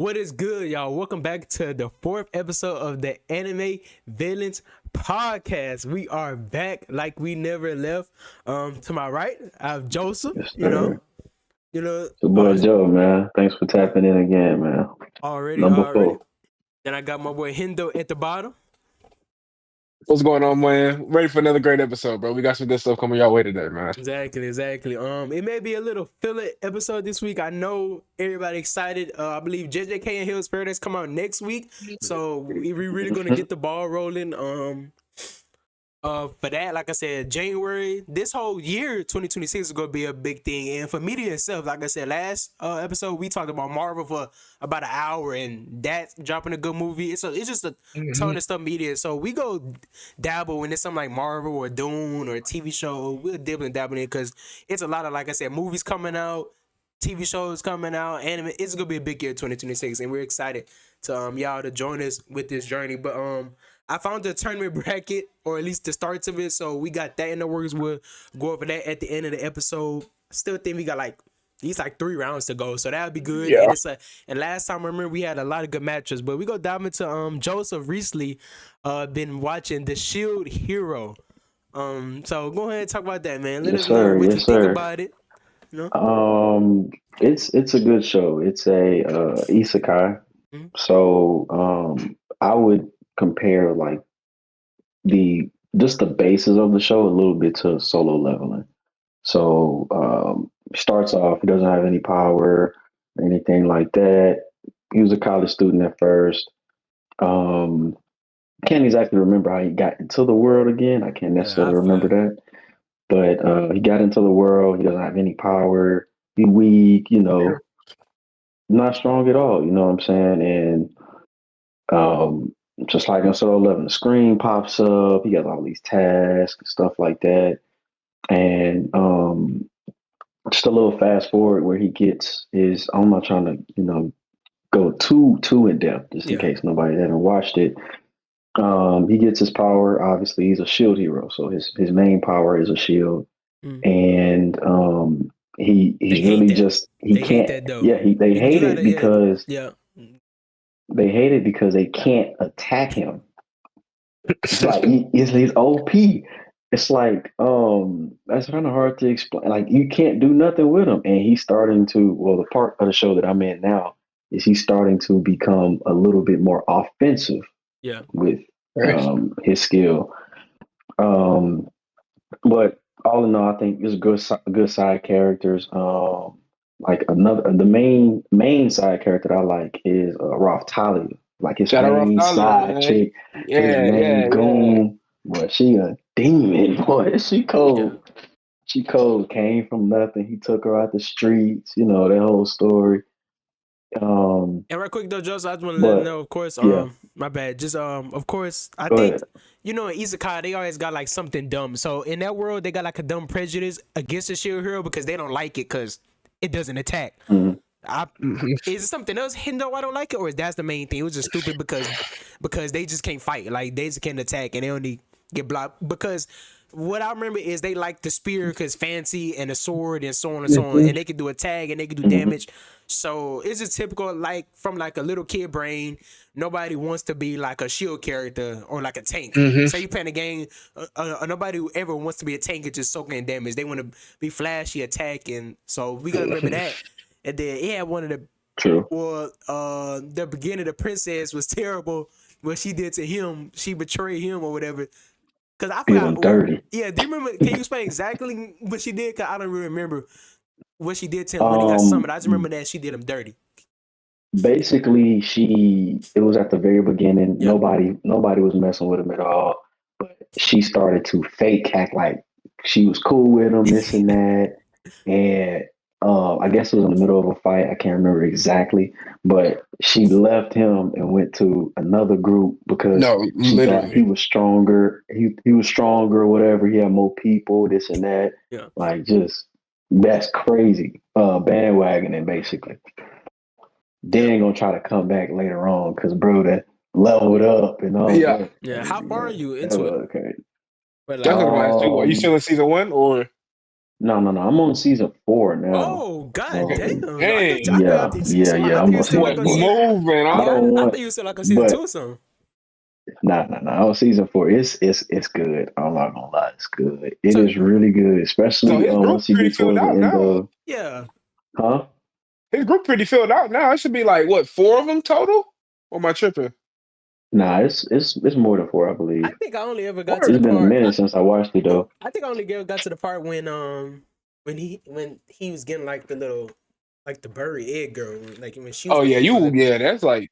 What is good, y'all? Welcome back to the fourth episode of the Anime Villains Podcast. We are back like we never left. To my right, I have Joseph. Yes, You know, sir. you know, It's your boy Joe, man. Thanks for tapping in again, man. Number already. four. Then I got my boy Hendo at the bottom. What's going on, man? Ready for another great episode, bro. We got some good stuff coming y'all way today, man. Exactly. It may be a little filler episode this week. I know everybody excited. I believe JJK and Hill's Paradise come out next week, so we really gonna get the ball rolling. For that, like I said, January, this whole year, 2026 is gonna be a big thing. And for media itself, like I said, last episode we talked about Marvel for about an hour, and that's dropping a good movie. It's just a ton of stuff media. So we go dabble when it's something like Marvel or Dune or a TV show. We'll dibble and dabble in because it's a lot of, like I said, movies coming out, TV shows coming out, anime. It's gonna be a big year, 2026, and we're excited to y'all to join us with this journey. But I found the tournament bracket, or at least the starts of it, so we got that in the works. We'll go over that at the end of the episode. Still think we got at least 3 rounds to go, so that'll be good. Yeah. And last time I remember we had a lot of good matches, but we go dive into Joseph recently been watching The Shield Hero. So go ahead and talk about that, man. Let Yes, us know sir. what you Yes, think sir. about it. You know? It's a good show. It's a isekai. Mhm. So I would compare like the basis of the show a little bit to Solo Leveling. So starts off, he doesn't have any power or anything like that. He was a college student at first. Um, can't exactly remember how he got into the world again. I can't necessarily remember that. But he got into the world. He doesn't have any power. He weak, not strong at all. You know what I'm saying? And just like in Solo Leveling, the screen pops up. He got all these tasks and stuff like that. And just a little fast forward where he gets his. I'm not trying to, go too in depth, just in case nobody hasn't watched it. He gets his power. Obviously, he's a shield hero, so his main power is a shield, and he's really just he They hate can't. that though. Yeah, they You hate gotta, it because yeah. they hate it because they can't attack him. It's like he's OP. It's like that's kind of hard to explain. Like you can't do nothing with him, and he's starting to. Well, the part of the show that I'm in now is he's starting to become a little bit more offensive. Yeah. With his skill. But all in all, I think it's good side characters. Like the main side character that I like is Ralph Talia. Like his Shout out Rough main Dollar, side man. chick, his main goon. Boy, she a demon. Boy, she cold. Yeah. She cold. Came from nothing. He took her out the streets. You know that whole story. And right quick though, Joseph, I just want to let them But know, of course, yeah, my bad. Just of course, I go think ahead. in Isekai they always got like something dumb. So in that world, they got like a dumb prejudice against the shield hero because they don't like it because it doesn't attack. Mhm. Is it something else, Hendo? I don't like it, or is that's the main thing? It was just stupid because they just can't fight. Like they just can't attack and they only get blocked. Because what I remember is they like the spear because fancy and the sword and so on and so on, and they can do a tag and they can do damage. So it's just typical, like from like a little kid brain. Nobody wants to be like a shield character or like a tank. Say you playing a game, nobody who ever wants to be a tank and just soaking in damage. They want to be flashy, attacking. So we gotta remember that. And then he had one of the True. the beginning, the princess was terrible. What she did to him, she betrayed him or whatever. Cause I Did him forgot. dirty. Yeah, do you remember? Can you explain exactly what she did? Cause I don't really remember what she did to him when he got summoned. I just remember that she did him dirty. Basically, it was at the very beginning. Yeah. Nobody was messing with him at all. But she started to fake act like she was cool with him, this and that. And I guess it was in the middle of a fight. I can't remember exactly. But she left him and went to another group because she thought he was stronger. He was stronger or whatever. He had more people, this and that. Yeah. Like just that's crazy. Bandwagoning basically. Then gonna try to come back later on because bro that leveled up and all that. Yeah. How far are you into it? Okay. But Are you still in season 1 or? No. I'm on season 4 now. Oh god Okay. damn! Um, Dang. yeah, yeah, I yeah. thought I'm you on were still season like What on four. season. moving I Yeah, on? don't I want, thought you were still like on season 2 but or something. nah. On season 4, it's good. I'm not gonna lie, it's good. It So is really good, So especially his group once you pretty get filled towards the out end now. of, yeah, huh? His group pretty filled out now. It should be like what, 4 of them total? Or am I tripping? Nah, it's more than 4, I I believe. think I only ever got to Word. the It's been a part. minute since I watched it though. I think I only got to the part when he was getting like the little like the buried egg girl, like when she was Oh gonna yeah, be his you little. yeah, that's like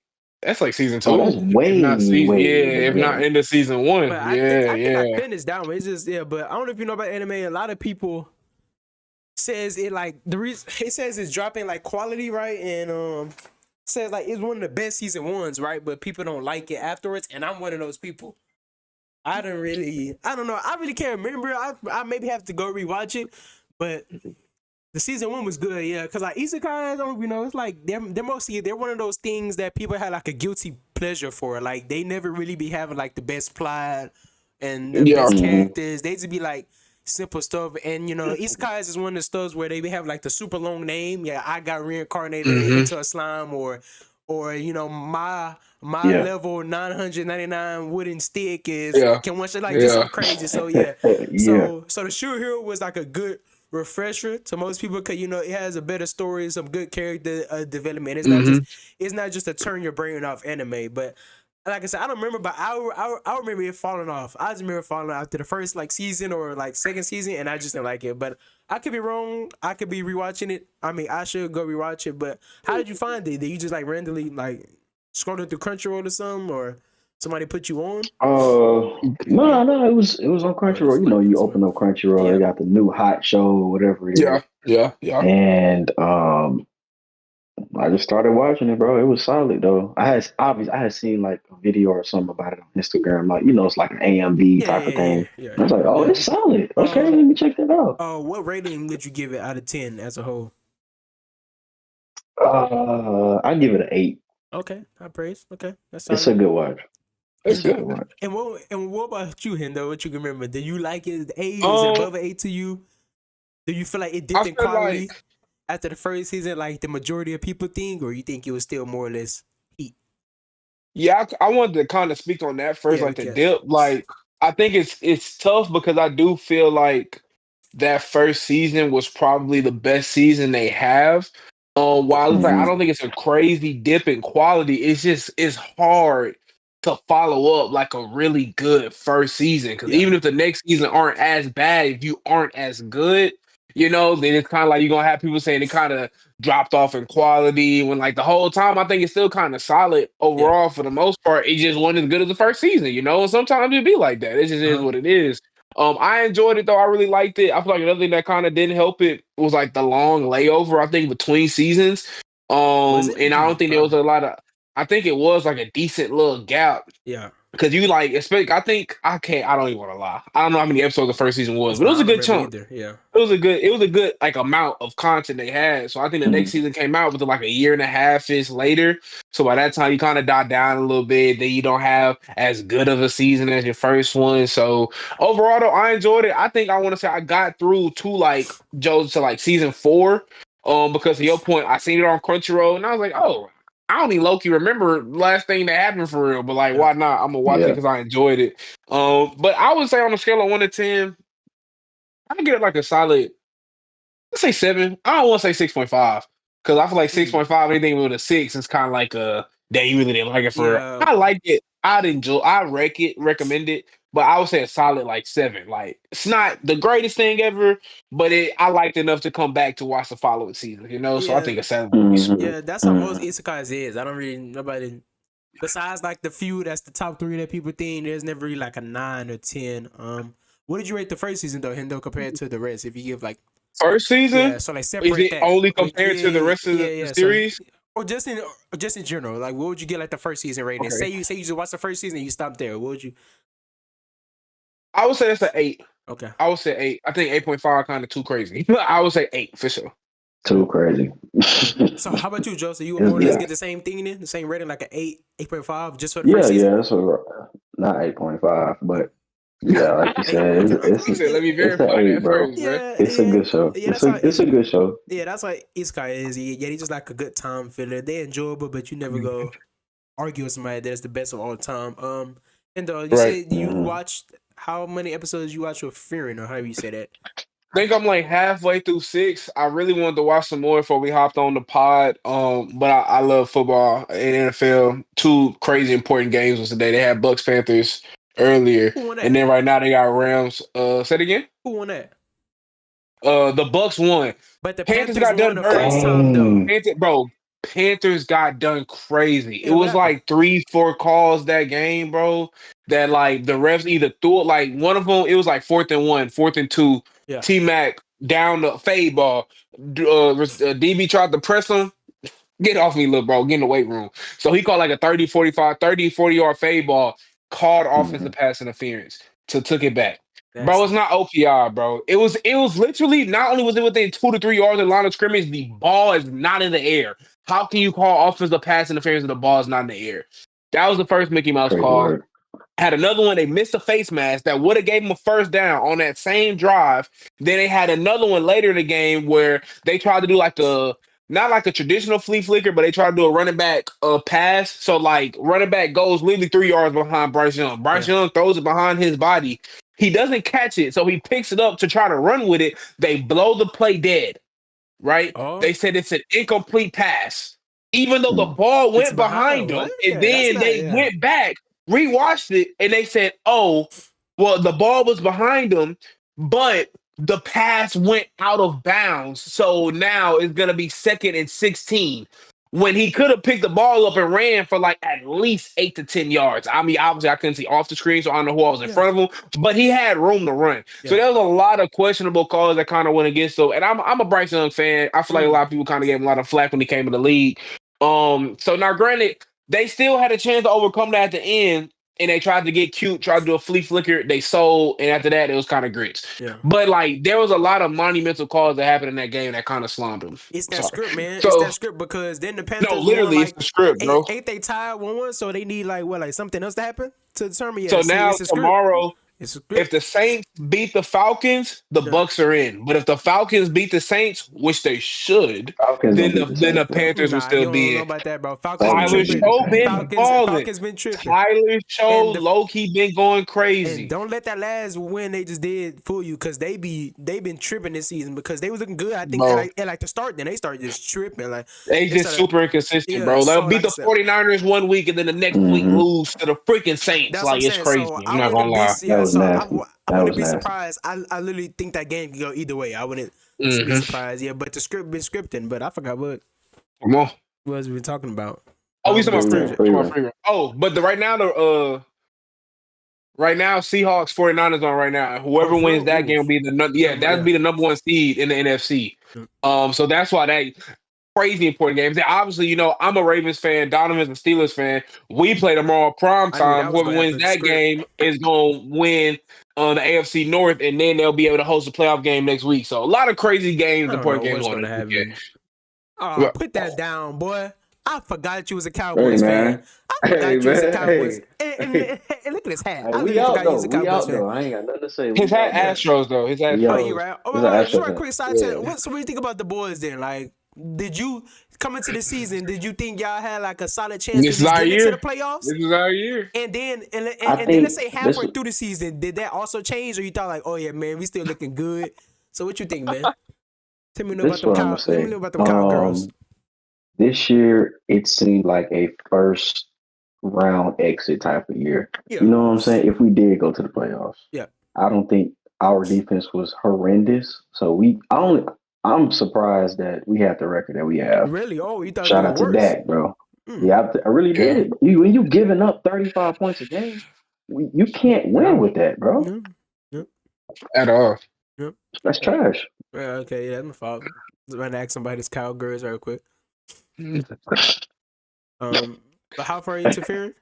season Oh, that's 2. If not way, season, yeah, way in the if not beginning. into season 1. But Yeah, I think I yeah. finished that one. It's just but I don't know if you know about anime. A lot of people says it like the reason it says it's dropping like quality, right? And says like it's one of the best season ones, right? But people don't like it afterwards, and I'm one of those people. I don't know. I really can't remember. I maybe have to go rewatch it, but the season 1 was good, yeah. Cause like isekai, I don't it's like they're mostly they're one of those things that people have like a guilty pleasure for. Like they never really be having like the best plot and the Yeah. best Hmm. characters. They just be like simple stuff. And isekai is one of the stuff where they have like the super long name. Yeah, I got reincarnated Hmm. into a slime, or my Yeah, level 999 wooden stick is Yeah. can one shot like just Yeah. something crazy. So yeah, yeah, so the Shield Hero was like a good refresher to most people because it has a better story, some good character development. Hmm. It's not just a turn your brain off anime. But like I said, I don't remember, but I remember it falling off. I just remember falling off after the first like season or like second season, and I just didn't like it. But I could be wrong. I could be rewatching it. I mean, I should go rewatch it. But how did you find it? Did you just like randomly like scrolling through Crunchyroll or something, or somebody put you on? no, it was on Oh, that's Crunchyroll. funny. You That's funny. open up Crunchyroll, they Yeah. got the new hot show, whatever it Yeah. is, Yeah. Yeah. and I just started watching it, bro. It was solid though. I had seen like a video or something about it on Instagram, like it's like an AMV Yeah. type Yeah. of Yeah. thing. Yeah. I was like, oh, Yeah. it's solid. Okay, Um. let me check that out. What rating would you give it out of 10 as a whole? I give it an 8. Okay, high praise. Okay, that's It's solid. a good watch. That's It's And a good good. watch. what about you, Hendo? What you can remember? Do you like it? A? Is it Um, above an 8 to you? Do you feel like it I dipped in feel quality like after the first season, like the majority of people think, or you think it was still more or less heat? yeah, I wanted to kind of speak on that first, Yeah, like the okay. dip. Like, I think it's tough because I do feel like that first season was probably the best season they have. While it's like I Hmm. don't think it's a crazy dip in quality, it's hard to follow up like a really good first season. Because Yeah, even if the next season aren't as bad, if you aren't as good, then it's kind of like you're gonna have people saying it kind of dropped off in quality when like the whole time I think it's still kind of solid yeah. overall for the most part. It just wasn't as good as the first season. And sometimes it be like that. It just is Uh-huh. what it is. I enjoyed it though. I really liked it. I feel like another thing that kind of didn't help it was like the long layover. I think between seasons. Was it? And I don't think there was Okay. a lot of. I think it was like a decent little gap Yeah, because you like expect. I think I can't. I don't even want to lie. I don't know how many episodes the first season was, that's but it fine. was I a don't good remember chunk. either. Yeah, It was a good like amount of content they had. So I think the next Hmm. season came out within like a year and a half ish later. So by that time you kind of died down a little bit. Then you don't have as good of a season as your first one. So overall though, I enjoyed it. I think I want to say I got through to like Joe's to like season 4. Because of your point, I seen it on Crunchyroll and I was like, oh, I don't even low-key remember the last thing that happened for real. But like, yeah, why not? I'm gonna watch it Yeah. because I enjoyed it. But I would say on a scale of 1 to 10, I get it like a solid. Let's say 7. I don't want to say 6.5 because I feel like mm. 6.5, anything with a 6 is kind of like a that you really didn't like it for. Yeah. I like it. I'd enjoy. I recommend it, but I would say a solid like 7. Like it's not the greatest thing ever, but I liked enough to come back to watch the following season. So I Yeah, think a 7 would be Hmm. sweet. yeah. That's how most Hmm. isekais is. I don't really nobody besides like the few that's the top 3 that people think. There's never really like a 9 or 10. What did you rate the first season though, Hendo, compared to the rest? If you give like First season, yeah, so like is separate it that. only Like compared to the yeah, rest of yeah, the yeah. So series? or just in general, like what would you get like the first season rating? Okay, Say you just watch the first season and you stop there. What would you? I would say that's an 8. Okay. I would say 8. I think 8.5 kind of too crazy. I would say 8 for sure. Too crazy. So how about you, Joseph? You would more or less Yeah, get the same thing in it, the same rating, like an 8, 8.5, just for the yeah, first season. yeah. That's not 8.5, but Yeah, like you Hey, said, He said, "Let me it's an verify eight, that bro. first, bro." yeah, It's a yeah, good show. yeah. It's That's how. a good show. Yeah, that's why Isekai is. Yeah, he's just like a good time filler. They enjoyable, but you never go argue with somebody that's the best of all time. And you Right. said you Hmm. watched how many episodes you watched with Fearing, or however you say that. I think I'm like halfway through six. I really wanted to watch some more before we hopped on the pod. But I love football and NFL. Two crazy important games was today. They had Bucks Panthers earlier, Who won and that? then right now they got Rams. Say it again. Who won that? The Bucks won. But the Panthers Panthers got won done the dirty. first time though. Dang. Bro, Panthers got done crazy. It Yeah, what was happened? like 3, 4 calls that game, bro. That like the refs either threw it, like one of them. It was like 4th and 1, 4th and 2. Yeah, T Mac down the fade ball. DB tried to press him. Get off me, little bro. Get in the weight room. So he called like a 40 yard fade ball, called Hmm. offensive pass interference. So took it back. Bro, that's it's not OPI, bro. It was literally not only was it within 2 to 3 yards of the line of scrimmage, the ball is not in the air. How can you call offensive pass interference if the ball is not in the air? That was the first Mickey Mouse Crazy call. work. Had another one, they missed a face mask that would have gave them a first down on that same drive. Then they had another one later in the game where they tried to do like a not like a traditional flea flicker, but they tried to do a running back pass. So like running back goes literally 3 yards behind Bryce Young. Bryce yeah. Young throws it behind his body. He doesn't catch it, so he picks it up to try to run with it. They blow the play dead, right? Oh, They said it's an incomplete pass, even though the Mm. ball it's went behind behind what? them. And Yeah, that's then not. they Yeah, went back, rewatched it, and they said, "Oh, well, the ball was behind them, but the pass went out of bounds. So now it's gonna be 2nd and 16." When he could have picked the ball up and ran for like at least 8 to 10 yards. I mean, obviously I couldn't see off the screen, so I don't know who I was in yeah, front of him, but he had room to run. So yeah. there was a lot of questionable calls that kind of went against him. And I'm a Bryce Young fan. I feel like a Mm, lot of people kind of gave him a lot of flack when he came in the league. So now granted, they still had a chance to overcome that at the end, and they tried to get cute, tried to do a flea flicker. They sold, and after that, it was kind of grits. yeah. But like, there was a lot of monumental calls that happened in that game that kind of slammed him. It's that Sorry. script, man. It's So that script because then the no, Panthers won literally, it's like the script, bro. ain't they tied 1-1, so they need like what, like something else to happen to determine. Yeah, So see, now it's a script. tomorrow, It's a if script. the Saints beat the Falcons, the Yeah. Bucks are in. But if the Falcons beat the Saints, which they should, Falcons then gonna the beat the then the Saints, bro. Panthers will Nah, you still don't be know in. about that, bro. Falcons been Falcons Tyler gonna beat tripping. the Show Saints, been bro. balling. Falcons been tripping. Tyler Show And the low key been going and crazy. don't let that last win they just did fool you, because they been tripping this season because they was looking good. I think Bro, at like the start, then they started just tripping. Like they they just started, super inconsistent, yeah. bro. They'll So beat like I the said, 49ers one week and then the next week Hmm. lose to the freaking Saints. that's what I'm Like, it's saying. So crazy. I'm I not gonna wouldn't be lie. That yeah. was So nasty. I That wouldn't was be nasty. surprised. I literally think that game could go either way. I wouldn't be Hmm. surprised. Yeah, but the script been scripting. But I forgot Come on. what was we been talking about. Oh, we We talking just about free. Free, We tangent. free talking about run. free. Oh, but right now, Seahawks 49ers on right now. And Oh, whoever for wins real? that Ooh, game will be that'd yeah. be the number one seed in the NFC. So that's why that crazy important games. And obviously, I'm a Ravens fan, Donovan's a Steelers fan. We play tomorrow prime I knew time. that was Whoever gonna wins happen. that Script. game is gonna win on the AFC North, and then they'll be able to host a playoff game next week. So a lot of crazy games, I don't important know games what's on gonna this weekend. happen. Oh, But, put that down, boy. I forgot you was a Hey Cowboys fan. man. I Hey forgot you was a man. Cowboys. Hey. And look at his hat. Hey, I we literally out forgot you though. was a We Cowboys out fan. though. I ain't got nothing to say. his We hat out though. Yeah. Astros though. His We Oh, Astros. out. you right. Oh, It's wait, an wait, just Astros right hat. quick side Yeah. chat. So what do you think about the boys then? Like, did you come into the season? Did you think y'all had like a solid chance to at This is least our get into the year. playoffs? This is our year. And then I and then let's think say this halfway through the season, did that also change, or you thought like, oh yeah, man, we still looking good? So what you think, man? Tell me know this about is them what I'm gonna cow. Let me say. know about them cowgirls. This year it seemed like a first round exit type of year. Yeah, You know what I'm saying? If we did go to the playoffs, yeah. I don't think our defense was horrendous. So I'm surprised that we have the record that we have. Really? Oh, you thought it was Shout gonna out get to worse? Dak, bro. Mm. Yeah, I really Yeah. did. When you giving up 35 points a game, you can't win Yeah. with that, bro. Yeah. Yep. At all. Yep. That's Yeah. trash. Yeah, okay, yeah, that's my fault. I'm about to ask somebody this cowgirls real quick. But how far are you interfering?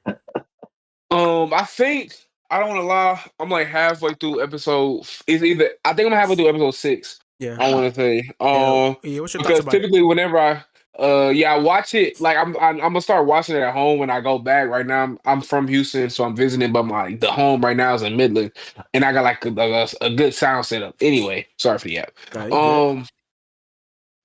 I think I don't want to lie. I'm like halfway through episode. It's either I think I'm halfway through episode 6. Yeah. I want to say. Yeah. Yeah. What's your thoughts Because about it? typically whenever Yeah, I watch it. Like I'm gonna start watching it at home when I go back. Right now, I'm from Houston, so I'm visiting, but the home right now is in Midland, and I got like a good sound setup. Anyway, sorry for the app. Nah, you good. Um,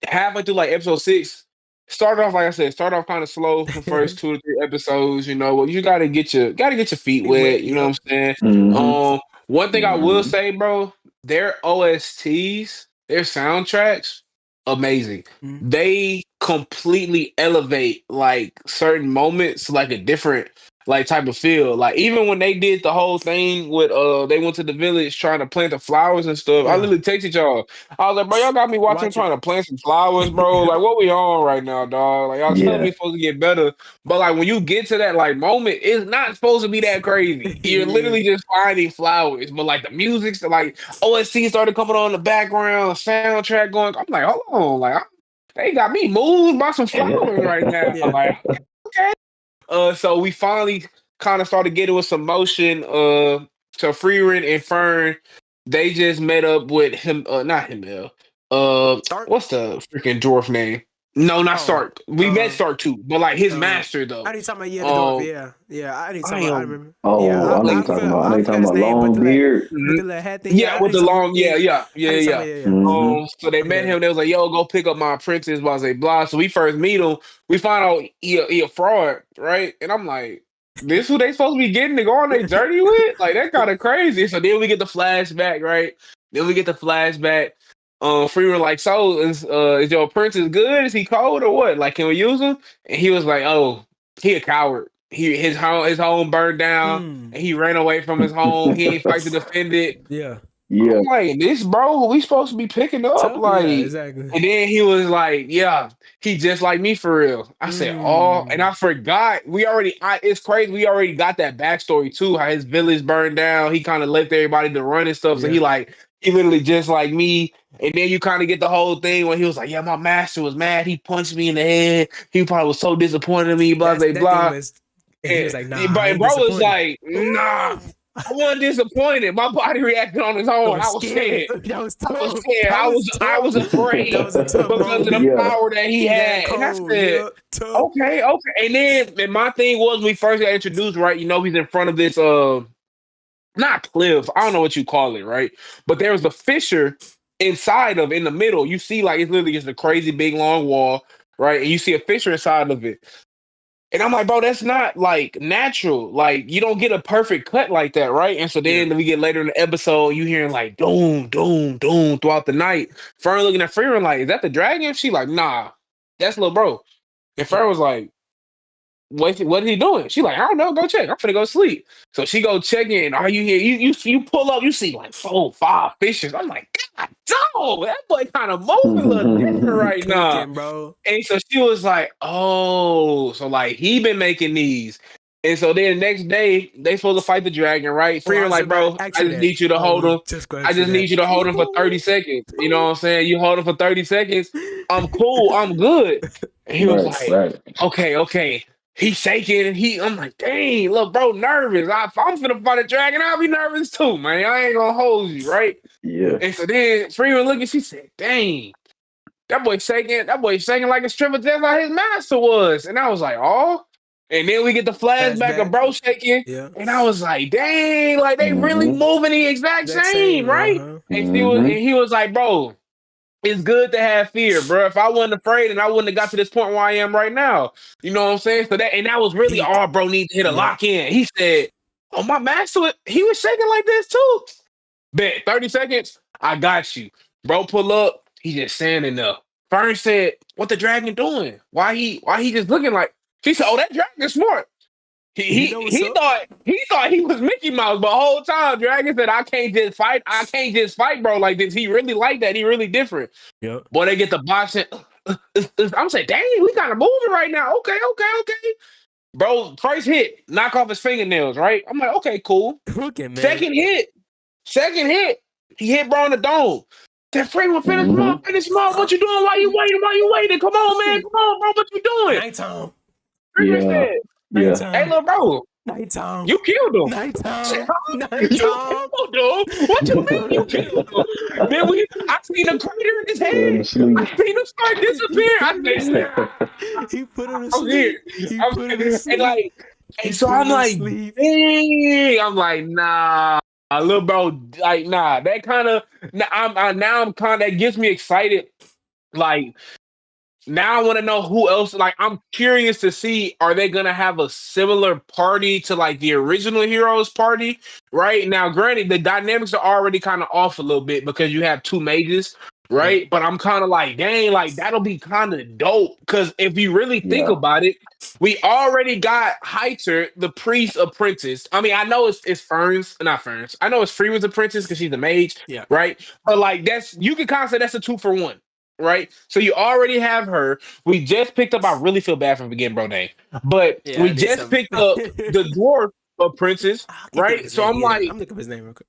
halfway through like episode 6, started off like I said, start off kind of slow for first 2 or 3 episodes. You know, well, you gotta get your feet Be wet. wet. You know Yep. what I'm saying? Hmm. One thing I will Hmm. say, bro, their OSTs, their soundtracks, amazing. Mm. They completely elevate like certain moments, to, like a different like type of feel. Like even when they did the whole thing with they went to the village trying to plant the flowers and stuff. I Yeah. literally texted y'all. I was like, bro, y'all got me watching Watch it. trying to plant some flowers, bro. Yep. Like, what we on right now, dog? Like, y'all telling Yeah. me supposed to get better, but like when you get to that like moment, it's not supposed to be that crazy. You're Yeah. literally just finding flowers, but like the music's like OSC started coming on in the background, soundtrack going. I'm like, hold on, like they got me moved by some flowers right now. Yeah. Like, okay. So we finally kind of started getting with some motion. So Freeman and Fern, they just met up with him. Not him. Stark. What's the freaking dwarf name? No, not Oh. Stark. We met Stark too, but like his Uh. master I though. need talking about the dwarf. Um, Yeah. Yeah. I need I talking about. I am. remember. Oh, Yeah. I know you I talking forgot. about. I know I you talking forgot his about name, but long beard. the little hat thing. Yeah, Yeah. I with need the talking. long, Yeah. Yeah. I need talking about. yeah. Yeah. Yeah. Hmm. So they I met got it. him. They was like, "Yo, go pick up my apprentice." Blah, blah, blah. So we first meet him. We find out he a fraud, right? And I'm like, "This who they supposed to be getting to go on their journey with? Like that kind of crazy." So then we get the flashback, right? Then we get the flashback. Freeman like, "So is your apprentice good? Is he cold or what? Like, can we use him?" And he was like, "Oh, he a coward. His home burned down." Mm. And he ran away from his home. He ain't fight to defend it. Yeah. Yeah. I'm like, this bro, we supposed to be picking up, Tough. Yeah. like, Exactly. and then he was like, yeah, he just like me for real. I said, oh, and Mm. I forgot. It's crazy. We already got that backstory too. How his village burned down. He kind of left everybody to run and stuff. So Yeah. he literally just like me. And then you kind of get the whole thing when he was like, yeah, my master was mad. He punched me in the head. He probably was so disappointed in me. Blah blah That thing blah. was. And he was And, like, "Nah, I but ain't bro was disappointed." like, nah. Ooh. I wasn't disappointed. My body reacted on its I own. was I was scared. scared. That was I was tough. scared. That was I tough. was That afraid was a tough because of the moment. Yeah. power that he That had. And I cold. said, Yeah. Tough. okay. And my thing was when we first got introduced, right? You know, he's in front of this not cliff. I don't know what you call it, right? But there was a fissure in the middle. You see, like it's literally just a crazy big long wall, right? And you see a fissure inside of it. And I'm like, bro, that's not like natural. Like, you don't get a perfect cut like that, right? And so Yeah. then we get later in the episode, you hearing like doom, doom, doom throughout the night. Fern looking at Freeman like, is that the dragon? She like, nah, that's little bro. And Fern was like, what is he doing? She like, I don't know, go check. I'm finna go sleep. So she go check in. Are you here? You pull up, you see like 4, 5 fishes. I'm like, God dog, that boy kind of moving a little different Hmm. right now. Cooking, bro. And so she was like, "Oh, so like he been making these." And so then the next day they supposed to fight the dragon, right? Oh, I Freeman was like, about bro, to ask I you just that. need you to I hold was him. just going to I ask you just need that. you to hold him for 30 seconds. You know what I'm saying? You hold him for 30 seconds. I'm cool. I'm good. And he was Right. like, Right. okay. He's shaking. I'm like, dang, look, bro, nervous. If I'm finna fight a dragon, I'll be nervous too, man. I ain't gonna hold you, right? Yeah. Yep. And so then Freeman looking, she said, dang. That boy shaking like a stripper just like his master was. And I was like, oh. And then we get the flashback of Flashback. bro shaking. Yeah. And I was like, dang, like they really Hmm. moving the exact Exact same, same. Uh right? huh. Hmm. And he was like, bro, it's good to have fear, bro. If I wasn't afraid and I wouldn't have got to this point where I am right now. You know what I'm saying? That was really Peak. all bro needed to hit a Yep. lock in. He said, oh, my master, he was shaking like this too. Bet 30 seconds, I got you. Bro, pull up. He just standing there. Fern said, "What the dragon doing? Why he just looking like?" She said, "Oh, that dragon smart. He He he know what's he up. thought he was Mickey Mouse, but whole time Dragon said, I can't just fight. I can't just fight, bro, like this. He really like that. He really different. Yep. Boy, they get the boxing. I'm saying, dang, we kind of moving right now. Okay. Bro, first hit, knock off his fingernails, right? I'm like, okay, cool. Cooking, man. Second hit, he hit bro in the dome. That Freeman Hmm. finish him off. What you doing? Why you waiting? Come on, man. Come on, bro. What you doing? Nighttime. Freeman Yeah. said, Yeah. hey, Nighttime. little bro. Nighttime. You killed him. Nighttime. You Nighttime. killed him. What you mean you killed him? Then I seen a crater in his Put him to head. I sleep. seen him start He disappearing. put I him to said, sleep. nah, He put him to I'm here. sleep. He I'm put him to and sleep. like, and He so put him I'm to like, sleep. dang. I'm like, nah, little bro, like, nah. That kind of, now I'm kind of that gets me excited. Like, now I want to know who else. Like, I'm curious to see, are they gonna have a similar party to like the original Heroes party? Right now, granted, the dynamics are already kind of off a little bit because you have two mages, Yeah. right? But I'm kind of like, dang, like that'll be kind of dope. Because if you really think Yeah. about it, we already got Heiter, the priest apprentice. I mean, I know it's Ferns, not Ferns. I know it's Freeman's apprentice because she's a mage, Yeah. right? But like that's you can kind of say that's a 2-for-1, right? So you already have her. We just picked up. I really feel bad for forgetting bro name, but Yeah, I we did just something. picked up the dwarf apprentice, I can't think of right? his So name. I'm Yeah, like, I'm looking up his name real quick.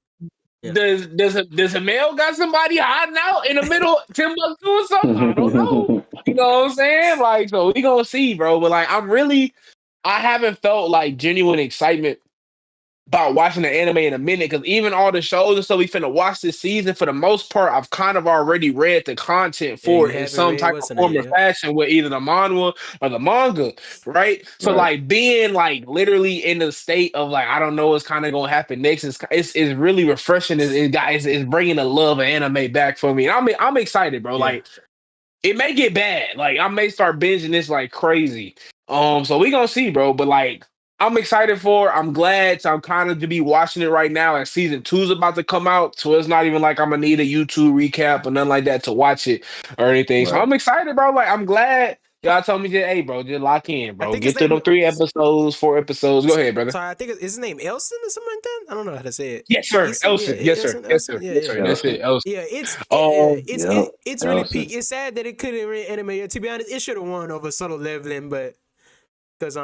Yeah. does a male got somebody hiding out in the middle of Timbuktu or something? I don't know. You know what I'm saying? Like, so we gonna see, bro. But like, I haven't felt like genuine excitement about watching the anime in a minute because even all the shows and stuff we finna watch this season, for the most part, I've kind of already read the content Yeah, for you it in haven't some read type what's of the form name? or Yeah. fashion with either the manhwa or the manga, right? So Right. like being like literally in the state of like I don't know what's kind of gonna happen next is really refreshing. It's bringing the love of anime back for me. And I'm excited, bro. Yeah. Like it may get bad. Like I may start binging this like crazy. So we gonna see, bro. But like I'm excited for. I'm glad. So I'm kind of to be watching it right now. And season 2 is about to come out, so it's not even like I'm gonna need a YouTube recap or nothing like that to watch it or anything. So Right. I'm excited, bro. Like I'm glad y'all told me that. Hey, bro, just lock in, I bro. think his Get through name. them 3 episodes, 4 episodes. Go ahead, brother. Sorry, I think is his name Elson or something like that. I don't know how to say it. Yes, sir. Elson, yeah, Elson. Yes, sir. Elson, Yes, Elson, sir. yeah, Yes, yeah, sir. That's it. Elson. Elson. yeah. Um, Yep. It's really Elson. peak. It's sad that it couldn't win anime. To be honest, it should have won over Solo Leveling, but because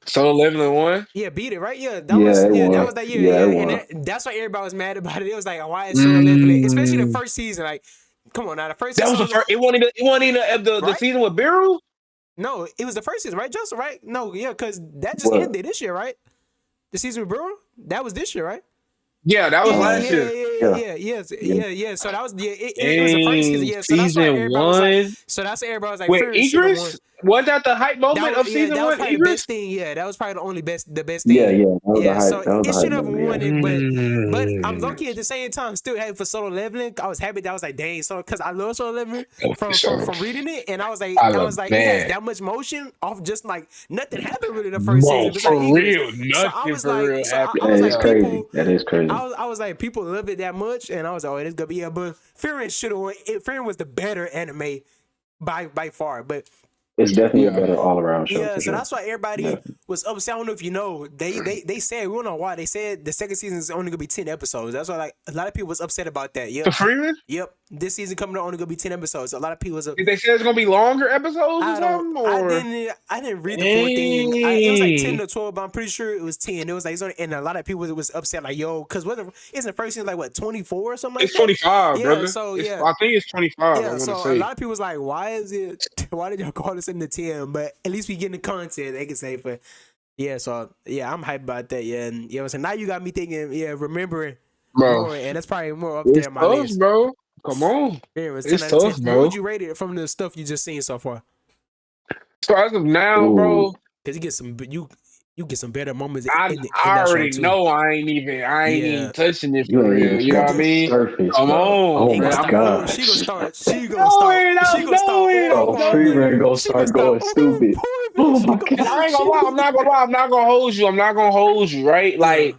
Solo Leveling 1. yeah, beat it right. Yeah, Yeah, it that was. was that year. Yeah, Yeah, it and was. that's why everybody was mad about it. It was like, why is Solo Leveling, especially the Mm. first season? Like, come on now, the first That season, was the first. It wasn't even the right? season with Biru. No, it was the first season, right, Justin? Right? No, yeah, because that just What? ended this year, right? The season with Brewer, that was this year, right? Yeah, that was Yeah, last yeah, year. yeah, Yeah. yeah, yes, Yeah. yeah. So that was it was the first season, Dang, yeah. So that's why season everybody was like, one with Fear should have won. Idris. Was that the hype That moment was of season that was one? probably the Idris. best thing. Yeah, that was probably the best Yeah, thing. yeah. That was the Yeah, hype. so That was it the should hype have moment. won Yeah. it, but I'm Mm. lucky at the same time still happy for Solo Leveling. I was happy that I was like, dang, so because I love Solo Leveling Oh, for sure. from reading it, and I I love was like, it has man, that much motion off just like nothing happened really the first bro, season besides for Igris. real, So I nothing was for like, real happened. I was That is like, Yeah. crazy. people. That is crazy. I was like, people love it that much, and I was like, oh, this gonna be but Fearing should have won. Fearing was the better anime by far, but It's definitely a Yeah. better all around show yeah, for so sure. that's why everybody Definitely. was upset. I don't know if you know, they said we don't know why they said the second season is only gonna be 10 episodes. That's why like a lot of people was upset about that. For Yep, Freeman, yep. This season coming out only gonna be 10 episodes. So a lot of people was did they say it's gonna be longer episodes or I don't. something? Or I didn't read the full thing. It was like 10 dang, to 12, but I'm pretty sure it was 10. It was like, and a lot of people was upset, like, yo, because isn't the first season like what 24 or something like it's that? 25, Yeah. brother. So It's yeah, I think it's 25. I yeah. want to So a say. lot of people was like, why is it? Why did y'all call this in the 10? But at least we getting the content. They can say for yeah. So yeah, I'm hyped about that. Yeah, and you know, so now you got me thinking. Yeah, remembering Bro, more, and that's probably more up there it's on my tough, list. bro. Come on. Yeah, it was 10 It's out of 10. tough, What bro. would you rate it from the stuff you just seen so far? So as of now, Ooh. bro, Because you get some better moments I in I that show already too. know I ain't even Yeah. touching it You for ain't even real. You know what I scratching the mean? surface, Come bro. on, Oh They gonna man. my I'm start. Oh, gosh. she gonna start. Oh, knowing. Freeman gonna She gonna start start. going stupid. Oh She my gonna. And I ain't gosh. gonna lie. I'm not gonna lie. I'm not gonna hold you. I'm not gonna hold you. Right? Yeah. Like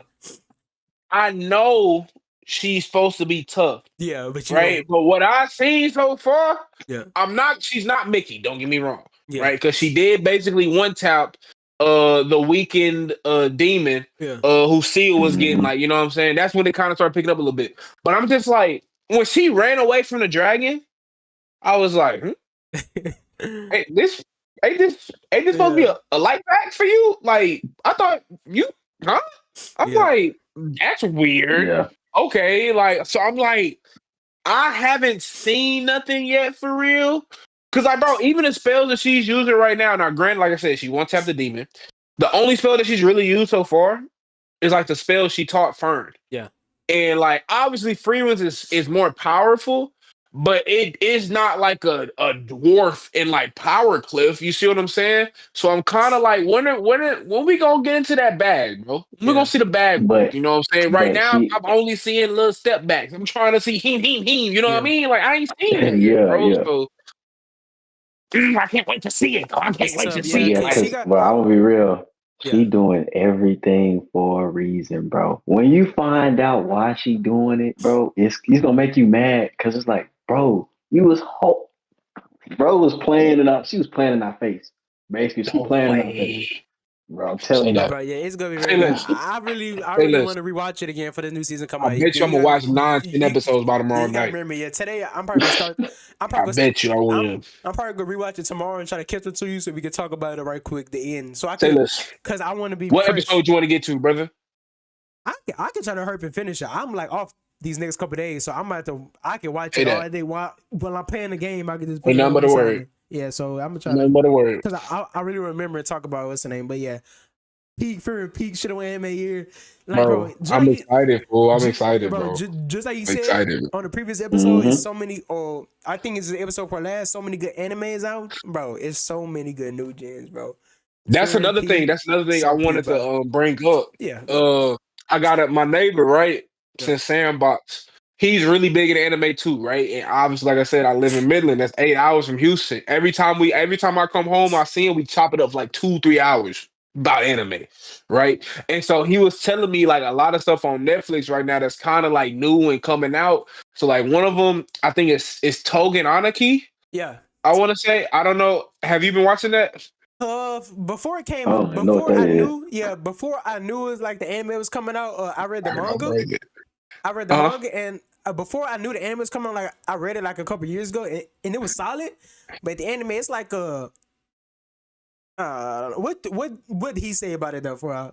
I know she's supposed to be tough, Yeah, but you know. right? But what I've seen so far, Yeah. I'm not. She's not Mickey. Don't get me wrong, Yeah. right? Because she did basically one tap the weekend demon Yeah. who Seal was getting Mhm. like, you know what I'm saying? That's when it kind of started picking up a little bit. But I'm just like, when she ran away from the dragon, I was like, hey, this ain't this supposed to be Yeah. a light pack for you? Like, I thought you huh? I'm Yeah. like, that's weird. Yeah. Okay, like so I'm like, I haven't seen nothing yet for real. Cause like, bro, even the spells that she's using right now. Now, granted, like I said, she won't tap the demon. The only spell that she's really used so far is like the spell she taught Fern. Yeah. And like obviously Freeman's is more powerful, but it is not like a dwarf in like Power Cliff. You see what I'm saying? So I'm kind of like when we gonna get into that bag, bro? When we gonna Yeah. see the bag work? but You know what I'm saying? Right but now, she I'm only seeing little step backs. I'm trying to see him. You know what I Yeah. mean? Like I ain't seen that yet, yeah, bro. yeah. So I can't wait to see it. Though. I can't It's wait to tough, yeah, see it. Yeah, cause Like she cause got well, I'm gonna be real. yeah. She doing everything for a reason, bro. When you find out why she doing it, bro, it's gonna make you mad. Cause it's like, bro, bro was playing it up. She was playing in our face. Basically, she no playing in our face, way. bro. I'm Say telling you. that. Bro, yeah, it's gonna be Say very good. less. I Say really less. want to rewatch it again for the new season come I out. bet you I'm You gonna got watch 9, 10 you, episodes by tomorrow you got to night. remember, yeah. Today I'm probably gonna start. I'm I probably gonna bet you I will. I'm probably gonna rewatch it tomorrow and try to catch it to you so we can talk about it right quick the end. So I Say could, less. cause I want to be What fresh. episode you want to get to, brother? I can try to hurry and finish it. I'm like off these next couple days, so I'm about to. I can watch Say it that. all day while I'm playing the game. I can just put Ain't it nothing on but a beside word. me. Yeah, so I'm gonna try to. Nothing but a word. Cause I really remember and talk about what's the name, but yeah, peak for peak should have went anime year. Like bro, Bro, I'm excited, fool. I'm excited, bro, bro. just like you I'm said excited. on the previous episode, it's Mm-hmm. so many. Oh, I think it's the episode for last. So many good animes out, bro. It's so many good new gens, bro. That's Fear and another thing. Peak, That's another thing I so peak, wanted to bro. bring up. Yeah, go. Uh, I got my neighbor, right? Yeah, Since Sandbox. He's really big in anime too, right? And obviously, like I said, I live in Midland. That's 8 hours from Houston. Every time I come home, I see him. We chop it up for like 2, 3 hours about anime, right? And so he was telling me like a lot of stuff on Netflix right now that's kind of like new and coming out. So like one of them, I think it's Togen Anarchy. yeah. I want to say, I don't know. Have you been watching that? Before it I came, don't even know what that is. before I knew it was like the anime was coming out, I read the I know, manga. bro. I read the Uh huh. manga, and before I knew the anime was coming out, like I read it like a couple years ago, and it was solid. But the anime, it's like what did he say about it though?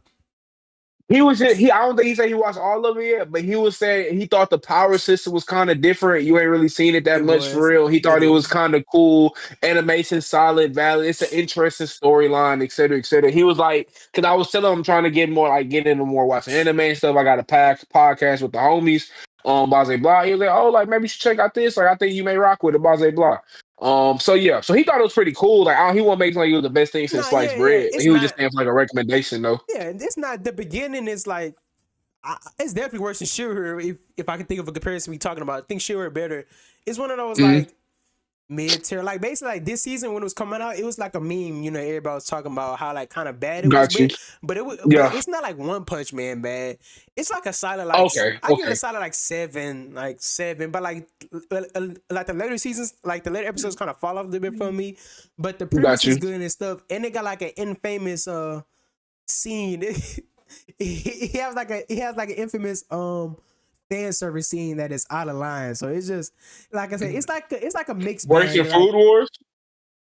He was just, I don't think he said he watched all of it yet, but he was saying he thought the power system was kind of different. You ain't really seen it that It much for was, real. He it thought it was is. kind of cool, animation solid, valid. It's an interesting storyline, et cetera, et cetera. He was like, because I was telling him I'm trying to get more, like get into more watching anime and stuff. I got a podcast with the homies, blah blah blah. He was like, oh, like maybe you should check out this. Like I think you may rock with it, blah blah blah. So yeah, so he thought it was pretty cool. Like he won't make it like it was the best thing since No, yeah, sliced yeah. bread. It's He was not. just saying for like a recommendation though. Yeah, it's not the beginning. Is like it's definitely worse than Shearer. If I can think of a comparison we talking about, I think Shearer better. It's one of those Mhm. like mid tier, like basically like this season when it was coming out, it was like a meme. You know, everybody was talking about how like kind of bad it was, Got you. but Yeah. it's not like One Punch Man bad. It's like a solid like Okay. I give it Okay. a solid like seven. But like the later seasons, like the later episodes kind of fall off a little bit for me. But the premise Got is you. good and stuff, and it got like an infamous scene. He has like an infamous fan service scene that is out of line. So it's just like I said, it's like a mixed Worse bag. than Like, Food Wars?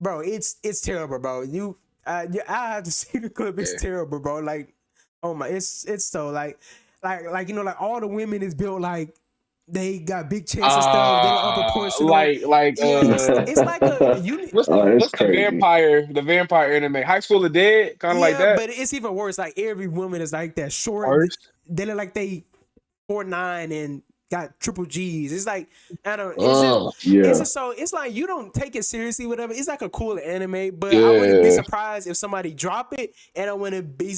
bro, it's terrible, bro. I have to see the clip. It's Yeah. terrible, bro. Like, oh my, it's so like you know, like all the women is built like they got big chests and stuff. They look unproportional. Like Yeah, it's like a you. Oh, it's what's crazy. the vampire anime? High School of Dead? Kind of like Yeah, that? but it's even worse. Like every woman is like that short. Worse? They look like they 4'9" and got triple G's. It's like I don't. Oh, It's Yeah. just so. It's like you don't take it seriously. Whatever. It's like a cool anime, but I wouldn't be yeah. surprised if somebody drop it, and I wouldn't be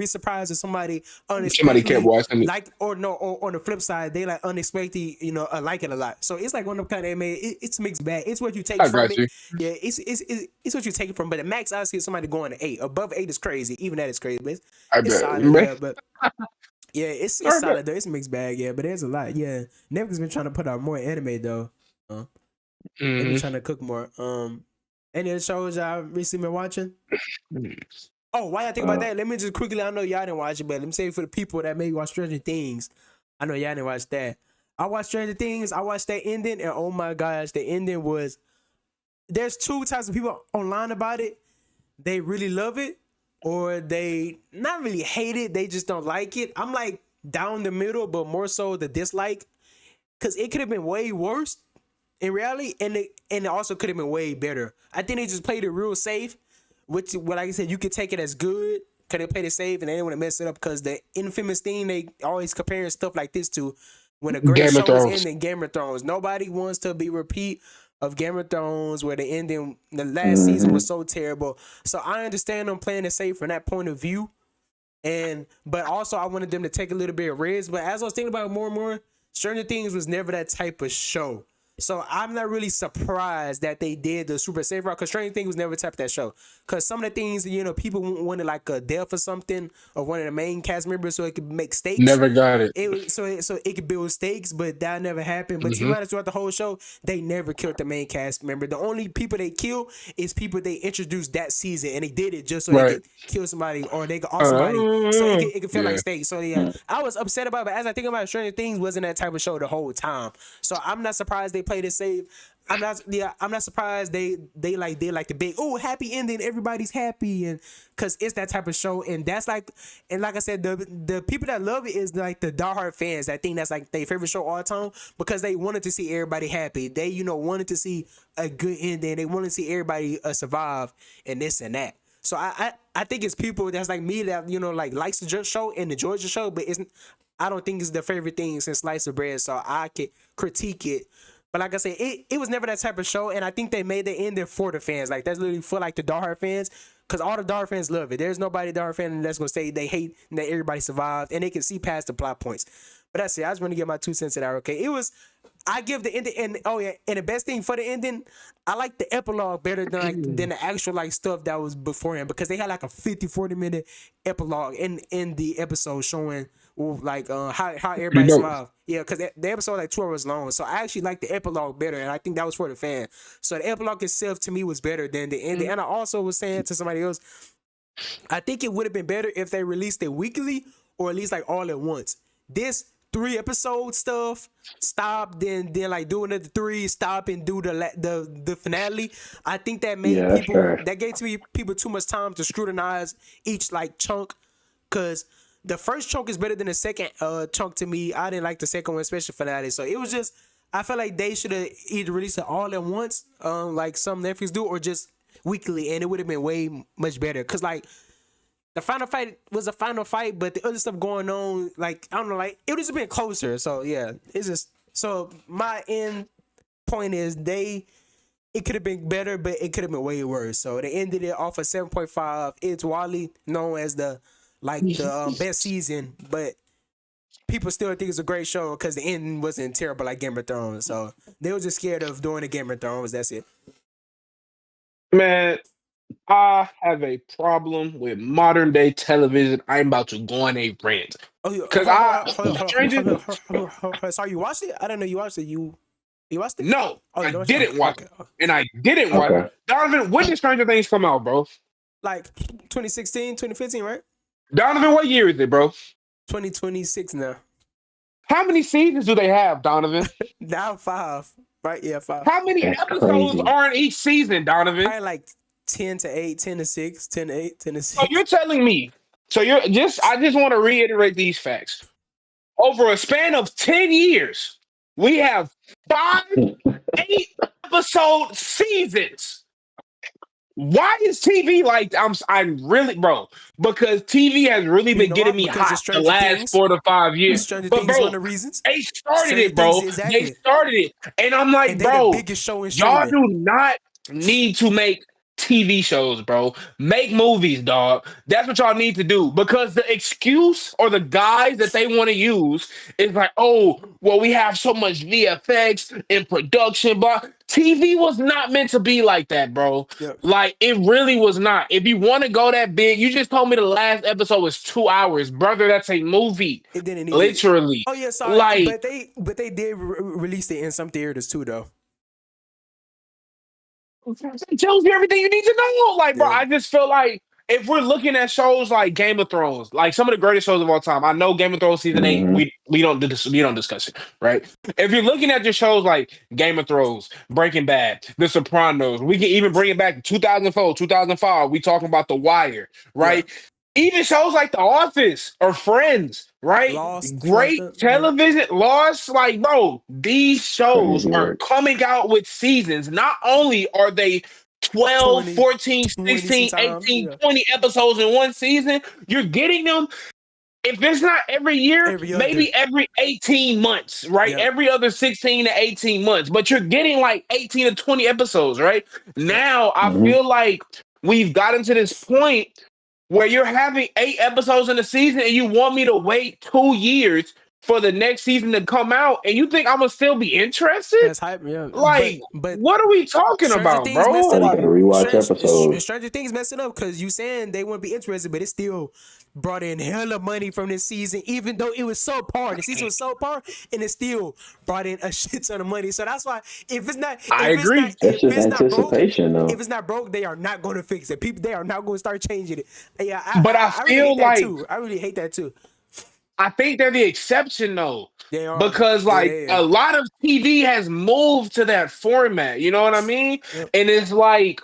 surprised if somebody Somebody kept unexpectedly watching it. like or no. Or on the flip side, they like unexpectedly like it a lot. So it's like one of the kind of anime. It's mixed bag. It's what you take I from got it. you. Yeah, it's what you take it from. But the max I see is somebody going to 8. Above 8 is crazy. Even that is crazy. But I it's bet. solid. Man, Yeah, but. Yeah, it's I bet. solid though. It's a mixed bag, yeah, but there's a lot. Yeah, Netflix been trying to put out more anime though. They've been Mhm. trying to cook more. Any other shows y'all recently been watching? Oh, why y'all think about Uh, that? Let me just quickly. I know y'all didn't watch it, but let me say for the people that maybe watch Stranger Things. I know y'all didn't watch that. I watched Stranger Things. I watched that ending, and oh my gosh, the ending was. There's two types of people online about it. They really love it, or they not really hate it. They just don't like it. I'm like down the middle, but more so the dislike, because it could have been way worse in reality, and it also could have been way better. I think they just played it real safe which, well, like I said, you could take it as good because they played it safe and they didn't want to mess it up because the infamous thing they always comparing stuff like this to when a great Game of show is Thrones. ending, Game of Thrones. Nobody wants to be repeat of Game of Thrones where the ending, the last season Hmm. was so terrible. So I understand them playing it safe from that point of view. But also I wanted them to take a little bit of risk. But as I was thinking about it more and more, Stranger Things was never that type of show. So I'm not really surprised that they did the super safe route because Stranger Things was never type of that show. Because some of the things, people wanted like a death or something of one of the main cast members so it could make stakes. Never got it. So it could build stakes, but that never happened. But to be honest, throughout the whole show, they never killed the main cast member. The only people they kill is people they introduced that season, and they did it just so they Right. could kill somebody or they could off somebody, so it could feel like Yeah. stakes. So yeah, I was upset about it, but as I think about it, Stranger Things wasn't that type of show the whole time. So I'm not surprised they played it safe. I'm not surprised they like did like the big happy ending, everybody's happy, and because it's that type of show, and that's like, and like I said, the people that love it is like the diehard fans. I think that's like their favorite show all the time because they wanted to see everybody happy. They wanted to see a good ending. They wanted to see everybody survive and this and that. So I think it's people that's like me that like likes the show and enjoys the show, but I don't think it's the favorite thing since slice of bread. So I could critique it. But like I said, it was never that type of show, and I think they made the ending for the fans. Like that's literally for like the diehard fans, because all the diehard fans love it. There's nobody diehard fan that's gonna say they hate that everybody survived, and they can see past the plot points. But that's it. I just want to get my 2 cents in there. Okay, I give the ending, and and the best thing for the ending, I like the epilogue better than the actual like stuff that was beforehand because they had like a 50-40 minute epilogue in the episode showing like how everybody survived. Yeah, because the episode like 2 hours long, so I actually like the epilogue better, and I think that was for the fan. So the epilogue itself to me was better than the ending. And I also was saying to somebody else, I think it would have been better if they released it weekly or at least like all at once. This 3 episode stuff, stop, then like do another 3, stop and do the finale. I think that made Yeah, that's people fair. that gave people too much time to scrutinize each like chunk, because the first chunk is better than the second chunk to me. I didn't like the second one, especially finale. So it was just, I felt like they should have either released it all at once, like some Netflix do, or just weekly, and it would have been way much better. Cause like the final fight was a final fight, but the other stuff going on, like I don't know, like it would just been closer. So yeah, it's just, so my end point is it could have been better, but it could have been way worse. So they ended it off of 7.5. It's widely known as the best season, but people still think it's a great show because the ending wasn't terrible like Game of Thrones. So they were just scared of doing the Game of Thrones. That's it. Man, I have a problem with modern day television. I'm about to go on a rant. Oh, yeah. Cause Stranger, Sorry, you watched it? I didn't know you watched it. You watched it? no, Oh, you I watched it? didn't watch Okay. it. And I didn't watch Okay. Donovan, when did Stranger Things come out, bro? Like 2016, 2015, right? Donovan, what year is it, bro? 2026 now. How many seasons do they have, Donovan? Now 5, right? Yeah, 5. How many That's episodes crazy. are in each season, Donovan? Probably like 10 to 8, 10 to 6, 10 to 8, 10 to So 6. you're telling me, I just want to reiterate these facts. Over a span of 10 years, we have 5 8 episode seasons. Why is TV like I'm really, bro? Because TV has really You been know getting why? me Because hot it's the Stranger last Things. 4 to 5 years. Stranger But Things is bro, one of the reasons. they started Stranger it, bro. Things, exactly. They started it. And I'm like, And they the bro, biggest show in y'all streaming. do not need to make TV shows, bro. Make movies, dog. That's what y'all need to do. Because the excuse or the guise that they want to use is like, oh, well, we have so much VFX and production, but TV was not meant to be like that, bro. Yep. Like, it really was not. If you want to go that big, you just told me the last episode was 2 hours. Brother, that's a movie. It didn't need Literally. Oh yeah, sorry. Like, But they did release it in some theaters too, though. it tells you everything you need to know. Like, bro, Yeah. I just feel like if we're looking at shows like Game of Thrones, like some of the greatest shows of all time, I know Game of Thrones season 8, Mhm. we don't discuss it, right? If you're looking at your shows like Game of Thrones, Breaking Bad, The Sopranos, we can even bring it back to 2004, 2005. We talking about The Wire, right? Even shows like The Office or Friends, right? Lost, Great something, television. Lost, like, bro, these shows Crazy are work. coming out with seasons. Not only are they 12, 20, 14, 20 16, sometimes. 18, Yeah. 20 episodes in one season. You're getting them, if it's not every year, Every other. maybe every 18 months, right? Yep. Every other 16 to 18 months, but you're getting like 18 to 20 episodes, right? Yep. Now, I Hmm. feel like we've gotten to this point where you're having 8 episodes in the season and you want me to wait 2 years for the next season to come out, and you think I'm gonna still be interested? That's hype. Yeah. Like, But what are we talking Stranger about, Things bro? messed Oh, it you Like, got to up. rewatch episodes. Stranger Things messed it up because you saying they wouldn't be interested, but it still brought in hella money from this season, even though it was subpar. The season was subpar, and it still brought in a shit ton of money. So that's why I agree. That's just anticipation, if though. it's not broke, they are not going to fix it. People, they are not going to start changing it. Yeah, But I I really hate feel that like too. I really hate that too. I think they're the exception though, They are. because Yeah, like they a are. lot of TV has moved to that format. You know what I mean? Yep. And it's like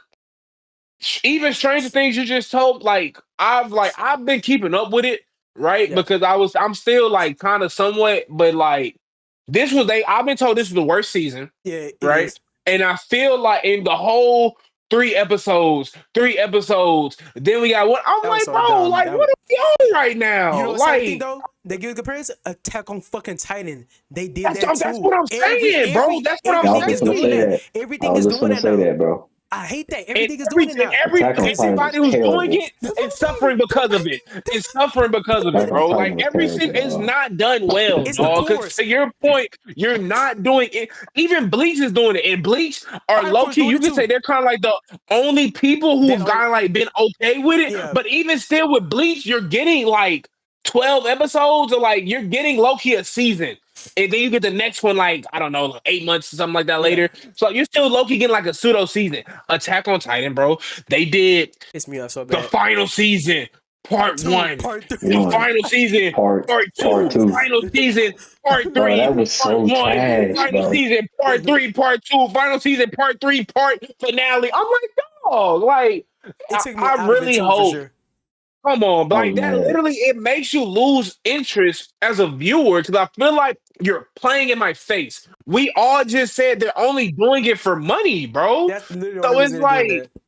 even Stranger Things you just told. I've been keeping up with it, right? Yep. Because I'm still like kind of somewhat, but like I've been told this was the worst season, Yeah, it right? is. And I feel like in the whole 3 episodes, then we got what I'm That was like, so bro, dumb. like what are we on right You now? know, same thing Like though. They give a comparison. Attack on fucking Titan. They did that that's too. what I'm saying, bro. That's what I'm I was Everything just is gonna doing saying. say that. that. I Everything was is just doing gonna that say now. that, bro. I hate that. And Everything is doing it now. Attack on Titan is everybody who's doing terrible. it is suffering because of it. Is suffering because of it, Attack on bro. Like Titan was everything terrible, is dog. not done well, It's the dog. Because course. to your point, you're not doing it. Even Bleach is doing it, and Bleach are Fire low Force key. doing You it can say too. they're kind of like the only people That who've on kind of like been okay with it. yeah. But even still, with Bleach, you're getting like 12 episodes, or like you're getting low key a season. And then you get the next one, like, I don't know, like 8 months or something like that Yeah. later. So you're still low key getting like a pseudo season. Attack on Titan, bro. They did Piss me off so the bad. final season, Part part two, one. part The three. One final season, part part two. two, Final season, part bro. three. That was Part so one. trash, Final bro. season, part three. Part two. Final season, part three. Part finale. I'm like, dog. Like, It took me I out of it really too for hope. sure. Come on, but I like was that mad. literally it makes you lose interest as a viewer because I feel like you're playing in my face. We all just said they're only doing it for money, bro. That's literally the only So it's reason they're doing like, that.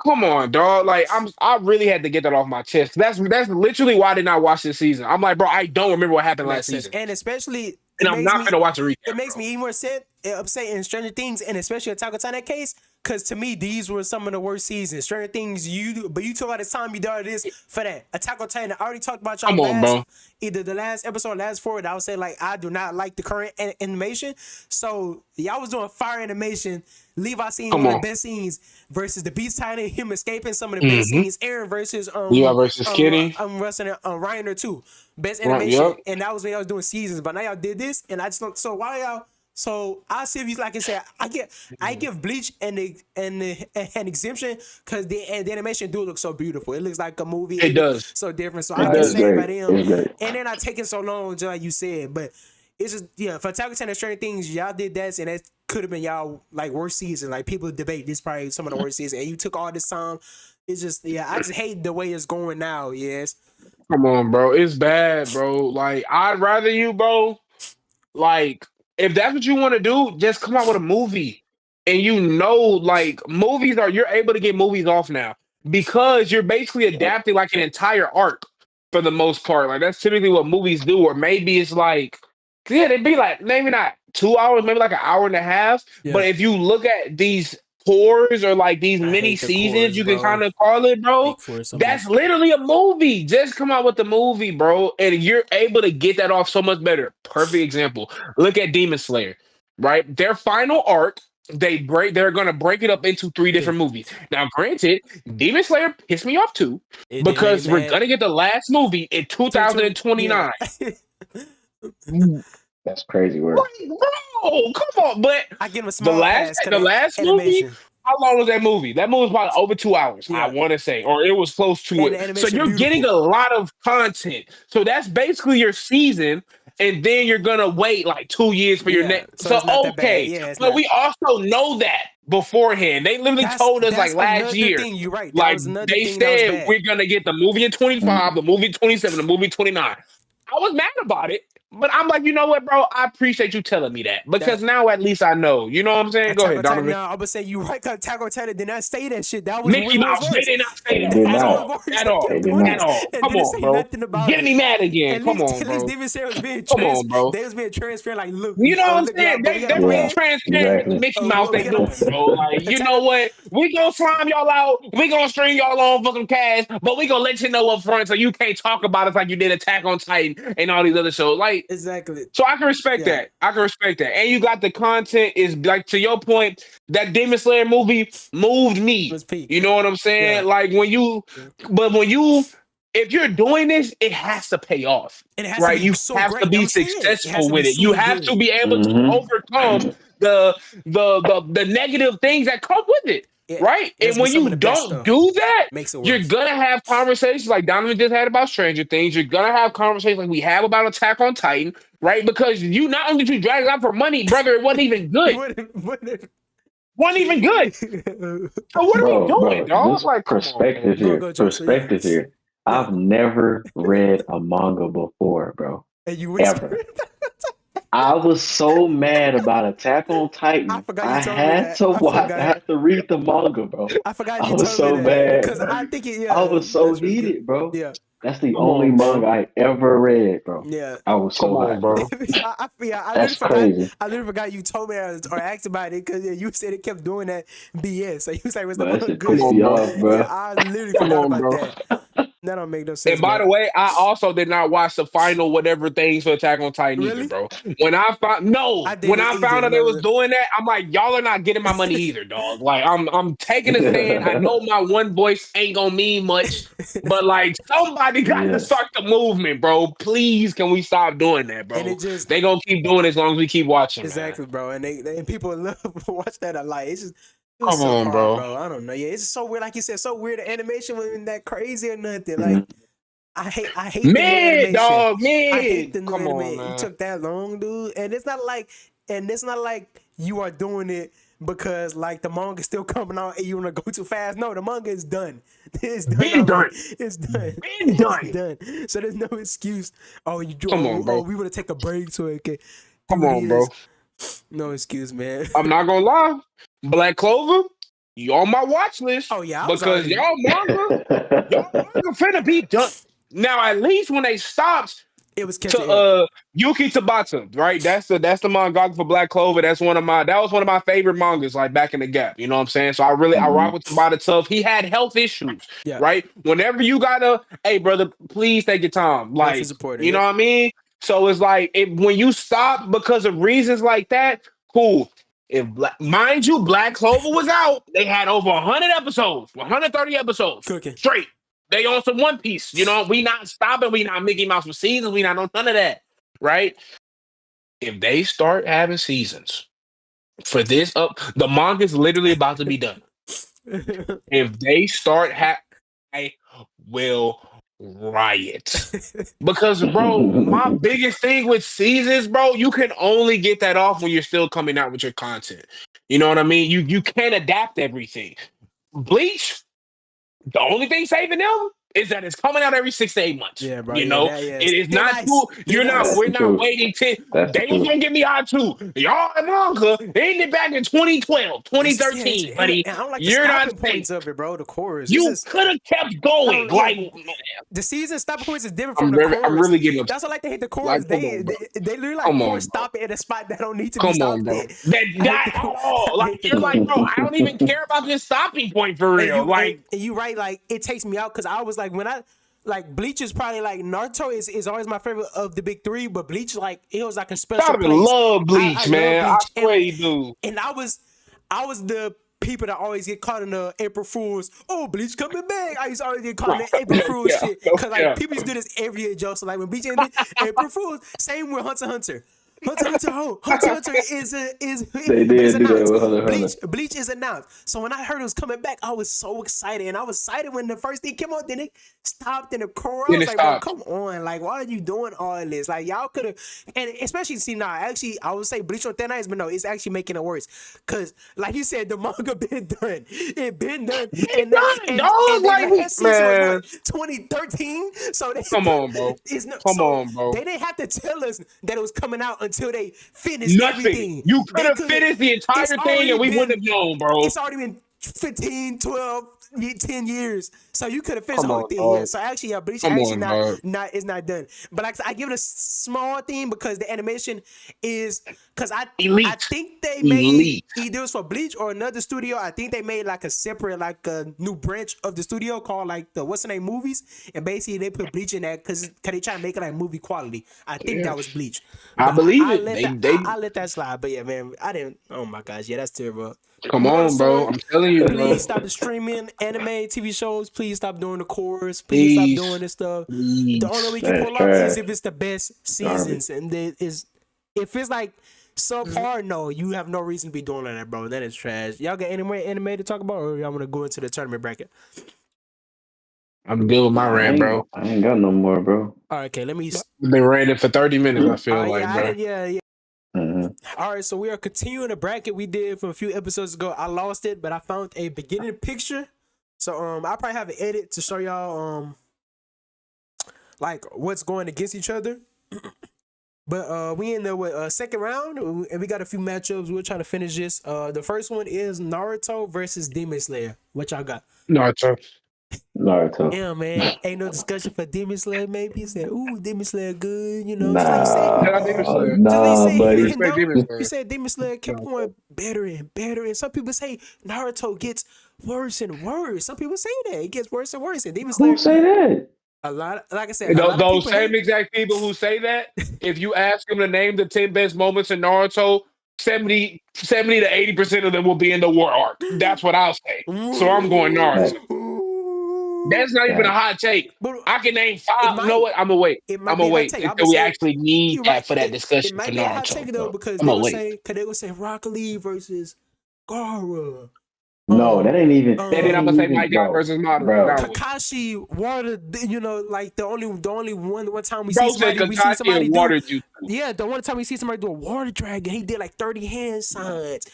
come on, dog. Like I really had to get that off my chest. That's literally why I did not watch this season. I'm like, bro, I don't remember what happened last Makes sense. season, And especially and I'm not gonna watch a recap, it makes bro. me even more upset in Stranger Things, and especially Attack on Titan case, because to me these were some of the worst seasons. Stranger Things, but you took all the time you did this for that. Attack on Titan, I already talked about y'all Come on, bro. either the last episode, last forward. I would say like I do not like the current animation, so y'all was doing fire animation. Levi scene Come one of on. the best scenes versus the Beast Titan, him escaping some of the best Mm-hmm. scenes. Aaron versus Levi versus Kitty. wrestling Ryan or two. Best Right, animation, yep. and that was when I was doing seasons. But now y'all did this, and I just don't. So why y'all? So I see if you like I said, I give Bleach an exemption because the animation do look so beautiful. It looks like a movie. It It looks does. so different. So I It Nah, get it's does. saved by great. them, It's great. and then I taking so long, just like you said. But it's just for Attack on Titan and Stranger Things, y'all did that, and that could have been y'all like worst season. Like people debate this probably some of the worst season, and you took all this time. It's just I just hate the way it's going now. Yes. Come on, bro. It's bad, bro. Like I'd rather you, bro. Like, if that's what you want to do, just come out with a movie. And like movies you're able to get movies off now because you're basically Yep. adapting like an entire arc for the most part. Like that's typically what movies do, or maybe it's like, yeah, they'd be like maybe not 2 hours, maybe like an hour and a half. But Yeah. if you look at these tours or like these I mini hate the seasons, chorus, you can bro. kind of call it, bro. Hate chorus so That's much. literally a movie. Just come out with the movie, bro. And you're able to get that off so much better. Perfect example. Look at Demon Slayer, right? Their final arc, they're gonna break it up into three Yeah. different movies. Now, granted, Demon Slayer pissed me off too, It did make me because we're mad. gonna get the last movie in 2020. Yeah. 2029. Like, That's crazy work. bro, come on. But I give him a the small last pass because the of last movie, animation. how long was that movie? That movie was probably over 2 hours, I Yeah. want to say, or it was close to And it. the So animation you're getting beautiful. a lot of content. So that's basically your season, and then you're gonna wait like 2 years for your Yeah. next. So So it's not that bad. okay, Yeah, it's but not. we also know that beforehand. They literally told us like That's last another year. thing. You're right. That Like was another they thing that was said, bad. we're gonna get the movie in 25, Mhm. the movie 27, the movie 29. I was mad about it But I'm like, you know what, bro? I appreciate you telling me that because now at least I know. You know what I'm saying? Go Attack ahead, on Titan. Donovan. Now I'm gonna say you right. Cause Attack on Titan did not say that shit. That was Mickey rumors Mouse. They voice. did not say They that did at That was not. all. voice At that all. kept They did doing At it not. all. and Come didn't on, say bro. nothing about Get it. me mad again. At Come least, on, at least bro. Demon Slayer was being Come on, bro. they was being transparent. Like, look, You know what I'm look, saying? but we They got a were being Yeah, plan. transparent with the exactly. Mickey Mouse We they got a doing, bro. Like, you Attack know on. what? We gonna slime y'all out. We gonna string y'all on for some cash, but we gonna let you know up front so you can't talk about us like you did Attack on Titan and all these other shows. Like, Exactly. so I can respect Yeah. that. I can respect that. And you got the content is like to your point, that Demon Slayer movie moved It me. was peak. You know what I'm Yeah. saying? Like when you but when you if you're doing this, it has to pay off. And it has to Right? be You so have to great. be I'm saying it has successful to be with it. You super have to good. be able to Hmm. overcome the negative things that come with it. It Right? has And to be when some of you the best don't stuff. do that, Makes it you're worse. gonna have conversations like Donovan just had about Stranger Things. You're gonna have conversations like we have about Attack on Titan, right? Because you not only did you drag it out for money, brother, it wasn't even good. What Wasn't even good. So what are we doing, Bro, dog? just Like, come on, man. perspective Go here. go Joshua. Yeah. Perspective here. Yeah. I've never read a manga before, bro. And you whisper. Ever. I was so mad about Attack on I Titan. forgot you I told me had that. to I watch. I forgot. had to read the manga, bro. I forgot I you was told me so that. mad, Cause bro. I think it I yeah, was so that's really good. heated, bro. Yeah. That's the Come only on, bro. manga I ever read, bro. Yeah. I was Come so on, hyped, bro. bro. I literally That's forgot. crazy. I literally forgot you told me or asked about it because yeah, you said it kept doing that BS. So you was like, "Was that But that mother shit Come pissed good?" on, me bro. off, Yeah, bro. I literally Come forgot on, about bro. that. That don't make no And sense, by bro. the way, I also did not watch the final whatever things for Attack on Titan either, Really? bro. When I found I when didn't I either. found out they was No. doing that, I'm like, y'all are not getting my money either, dog. Like I'm taking a stand. I know my one voice ain't gonna mean much, but like somebody got to Yeah. start the movement, bro. Please, can we stop doing that, And bro? it just They gonna keep doing it as long as we keep watching, man. exactly, bro. And and people love to watch that a lot. It's just it was Come on, subpar, bro. bro. I don't know. Yeah, it's just so weird. Like you said, so weird. The animation wasn't that crazy or nothing. Like Mhm. I hate the new Mid, animation. dog, I hate mid. the new Come on, animation. It man. took that long, dude. And it's not like you are doing it because like the manga is still coming out and you wanna go too fast. No, the manga is done. It's done Been already. done. It's done. Been It's done. done. So there's no excuse. Oh, Come on, bro. we wanna take a break so it can Come do on, bro. this. No excuse, man. I'm not gonna lie. Black Clover, you on my watch list Oh yeah, I was because already y'all manga finna be done. Now, at least when they stopped it was to catching up. Yuki Tabata, right? That's the mangaka for Black Clover. That was one of my favorite mangas, like back in the gap. You know what I'm saying? So I rock Mhm. with Tabata tough. He had health issues, Yeah. right? Whenever you gotta, hey brother, please take your time. Health Like, is important. you know Yep. what I mean? So it's like when you stop because of reasons like that, cool. Mind you, Black Clover was out. They had over 100 episodes, 130 episodes Cooking. straight. They on some One Piece. You know, we not stopping. We not Mickey Mouse for seasons. We not on none of that, right? If they start having seasons for this the manga's literally about to be done. If they start I will riot. Because, bro, my biggest thing with seasons, bro, you can only get that off when you're still coming out with your content. You know what I mean? You can't adapt everything. Bleach, the only thing saving them is that it's coming out every 6 to 8 months. Yeah, bro. You Yeah, know, that it yes. is Thin not ice. too. Thin ice. That's We're the not truth. waiting till That's the they was truth. gonna get me hot too. Y'all in manga ended back in 2012, It's just thirteen, buddy. and I don't like the You're not stopping safe. points of it, bro. The chorus. It's You just could have kept I going. don't. Yeah, Like, the season stopping points is different from the I'm chorus. really getting upset. That's why I like to hit the chorus. Like, come on, bro. They literally like Come chorus on, bro. stop it at a spot that don't need to be Come on, stopped bro. at. That I hate not the at all. I Like, hate the you're like, bro, chorus. I don't even care about this stopping point for real. Like, And you right, like it takes me out because I was like when I like Bleach is probably like Naruto is always my favorite of the big three, but Bleach like it was like a special Donovan place. love I Bleach, love man. I Bleach swear you do. and I was the people that always get caught in the April Fools. Oh, Bleach coming back. I used to always get caught in the April Fools Yeah, shit. Cause like yeah. people used to do this every year, Joe. So like when Bleach ended, April Fools. Same with Hunter x Hunter. Hunter They is did do that announced. with Hunter. Bleach is announced. So when I heard it was coming back, I was so excited, and I was excited when the first thing came out. Then it stopped in the core. I Then was it like, bro, stopped. come on, like why are you doing all this? Like y'all could have, and especially see now. Actually, I would say Bleach on Thin Ice, but no, it's actually making it worse. Cause like you said, the manga been done. It been done, It and they done, and dog. and they Like, last season was man, what 2013. So they come could on, bro. it's no Come so on, bro. they didn't have to tell us that it was coming out until they finished Nothing. everything. You could They have could. finished the It's entire thing already and we been. wouldn't have known, bro. It's already been 15, 12, 10 years. So you could have finished the Come whole on, thing. Yeah. dog. So actually, yeah, Bleach Come actually on, dog. not is not done. But like I said, I give it a small thing because the animation is because I Elite. think they made Elite. either it was for Bleach or another studio. I think they made like a separate like a new branch of the studio called like the what's the name movies, and basically they put Bleach in that because they try to make it like movie quality. I think Yeah. that was Bleach. I But believe I it. let that They I let that slide. But yeah, man, I didn't. Oh my gosh, yeah, that's terrible. come More the on, bro. story. I'm telling you, bro. Please stop streaming anime, TV shows. Please stop doing the chorus. Please stop doing Please. this stuff. The only way Please. we can That's pull off is trash. if it's the best Garbage. seasons, and it is if it's like subpar. No, you have no reason to be doing that, bro. That is trash. Y'all got any more anime to talk about, or y'all want to go into the tournament bracket? I'm good with my rant, bro. I ain't got no more, bro. All right, okay. Let me. I've been ranting for 30 minutes, I All feel right, like, yeah, I bro. did. Yeah. Mm-hmm. All right, so we are continuing the bracket we did from a few episodes ago. I lost it, but I found a beginning picture. So I'll probably have an edit to show y'all like what's going against each other. But we in there with second round, and we got a few matchups. We're trying to finish this. The first one is Naruto versus Demon Slayer. What y'all got? Naruto. Naruto. Yeah, man. Ain't no discussion for Demon Slayer. Maybe he said, "Ooh, Demon Slayer, good." You know, just like you said. Yeah, I Demon Slayer. Just like you Nah, said, he buddy. didn't Respect know. Demon You Slayer. said Demon Slayer kept going better and better, and some people say Naruto gets worse and worse. Some people say that it gets worse and worse, and Demon Slayer. Who say that? A lot, like I said, a lot of Those people same hate. exact people who say that, if you ask them to name the 10 best moments in Naruto, 70 to 80% of them will be in the war arc. That's what I'll say. So I'm going Naruto. Facts. That's not even a Facts. hot take. But I can name it 5. You know might, what? I'm gonna wait. it I'm might be gonna a hot wait take. I'm gonna until we say actually need you're right. that for that It discussion for might be a hot Naruto. take though So because I'm they gonna will wait. say, cause they will say Rock Lee versus Gara. No, that ain't even. And That then I'm ain't gonna say even, my guy bro. versus Madara. Bro. Now what? Kakashi water, you know, like the only one time Bro said we see Kakashi somebody and do, water juice. yeah, the one time we see somebody do a water dragon, he did like 30 hand signs.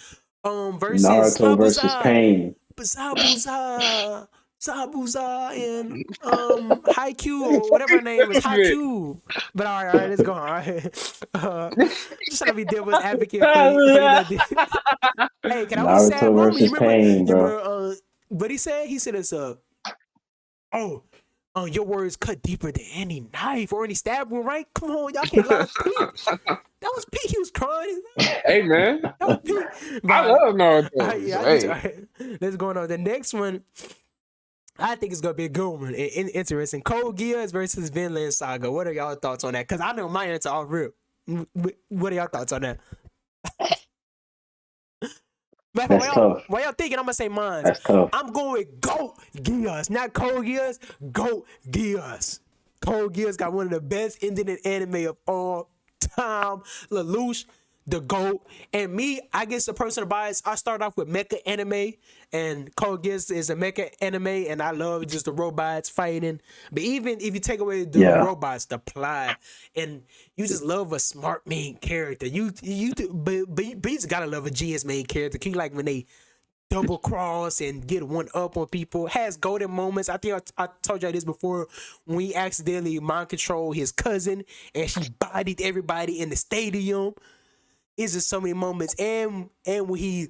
Versus Naruto versus Zabuza, Pain. Zabuza, Zabuza, and Haikyuu or whatever her name is, This man. Haikyuu. But all right, let's go. All right, just trying to be devil's advocate for you know. Hey, can I was a sad Naruto moment? versus Pain, You bro. remember? What he said? He said it's oh, your words cut deeper than any knife or any stab wound, right? Come on, y'all can't lie. Pete. That was Pete. He was crying. Hey man, That was Pete. I But love Naruto. yeah, So, I do. Too. hey, All right, let's go on. The next one, I think it's gonna be a good one. Interesting. Code Geass versus Vinland Saga. What are y'all thoughts on that? Because I know my answer off rip. What are y'all thoughts on that? That's tough. While y'all thinking, I'm gonna say mine. That's tough. I'm going with Goat Geass, not Code Geass. Goat Geass. Code Geass got one of the best ending in anime of all time. Lelouch, the GOAT. And me, I guess the personal bias, I start off with mecha anime, and Code Geass is a mecha anime, and I love just the robots fighting. But even if you take away the Yeah. robots, the plot, and you just love a smart main character. But you just gotta love a GS main character. You like when they double cross and get one up on people. Has golden moments. I think I told y'all this before when he accidentally mind control his cousin and she bodied everybody in the stadium. It's just so many moments. And when he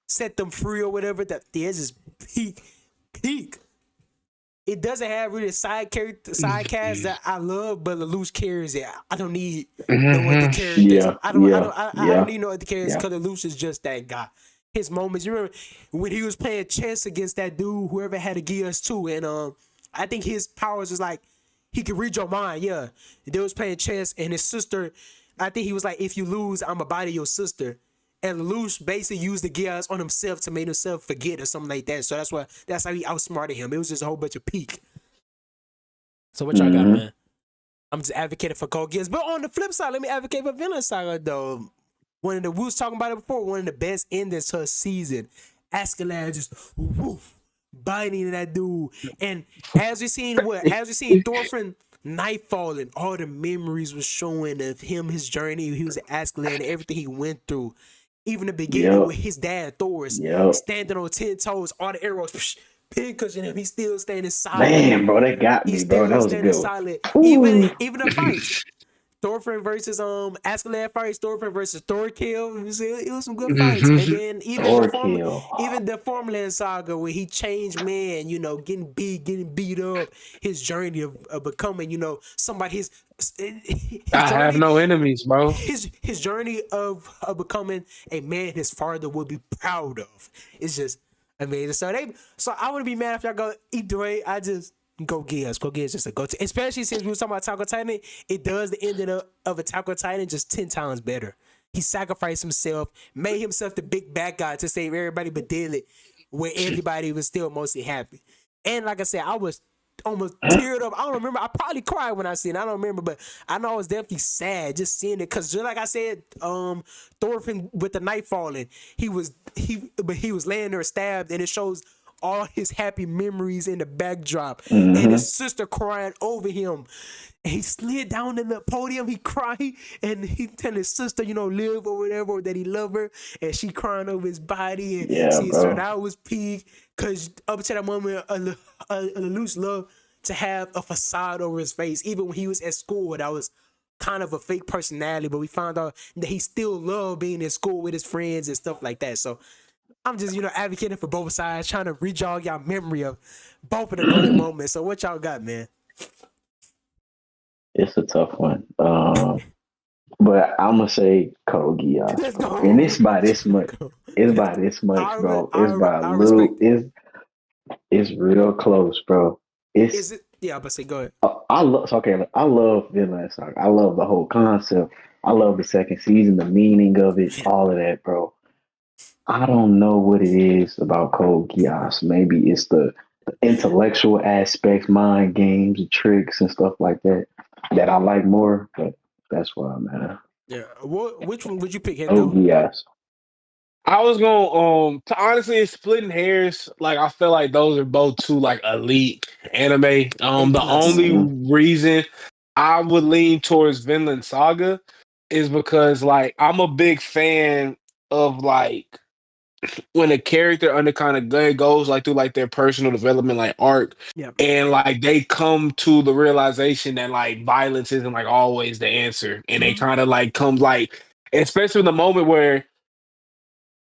set them free or whatever, that there's just peak. It doesn't have really side cast that I love, but Lelouch carries it. I don't need no other characters. Yeah. I don't Yeah. need no other characters because Lelouch is just that guy. His moments. You remember when he was playing chess against that dude, whoever had a Geass too, and I think his powers was like he could read your mind. Yeah, they was playing chess, and his sister. I think he was like, if you lose, I'ma body your sister. And Lelouch basically used the Geass on himself to make himself forget or something like that. So that's how he outsmarted him. It was just a whole bunch of peak. So what y'all got, man? I'm just advocating for Code Geass. But on the flip side, let me advocate for Vinland Saga though. One of the we was talking about it before. One of the best endings to a season. Askeladd just woof, biting that dude, and as we seen Thorfinn Nightfall and all the memories was showing of him, his journey. He was at Askeladd and everything he went through. Even the beginning Yep. with his dad Thor's Yep. standing on 10 toes, all the arrows pincushioning him. He's still standing silent. Man, bro, that got He's me, bro. That still was a standing good one. silent. Ooh. Even the fights. Thorfinn versus Askeladd fights, Thorfinn versus Thorkill. It was some good fights. And then Thorkill. even the Formerland saga where he changed man, getting beat up, his journey of becoming, somebody his I have journey, no enemies, bro. his journey of becoming a man his father would be proud of. It's just amazing. So I wouldn't be mad if y'all go either way. I just Go Geass. Go Geass just a go-to. Especially since we were talking about Attack on Titan, it does the ending of Attack on Titan just 10 times better. He sacrificed himself, made himself the big bad guy to save everybody, but did it where everybody was still mostly happy. And like I said, I was almost teared up. I don't remember. I probably cried when I seen it. I don't remember, but I know I was definitely sad just seeing it. Cause just like I said, Thorfinn with the night falling, he was laying there stabbed, and it shows all his happy memories in the backdrop, and his sister crying over him. And he slid down in the podium, he cried, and he telling his sister, live or whatever, or that he love her, and she crying over his body. And Yeah, see, bro. so that was peak, because up to that moment, Lelouch loved to have a facade over his face. Even when he was at school, that was kind of a fake personality, but we found out that he still loved being in school with his friends and stuff like that. So I'm just, advocating for both sides, trying to re-jog y'all memory of both of the golden moments. So what y'all got, man? It's a tough one. But I'm gonna say Code Geass, Let's bro. go. And it's by this much. It's by this much, bro. It's by a little. It's real close, bro. Is it? Yeah, I'm about to say, go ahead. I love. Okay, I love Vinland Saga. I love the whole concept. I love the second season, the meaning of it, all of that, bro. I don't know what it is about Code Geass. Maybe it's the intellectual aspects, mind games, tricks, and stuff like that I like more. But that's why I'm at. Yeah. Which one would you pick, Code Hendo? Geass. I was going to honestly it's splitting hairs. Like I feel like those are both two like elite anime. A The plus. only reason I would lean towards Vinland Saga is because like I'm a big fan of like when a character under kind of goes like through like their personal development like arc, Yeah. and like they come to the realization that like violence isn't like always the answer, and they kind of like come like especially in the moment where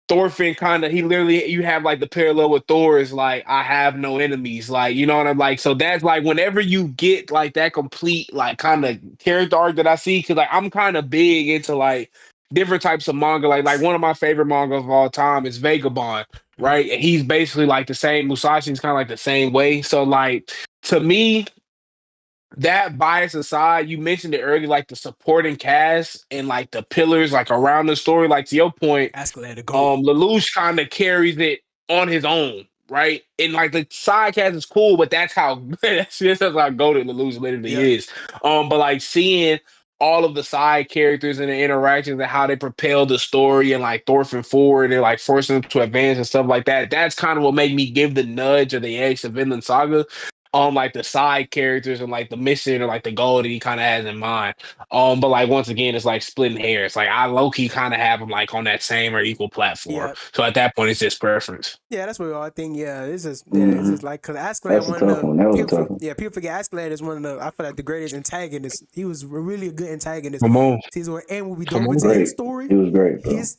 Thorfinn he literally you have like the parallel with Thor is like I have no enemies, like you know what I'm like. So that's like whenever you get like that complete like kind of character arc that I see, because like I'm kind of big into like different types of manga. Like one of my favorite manga of all time is Vagabond, right? And he's basically like the same. Musashi's kind of like the same way. So like to me, that bias aside, you mentioned it earlier, like the supporting cast and like the pillars like around the story. Like to your point, Askeladd to go. Lelouch kind of carries it on his own, right? And like the side cast is cool, but that's how that's how goated Lelouch literally is. But like seeing all of the side characters and the interactions and how they propel the story and like Thorfinn forward and like forcing them to advance and stuff like that. That's kind of what made me give the nudge or the edge to Vinland Saga on like the side characters and like the mission or like the goal that he kind of has in mind. But like once again, it's like splitting hairs. Like I low key kind of have him like on that same or equal platform. Yeah. So at that point, it's just preference. Yeah, that's what we all think. Yeah, it's just Mhm. like because Askeladd That's a one of tough the one. That was a people. tough one. Yeah, people forget Askeladd is one of the I feel like the greatest antagonists. He was really a good antagonist. Come on. And when we Come dove on. into Great. his story, It was great, bro. his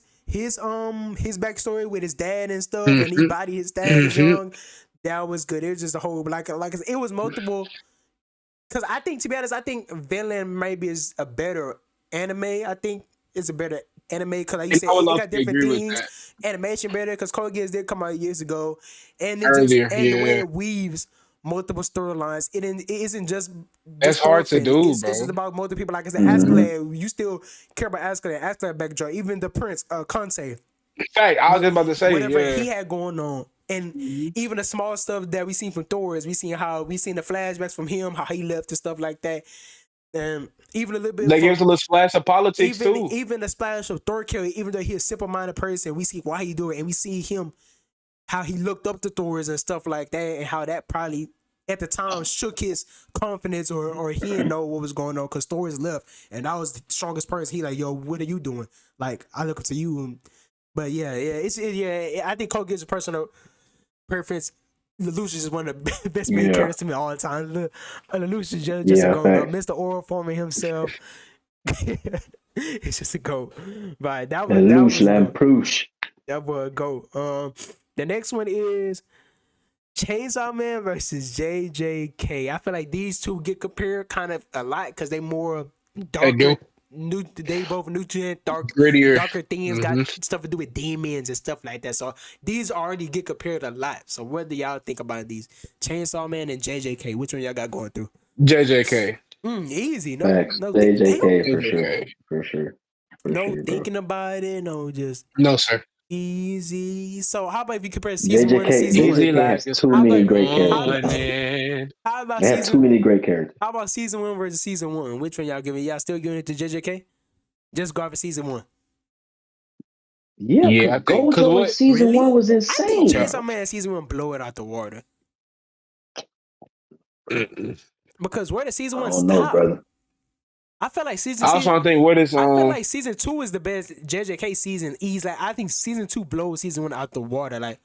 backstory with his dad and stuff, and he bodied his dad as young. That was good. It was just a whole like it was multiple. Because I think, to be honest, I think Vinland maybe is a better anime. I think it's a better anime because, like you said, I would it love got to different agree with things. that. Animation better because Code Geass did come out years ago, and Earlier, the way yeah. it weaves multiple storylines. It isn't just That's hard to Thorfinn. do, It's bro. just about multiple people. Like I said, Mhm. Askeladd, you still care about Askeladd backdrop. Even the prince, Konsei, In fact, I was just about to say, whatever yeah. he had going on. And even the small stuff that we seen from Thor is we seen the flashbacks from him, how he left and stuff like that. and even a little bit They give us a from little splash of politics even too. even the splash of Thor killing, even though he's a simple minded person, we see why he do it, and we see him how he looked up to Thor's and stuff like that, and how that probably at the time shook his confidence, or he didn't know what was going on because Thor is left, and I was the strongest person. He like, yo, what are you doing? Like, I look up to you. But yeah, I think Cole gives a personal preference. Lelouch is one of the best main Yeah, characters to me all the time. Lelouch is just a yeah, go though. facts. Mr. Oral forming himself. It's just a go. But And that Luce was a go. Lamprouche. That was a go. The next one is Chainsaw Man versus JJK. I feel like these two get compared kind of a lot because they more They darker. do They both nutrient grittier. darker things, got Hmm. stuff to do with demons and stuff like that. So these already get compared a lot. So what do y'all think about these Chainsaw Man and JJK? Which one y'all got going through? JJK. Easy. Facts. Damn. JJK for sure. JJK. For sure. For No sure, bro. thinking about it. No, just No, sir. easy. So how about if you compare season one to JJK season one? Easy JJK like has it's too How many about great how characters, about bro. morning. how about They have too many great characters. How about season one versus season one? Which one y'all giving? Y'all still giving it to JJK? Just go for season one. Yeah, Yeah, because I think because Gojo in what? season Really? one was I think insane. Yeah. Chainsaw Man season one blow it out the water Mm-mm. because where the season I one don't know, stop, brother. I feel like I was trying to think what is I feel like season two is the best JJK season. Like I think season two blows season one out the water. Like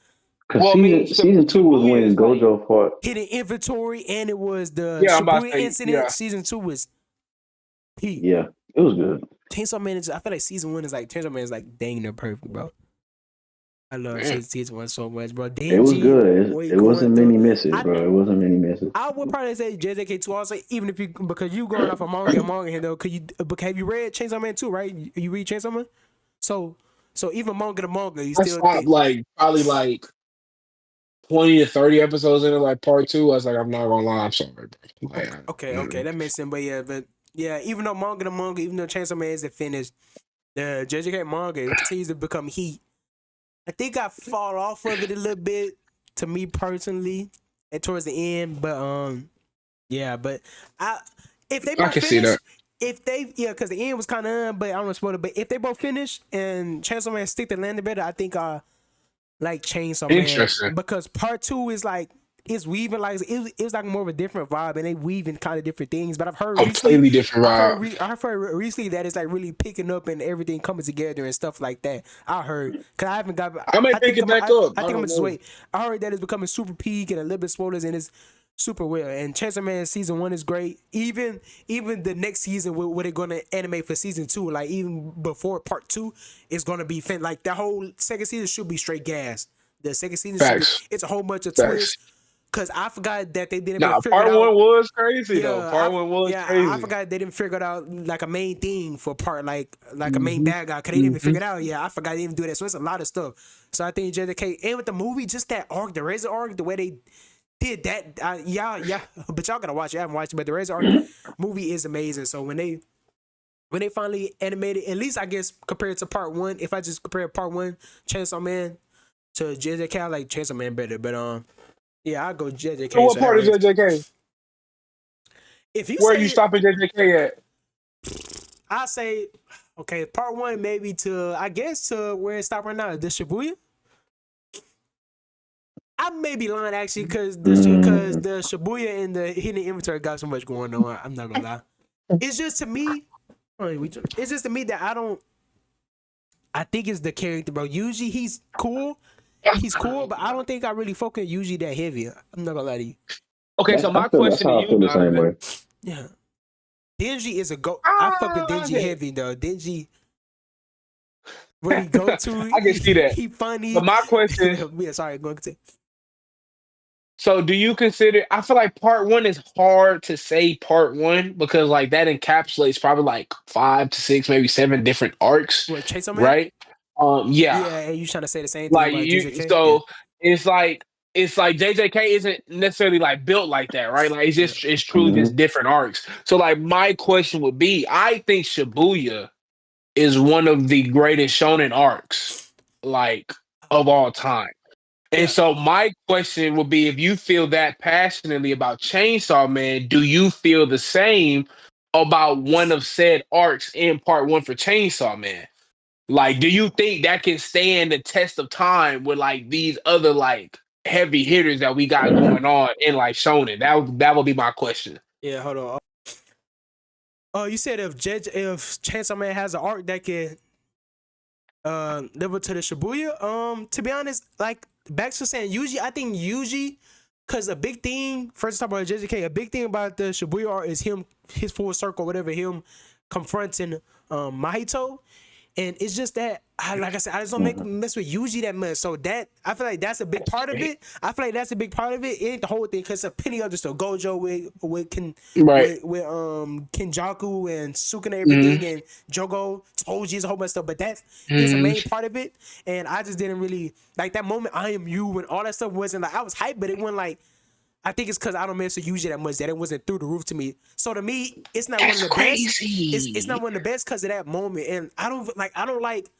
Because well, I mean, season two was Shibuya when is like Gojo fought. hidden inventory, and it was the yeah. I'm about Shibuya to say incident. yeah. Season two was peak. Yeah, it was good. Chainsaw Man is. I feel like season one is like Chainsaw Man is like dang near perfect, bro. I love Man. season one so much, bro. It was Denji, good. what he It going wasn't through. many misses, I bro. It wasn't many misses. I would probably say JJK two. Also, even if you because you going off a manga here though. Could you? But have you read Chainsaw Man 2, right? You read Chainsaw Man, so even manga to manga, you I still stopped think like probably like 20 to 30 episodes into like part two. I was like, I'm not gonna lie, I'm sorry, bro. Like, okay, that makes sense. But yeah, even though manga to manga, even though Chainsaw Man isn't finished, the JJK manga it continues to become heat. I think I fall off of it a little bit to me personally, and towards the end, but yeah, but I if they I both can see finish, that. because the end was kind of, but I don't want to spoil it. But if they both finish and Chainsaw Man stick to landing better, I think I like Chainsaw Man Interesting. because part two is like it's weaving like it was like more of a different vibe and they weaving kind of different things. But I've heard recently, Completely different vibe. I've heard recently that it's like really picking up and everything coming together and stuff like that. I heard because I haven't got. I may pick it back up. I I think I'm don't gonna just know. wait. I heard that it's becoming super peak and a little bit spoilers and it's super well. And Chainsaw Man season one is great. Even the next season what they're gonna animate for season two, like even before part two, is gonna be like that whole second season should be straight gas. The second season should be Facts. it's a whole bunch of Facts. twists. Cause I forgot that they didn't Nah, figure it part one out. was crazy though. Yeah, Part one was I crazy. forgot they didn't figure it out like a main thing for part like a main Hmm. bad guy. Cause they didn't even figure it out. Yeah, I forgot they didn't do that. So it's a lot of stuff. So I think JJK and with the movie, just that arc, the Razor arc, the way they did that, yeah. But y'all gotta watch it. I haven't watched it, but the Razor arc movie is amazing. So when they finally animated, at least I guess compared to part one, if I just compare part one, Chainsaw Man to JJK, I like Chainsaw Man better. But yeah, I'll go JJK. So what So that part of ranks. JJK? If you Where are you say stopping JJK at? I say okay, part one maybe to I guess to where it stopped right now, the Shibuya. I may be lying actually because Mm, the Shibuya and the hidden inventory got so much going on. I'm not gonna lie. It's just to me. It's just to me that I don't. I think it's the character, bro. Usually he's cool. He's cool, but I don't think I really focus usually that heavy. I'm not gonna lie to you. Okay, so my that's question to how I you, feel the same Donovan. way. Yeah, Denji is a go. I fuck with Ah, Denji okay. heavy though. Denji, what he go to, I can see that. he funny. But my question, Yeah, sorry, go ahead. so do you consider I feel like part one is hard to say part one because like that encapsulates probably like 5 to 6, maybe 7 different arcs, What Chainsaw Man? right? Yeah. Yeah, and you trying to say the same thing Like about you JJK? Yeah, so it's like JJK isn't necessarily like built like that, right? Like yeah. it's truly Hmm. just different arcs. So like my question would be, I think Shibuya is one of the greatest shonen arcs, like of all time. And Yeah. so my question would be if you feel that passionately about Chainsaw Man, do you feel the same about one of said arcs in part one for Chainsaw Man. Like, do you think that can stand the test of time with like these other like heavy hitters that we got going on in like Shonen? That would be my question. Yeah, hold on. Oh, you said if Chainsaw Man has an arc that can live up to the Shibuya. To be honest, like back to saying Yuji, I think Yuji, cause a big thing. First talk about JJK. A big thing about the Shibuya arc is his full circle, whatever. Him confronting Mahito. And it's just that, like I said, I just don't mess with Yuji that much. So that I feel like that's a big part of it. I feel like that's a big part of it. It ain't the whole thing, cause a penny other stuff. Gojo with Kenjaku and Sukuna and everything, and Jogo, Toji is a whole bunch of stuff. But that's is a main part of it. And I just didn't really like that moment. I am you and all that stuff wasn't like I was hyped, but it wasn't like. I think it's because I don't mess with Yuji that much that it wasn't through the roof to me. So to me, it's not one of the best. It's not one of the best because of that moment. And I don't like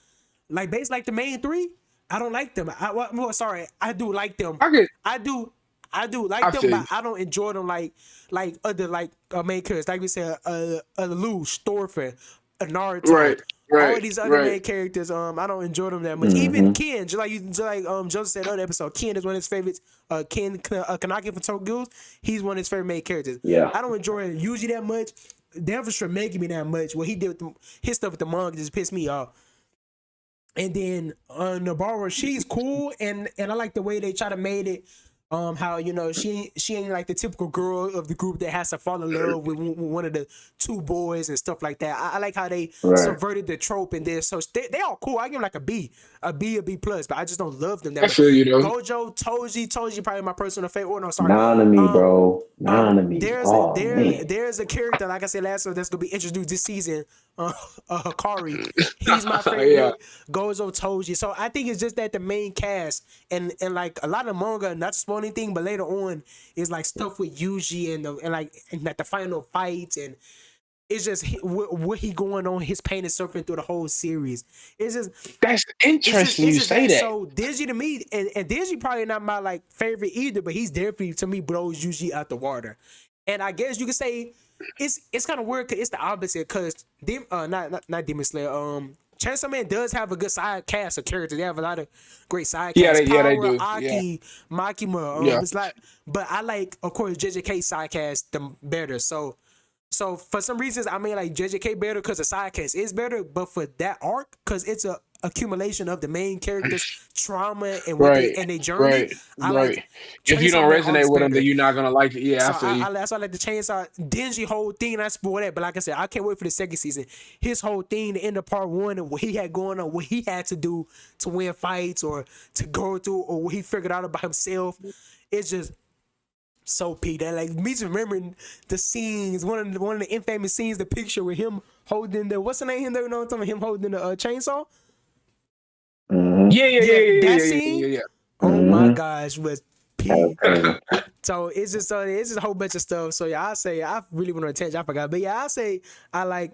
based like the main three. I don't like them. I do like them. I do like them, but I don't enjoy them like other main characters. Like we said, Lelouch, Thorfinn, Naruto. All these other main characters, I don't enjoy them that much. Even Ken, just like Joseph said other episode, Ken is one of his favorites. Ken Kanaki from Tokyo, he's one of his favorite main characters. Yeah, I don't enjoy Yuji that much. Never sure making me that much. What he did with his stuff with the manga just pissed me off. And then Nabarro, she's cool, and I like the way they try to made it. How she ain't like the typical girl of the group that has to fall in love with one of the two boys and stuff like that. I like how they subverted the trope in this. So they all cool. I give them like a B plus, but I just don't love them that much. Gojo, Toji probably my personal favorite. Oh no, sorry, Nanami, bro, Nanami. There's a character like I said last time that's gonna be introduced this season. Hikari, he's my favorite. Gojo, Toji. So I think it's just that the main cast and like a lot of manga, not to spoil anything, but later on is like stuff with Yuji and like the final fights, and it's just what he going on, his pain and suffering through the whole series. It's just that's interesting. You say that. So Digi to me, and Digi probably not my like favorite either, but he's definitely to me blows Yuji out the water. And I guess you could say it's kind of weird because it's the opposite. Because not Demon Slayer. Chainsaw Man does have a good side cast of characters. They have a lot of great side casts. They do. Aki, Makima. It's like, but I like, of course, JJK side cast the better. So for some reasons, I mean like JJK better because the side cast is better. But for that arc, because it's a accumulation of the main characters' trauma and and their journey. I like if you don't resonate with them, then you're not gonna like it. Yeah, so that's why I like the Chainsaw dingy whole thing. I spoil that, but like I said, I can't wait for the second season. His whole thing, the end of part one, and what he had going on, what he had to do to win fights or to go through, or what he figured out about himself. It's just so peak that like me just remembering the scenes, one of the infamous scenes, the picture with him holding the what's the name? You know what I'm talking about? Him holding the chainsaw. That scene. Oh my gosh, was peak. So it's just a whole bunch of stuff. So yeah, I really want to attention. I forgot, but yeah, I like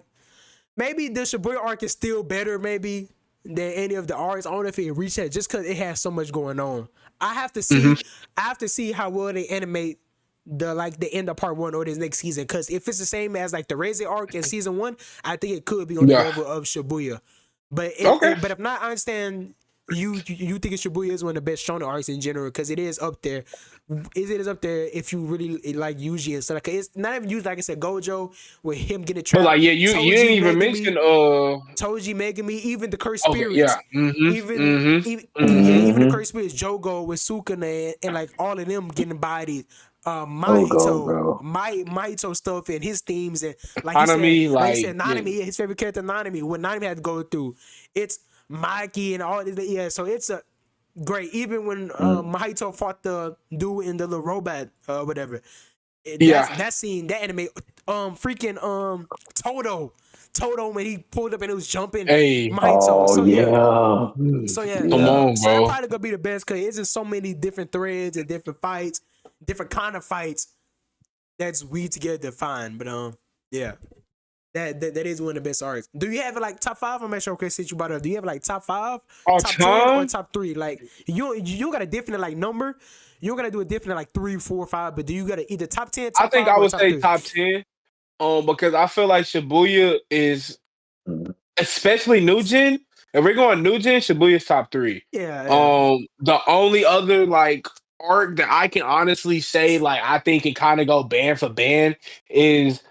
maybe the Shibuya arc is still better maybe than any of the arcs. I don't know if it reached that just because it has so much going on. I have to see. I have to see how well they animate the end of part one or this next season. Because if it's the same as like the Reze arc in season one, I think it could be on the level of Shibuya. But if not, I understand you think Shibuya is one of the best shonen arcs in general because it is up there. It is up there if you really like Yuji and stuff. Like it's not even Yuji, like I said, Gojo with him getting trapped. Like you didn't even mention Toji Megami, even the cursed spirits. Even the cursed spirits, Jogo with Sukuna and like all of them getting bodied. Mahito stuff and his themes and like he said, Nanami, his favorite character Nanami, what Nanami had to go through. It's Mikey and all this, so it's a great. Even when Mahito fought the dude in the little robot, whatever. That scene, that anime, freaking Toto when he pulled up and it was jumping. Mahito. So Come on, so bro. that's probably gonna be the best because it's just so many different threads and different fights, different kind of fights that's weaved together to find. But yeah. That is one of the best arcs. Do you have like top 5? I'm not sure. Okay, since you brought it up, do you have like top 5, top 10, or top 3? Like you got a definite like number. You gotta do a definite like 3, 4, 5. But do you got to either top 10? Top I think 5, I would top say 3? top 10. because I feel like Shibuya is, Mhm. especially new gen. If we're going new gen, Shibuya's top three. Yeah, yeah. The only other like arc that I can honestly say like I think can kind of go band for band is,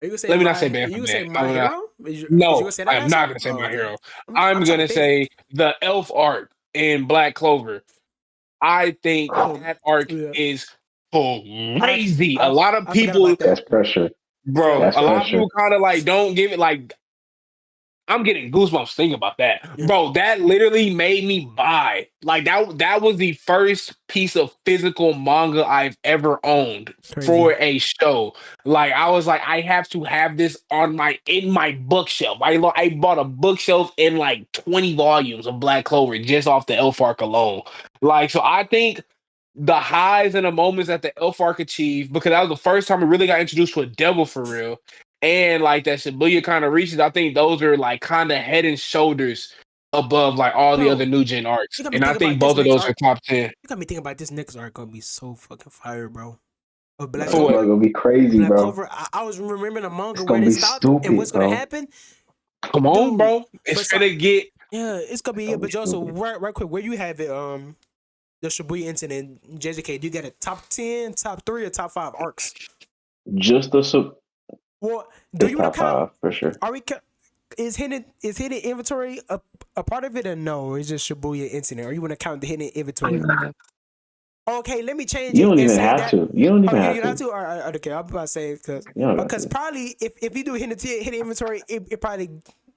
Are you gonna say let me not say my? band You for gonna say band. my hero? Is you No, gonna say that I am last not one? gonna say Oh, my okay. hero. I'm I'm trying to gonna think. say the Elf arc in Black Clover. I think Oh, that arc yeah. is I crazy. A I lot of I forgot people, about that. That's pressure. I forgot bro, about That's a that. lot of pressure. people kind of like don't give it like I'm getting goosebumps thinking about that. Yeah, Bro, that literally made me buy. Like that was the first piece of physical manga I've ever owned crazy. for a show. Like I was like, I have to have this on my bookshelf. I bought a bookshelf in like 20 volumes of Black Clover just off the Elf arc alone. Like, so I think the highs and the moments that the Elf arc achieved, because that was the first time we really got introduced to a devil for real, and like that Shibuya kind of reaches, I think those are like kind of head and shoulders above like all the other Bro, new gen arcs, you got me and I thinking think about this both of next those are arc. top 10 You got me thinking about this next arc gonna be so fucking fire, bro. Of Black Bro, that for what. Clover. mug gonna be crazy, Black bro. Clover. I was remembering the manga It's where gonna they be stopped and what's stupid, gonna bro. happen, Come on, dude. bro, it's But so gonna get. yeah, it's gonna It's be yeah. gonna be But also, stupid. right quick, where you have it, the Shibuya incident, JJK. Do you got a top 10, top 3, or top 5 arcs? Just the Well, do it's you want top to count? five for sure. Are we? Is hidden inventory a part of it or no? Or is just Shibuya incident? Or you want to count the hidden inventory? Okay, let me change You it don't and even say have that. to. You don't Oh, even you have don't have to. to. Or okay, I'm about to say You don't have because to. probably if you do hidden inventory, it probably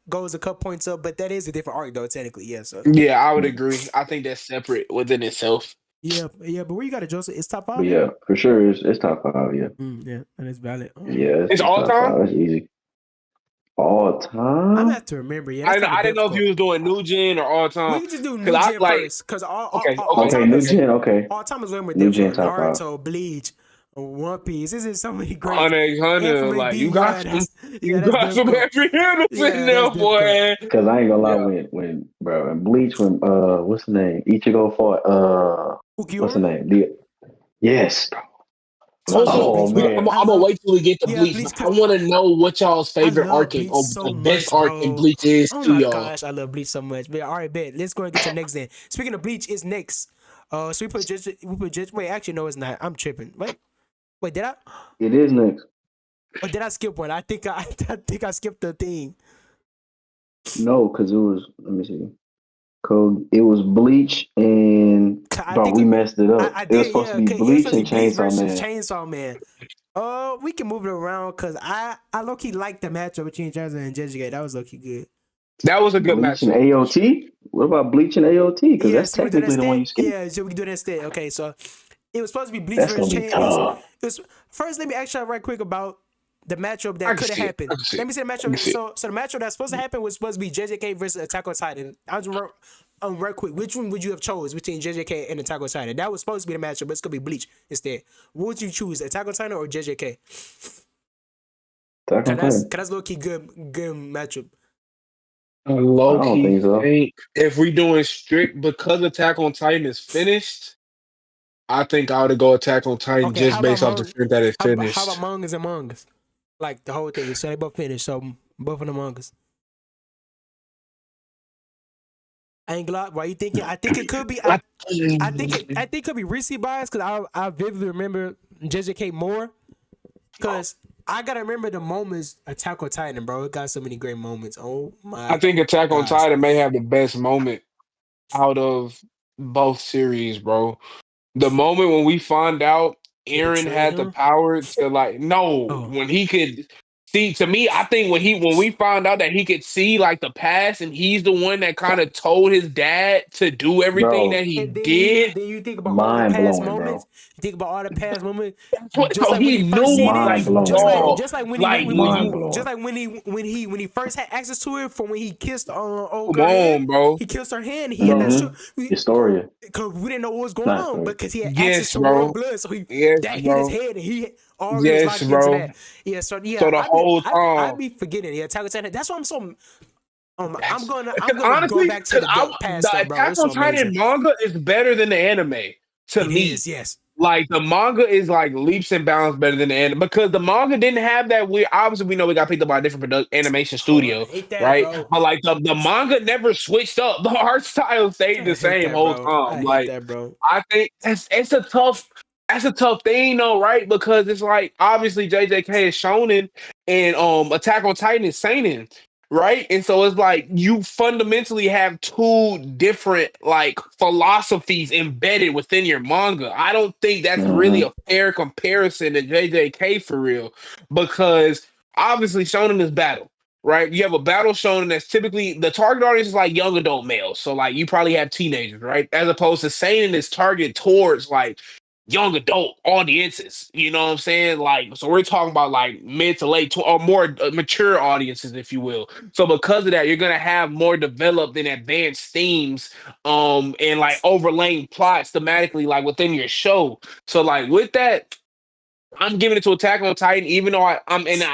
goes a couple points up. But that is a different arc though, technically. Yeah. So Yeah, I would agree. I think that's separate within itself. yeah. But where you got it, Joseph? It's top But 5. yeah, for sure, it's top five. Yeah, Yeah, and it's valid. yeah, It's it's all top time. five. That's easy. All I'm gonna time. have to remember. Yeah, that's kind I of didn't know if you difficult. was doing new gen or all We time. can just do Cause New I Gen like, first, because okay, all okay, Okay, time new is okay. gen. Okay, all time is way more new gen difficult. top five. Naruto, Bleach, One Piece. This is so many greats. Hunter, Hunter, Infamy like D. Yeah, you that's got some difficult. heavy hitters in Yeah, that's there, difficult. boy. Cause I ain't gonna lie, Yeah. when bro and Bleach when what's the name? Ichigo fought what's the Ukiura. name? Yes, bro. So I love Oh Bleach, bro. man, I I'm gonna love wait till we get to Bleach Bleach, but I because want to know what y'all's I favorite love arc in, Bleach or so the best much, arc in bro. Bleach is Oh to my y'all. gosh, I love Bleach so much. But all right, bet. Let's go and get to next then. Speaking of Bleach, is next. So we put Wait, actually no, it's not. I'm tripping. Wait, did I? it is next. Or did I skip one? I think I skipped the thing. No, cause it was. Let me see. Code. It was Bleach and I bro, think we messed it up. I It was did, supposed yeah. to be Okay, it was Bleach supposed to and be Bleach Chainsaw versus Man. Chainsaw Man. We can move it around because I low key like the matchup between Chainsaw and Jejiga. That was low key good. That was a good Bleach and matchup for sure. AOT. What about Bleach and AOT? Because Yeah, that's so we do that technically the one instead. you skipped. Yeah, so we can do that instead. Okay, so it was supposed to be Bleach That's versus gonna be Chain. It tough. was first. Let me ask you right quick about the matchup I that can could have see it. I happened. can see Let it. me see the I can matchup. see it. So the matchup that's supposed to happen was supposed to be JJK versus Attack on Titan. I was right quick. Which one would you have chose between JJK and Attack on Titan? That was supposed to be the matchup, but it's gonna be Bleach instead. What would you choose, Attack on Titan or JJK? Attack on Titan. Cause that's low key good matchup. I Low don't key think so. think if we doing strict because Attack on Titan is finished, I think I would go Attack on Titan Okay, just based off the fact that it's how about finished. mangas and mangas? Like the whole thing. So they both finished. So both of the mangas. I ain't glad. Why you thinking? I think it could be. I, I think it could be recent bias because I vividly remember JJK more because I gotta remember the moments Attack on Titan, bro. It got so many great moments. Oh I my think Attack on gosh. Titan may have the best moment out of both series, bro. The moment when we found out He Aaron betrayed had the him. power to like no, Oh, when he could see, to me, I think when we found out that he could see like the past and he's the one that kind of told his dad to do everything Bro, that he and did. then you think about all the mind past blowing, moments. bro. You think about all the past moments. So Just like when he he first knew seen it, Mind like blowing, bro. just like when he like when Mind you just blowing. like when he first had access to it from when he kissed old come girl hand. on, bro. He kissed her hand. He had that Bro. show Mm-hmm. Historia. because we didn't know what was going Not on, Historia. because he had access Yes, to royal bro. blood, so he Yes, that hit his bro. head, and he already was Yes, locked into bro. that. Yeah, so yeah, So the whole I time. be forgetting. Yeah, Attack on Titan. That's why I'm so. That's I'm because gonna go honestly, back to because the I past the stuff, bro. Attack It's on so Titan amazing. manga is better than the anime to It is, me. yes. Like the manga is like leaps and bounds better than the anime because the manga didn't have that weird. Obviously, we know we got picked up by a different animation Oh, I studio, hate that, right? bro. But like the manga never switched up. The art style stayed I the hate same that, whole bro. time. I hate Like that, bro. I think it's a tough. That's a tough thing, though, right? Because it's like obviously JJK is shonen and Attack on Titan is seinen, right? And so it's like you fundamentally have two different like philosophies embedded within your manga. I don't think that's really Mm-hmm. a fair comparison to JJK for real, because obviously shonen is battle. Right, you have a battle shonen that's typically the target audience is like young adult males, so like you probably have teenagers, right? As opposed to seinen is targeted towards like young adult audiences. You know what I'm saying? Like, so we're talking about like mid to late or more mature audiences, if you will. So because of that, you're gonna have more developed and advanced themes, and like overlaying plots thematically, like within your show. So like with that, I'm giving it to Attack on Titan, even though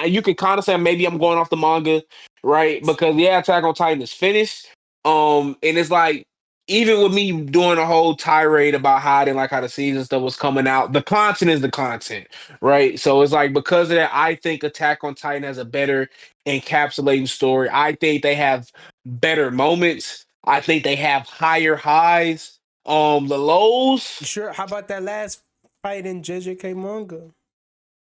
you can kind of say maybe I'm going off the manga, right? Because yeah, Attack on Titan is finished. And it's like even with me doing a whole tirade about how I didn't like how the season stuff was coming out, the content is the content, right? So it's like because of that, I think Attack on Titan has a better encapsulating story. I think they have better moments. I think they have higher highs. The You lows. sure? How about that last fight in JJK manga?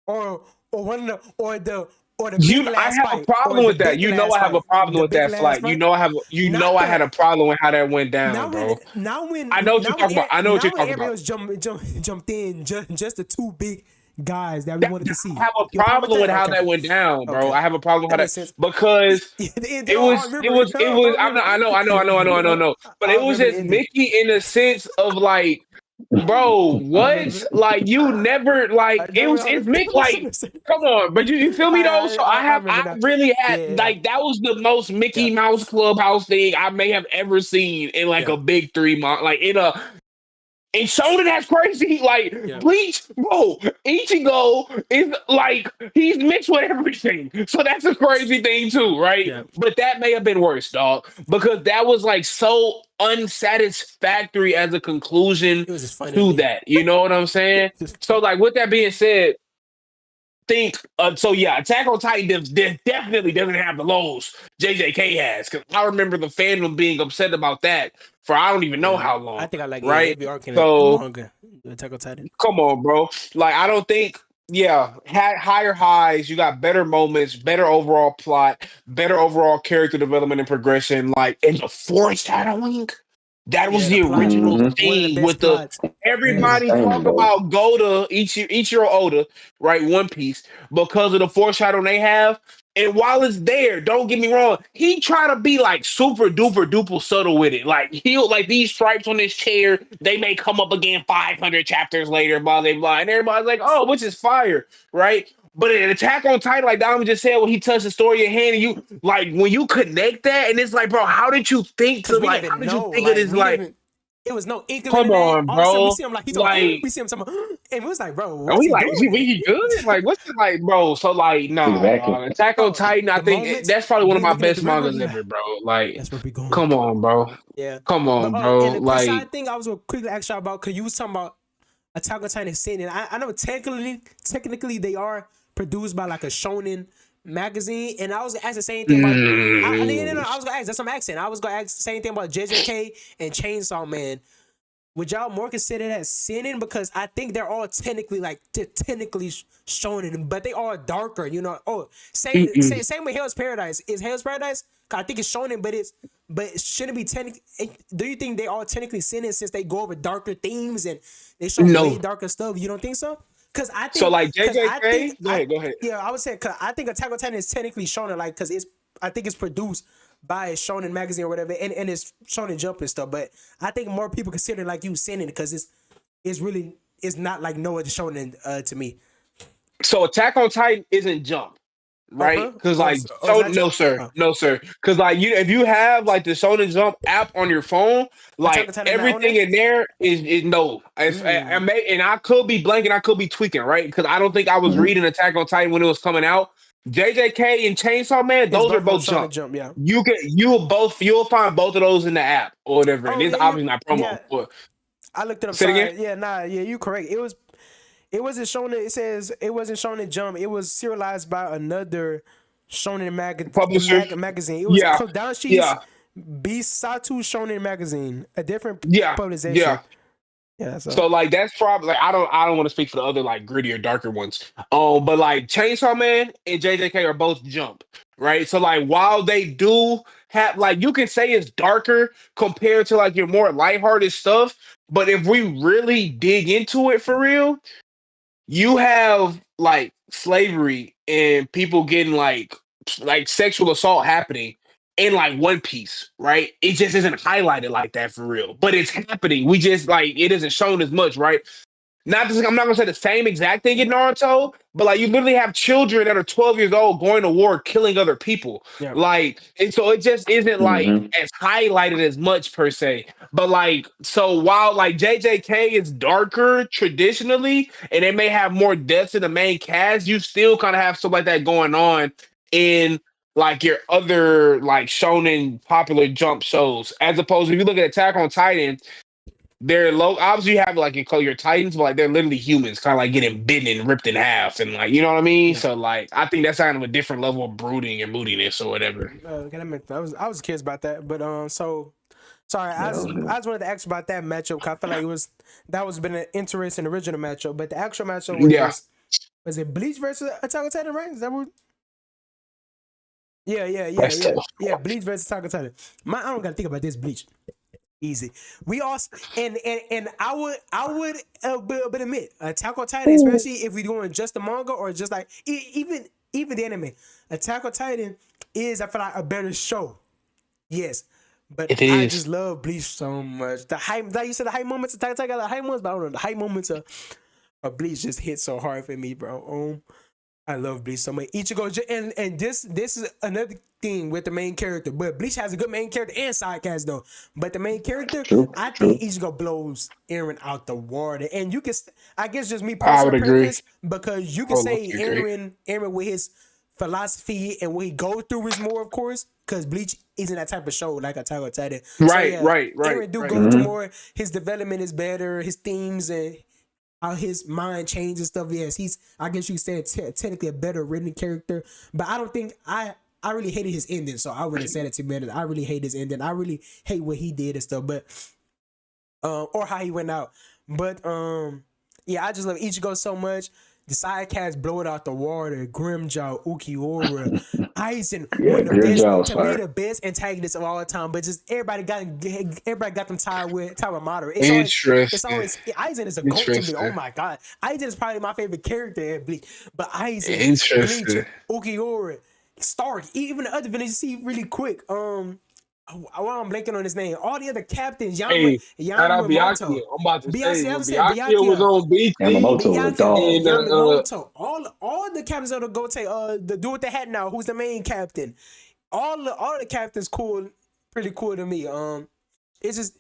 Or one of the or the big I last have a fight or problem the with that. big You know, last I have a fight. problem The with big that last flight. fight. I Not had the a problem with how that went down, bro. I know what you're talking about. I know what you're now when talking everybody about. was jumped in just the two big guys that we wanted to I see. have a You have a problem with problem with that? how Okay. that went down, bro. Okay. I have a problem with That how makes that sense. because The ending. Oh, I remember it. it I was. remember. I know. But I it was remember the just ending. Mickey in the sense of like, bro, I what? remember. Like you never I like remember. it's Mick like. Come on, but you feel me though? So I I remember that. really had Yeah. like that was the most Yeah. Mickey Mouse Clubhouse thing I may have ever seen in like Yeah. a big three month, like in a and Shonen, that's crazy. Like Yeah. Bleach, bro, Ichigo is like he's mixed with everything. So that's a crazy thing too, right? Yeah. But that may have been worse, dog, because that was like so unsatisfactory as a conclusion It was just funny to to me. that. You know what I'm saying? Just So, like, with that being said, think so yeah, Attack on Titan definitely doesn't have the lows JJK has, because I remember the fandom being upset about that for I don't even know yeah. how I long, think I like right? every arc in the So manga. Attack on Titan. come on, bro. Like I don't think yeah, had higher highs, you got better moments, better overall plot, better overall character development and progression. Like in the foreshadowing, that was Yeah, the the plot. original Mm-hmm. One of the thing best with the plots. Yeah. everybody Insane, talk bro. about Goda, Ichiro Oda, right? One Piece, because of the foreshadowing they have. And while it's there, don't get me wrong, he try to be like super duper duper subtle with it. Like he'll like these stripes on his chair, they may come up again 500 chapters later, blah blah blah. And everybody's like, oh, which is fire, right? But in Attack on Titan, like Dom just said, when he touched the story in hand, and you like when you connect that, and it's like, bro, how did you think Cause to we like, didn't how even did you know. think of Like this? we Like, didn't. It was no inkling come of that. on, All of a sudden we bro. see him like he's talking. Like, We see him talking, and we was like, bro, and what's we he like, doing? he good? Like, what's it like, bro? So like, nah, Exactly. dog. Attack on Bro, Titan, I the think moments that's probably one of we my looking at best the river, mangas you like, ever, bro. Like, that's where we going. come on, bro. Yeah. Come But on, bro. and the quick Like, side thing, I was gonna quickly ask y'all about because you was talking about Attack on Titan and Sin, and I know technically they are produced by like a shonen magazine, and I was gonna ask the same thing about. I was gonna ask. That's some accent. I was gonna ask the same thing about JJK and Chainsaw Man. Would y'all more consider that sinning? Because I think they're all technically like technically shonen, but they are darker. You know. Oh, mm-mm. same with Hell's Paradise. Is Hell's Paradise? 'Cause I think it's shonen, but it shouldn't be technically. Do you think they all technically sinning since they go over darker themes and they show way No. darker stuff? You don't think so? So like JJK, go I ahead, go ahead. yeah, I would say because I think Attack on Titan is technically shonen, like because I think it's produced by a shonen magazine or whatever, and it's shonen jump and stuff. But I think more people consider like you sinning because it's really it's not like no other shonen to me. So Attack on Titan isn't Jump, right? Okay. Because like, Is so that no jump? sir, Oh. no sir. Because like you, if you have like the Shonen Jump app on your phone, Attack like on Titan not on everything there? in there is no. I Mm. may, and I could be blanking, I could be tweaking, right? Because I don't think I was Mm-hmm. reading Attack on Titan when it was coming out. JJK and Chainsaw Man, It's those are both on both shonen Jump. jump, yeah. You'll find both of those in the app or whatever. And Oh it's yeah, obviously not promo, yeah. but. I looked it up. Say it again. Sorry. Yeah, you correct. It wasn't shown. It says it wasn't shown in Jump. It was serialized by another Shonen Publisher. magazine. It was Yeah, Kodanshi's yeah, Bisatu Shonen magazine, a different yeah, yeah. publication. Yeah, so So like that's probably like I don't want to speak for the other like grittier, darker ones. But like Chainsaw Man and JJK are both Jump, right? So like while they do have like you can say it's darker compared to like your more lighthearted stuff, but if we really dig into it for real, you have like slavery and people getting like sexual assault happening in like One Piece, right? It just isn't highlighted like that for real, but it's happening. We just like it isn't shown as much, right? Not just, I'm not gonna say the same exact thing in Naruto, but like you literally have children that are 12 years old going to war, killing other people. yeah. Like, and so it just isn't like Mm-hmm. as highlighted as much per se. But like, so while like JJK is darker traditionally, and it may have more deaths in the main cast, you still kind of have stuff like that going on in like your other like shonen popular jump shows. As opposed to if you look at Attack on Titan, they're low. Obviously, you have like your Titans, but like they're literally humans, kind of like getting bitten and ripped in half, and like you know what I mean. Yeah. So like, I think that's kind of a different level of brooding and moodiness or whatever. Okay, that makes, I was curious about that, but so sorry, Yeah, that was good. I just wanted to ask about that matchup. 'Cause I feel like that was been an interesting original matchup, but the actual matchup Yeah, was it Bleach versus Attack on Titan, right? Is that what? that's tough. Yeah. Bleach versus Attack on Titan. I don't gotta think about this Bleach. Easy. We also and I would admit Attack on Titan, especially if we're doing just the manga or just like even the anime. Attack on Titan is I feel like a better show. Yes. But It I is. just love Bleach so much. The hype, like you said, the hype moments. Attack on Titan got the hype moments, but I don't know. The hype moments of Bleach just hit so hard for me, bro. I love Bleach so much. Ichigo, and this is another thing with the main character. But Bleach has a good main character and side cast though. But the main character, True. I True. think Ichigo blows Eren out the water. And you can, I guess, just me I would personal agree. preference because you can I would say agree. Eren with his philosophy and what he go through is more, of course, because Bleach isn't that type of show like Attack on Titan. So Right, yeah, right, Eren do right. go through Mm-hmm. more. His development is better. His themes and how his mind changes and stuff. Yes, he's, I guess you could say technically a better written character, but I don't think I really hated his ending, so I wouldn't say that to better. I really hate his ending. I really hate what he did and stuff, but or how he went out. But yeah, I just love Ichigo so much. The side cast blow it out the water. Grimjaw, Ukiura, Aizen, Yeah, one of the Grimjaw best, was to me, fire. the best antagonists of all time. But just everybody got them tied with Madara. It's Interesting. always Aizen is a goat to me. Oh Interesting. my god, Aizen is probably my favorite character in Bleach. But Aizen, Bleach, Interesting. Ukiura, Stark, even the other villains. You see really quick. I'm blanking on his name. All the other captains, Hey, shout out Byakuya. Yamamoto, I'm about to say I when was saying Byakuya was on BT Yamamoto was a Byakuya, dog. and Yamamoto, all the captains of the Gote, the dude with the hat now, who's the main captain. All the captains cool, pretty cool to me. It's just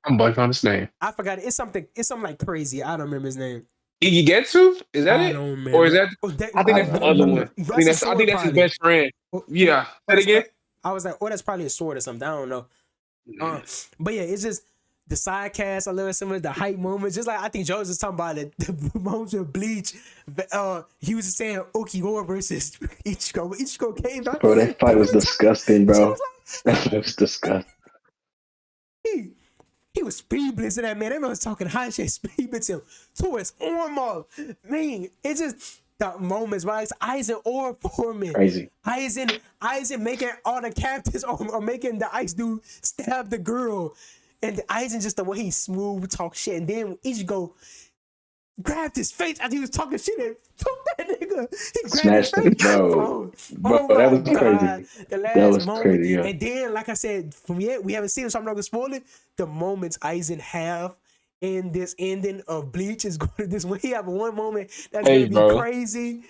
I'm blanking on his name. I forgot it. It's something like crazy. I don't remember his name. Igetsu? Is that I it? don't remember. Or is that? Oh, I think that's I the don't other remember. one. That's his I think sword, that's his probably. best friend. Oh, Yeah. Say it again. I was like, oh, that's probably a sword or something. I don't know. But yeah, it's just the side cast. I love some of the hype moments. Just like I think Joe was just talking about it, the moments of Bleach. He was just saying Ukiura versus Ichigo. When Ichigo came back, Bro, that fight was disgusting, She bro. was That fight was disgusting. he was speed blitzing that man. That man was talking high shit, speed blitzing him to his arm off. Man, it's just the moments, right? It's Aizen or Foreman. Crazy. Aizen making all the captains or making the ice dude stab the girl. And Aizen just the way he smooth talk shit. And then Ichigo grabbed his face as he was talking shit and took that nigga. He grabbed Smashed his him, face. bro. Oh Bro, that my was God. crazy. The last That was moment. crazy, yeah. And then, like I said, from yet we haven't seen it, so I'm not gonna spoil it. The moments Aizen have in this ending of Bleach is going to this when he have one moment that's Hey, gonna be bro. crazy.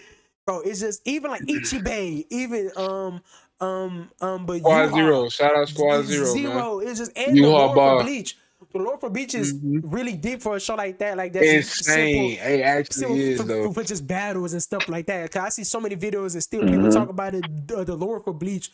Bro, it's just even like Ichibei, even but Squad Yuha, Zero. Shout out Squad Zero, man. Zero. It's just and the Yuha lore for Bar. Bleach. The lore for Bleach is Mhm. really deep for a show like that. Like that's just simple. Insane. It actually is, though. For just battles and stuff like that. Cause I see so many videos and still people Mhm. talk about it. The lore for Bleach.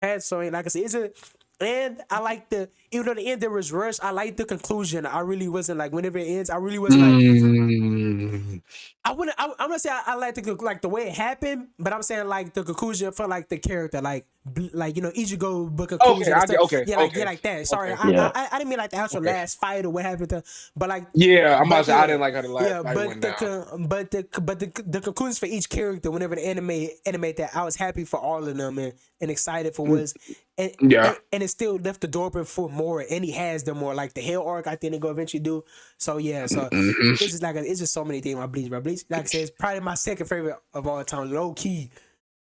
And so, like I said, And I like even though the end there was rushed, I like the conclusion. I really wasn't like whenever it ends, I really wasn't like Mm. I wouldn't. I'm gonna say I like like the way it happened, but I'm saying like the conclusion for like the character, like Ichigo, but Okay, conclusion and I get. stuff. Okay, Yeah, okay, like that. Sorry, okay, Yeah. I didn't mean like the actual okay. last fight or what happened to, but like, Yeah, I'm about to but say I yeah, didn't like how the last yeah, fight but went down. the conclusions for each character, whenever the animate that, I was happy for all of them and excited for Mm. was and. Yeah. And it still left the door open for more, and he has them more. Like the Hell arc, I think they go eventually do. So yeah, so Hmm. it's just it's just so many things about Bleach, bro. Bleach, like I said, it's probably my second favorite of all time. Low key,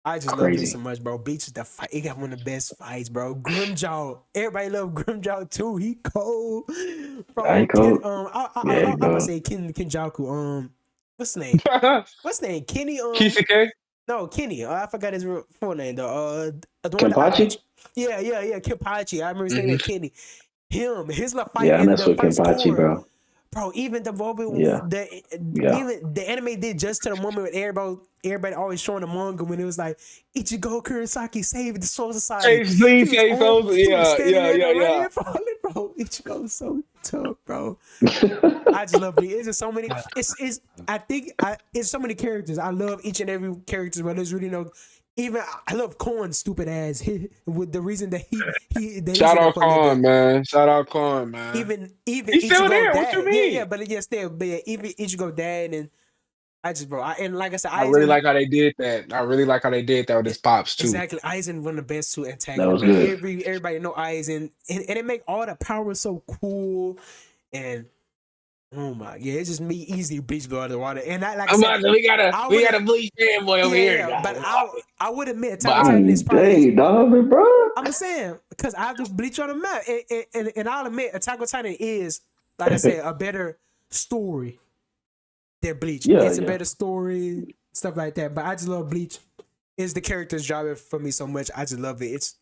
I just love Bleach so Crazy. much, bro. Bleach is the fight. It got one of the best fights, bro. Grimjaw, everybody love Grimjaw too. He cold, I bro. cold. Yeah, I'm gonna bro. say Kenjaku. What's his name? What's his name? Kenny. Kisuke? No, Kenny. I forgot his full name though. The one that I Kenpachi? beat. Yeah, Kenpachi. I remember his name Hmm. was Kenny. His little fight Yeah, I in mess the with first Kenpachi, core. bro. Bro, even the moment Yeah. Yeah. even the anime did just to the moment when everybody always showing the manga when it was like Ichigo Kurosaki saved the Soul Society. Hey, please say so. He was Yeah, standing yeah, there in yeah, the yeah. rain falling, bro. Ichigo was so tough, bro. I just love it. It's just so many. It's I think it's so many characters. I love each and every character, but there's really no. Even I love Korn's stupid ass with the reason that he's Shout in there out for a little bit. Khan, man. Shout out Khan, man. Even He's still Ichigo there. What you dad, yeah, mean? but yeah, still, but yeah, even Ichigo dad, and I just bro, and like I said, I really Aizen, like how they did that. I really like how they did that with his pops too. exactly, Aizen one of the best two That antagonists, was bro. good. Everybody know Aizen, and it make all the power so cool, and oh my, yeah, it's just me easy Bleach blow out of the water, and I like I I'm said, about to, we got a I we would, got a Bleach fanboy over here, but guys. I would admit But Attack on Titan is probably. Dang, dog, bro. I'm saying because I have to Bleach on the map, and I'll admit Attack on Titan is, like I said, a better story than Bleach. Yeah, It's a yeah. better story, stuff like that. But I just love Bleach. It's the characters driving for me so much. I just love it. It's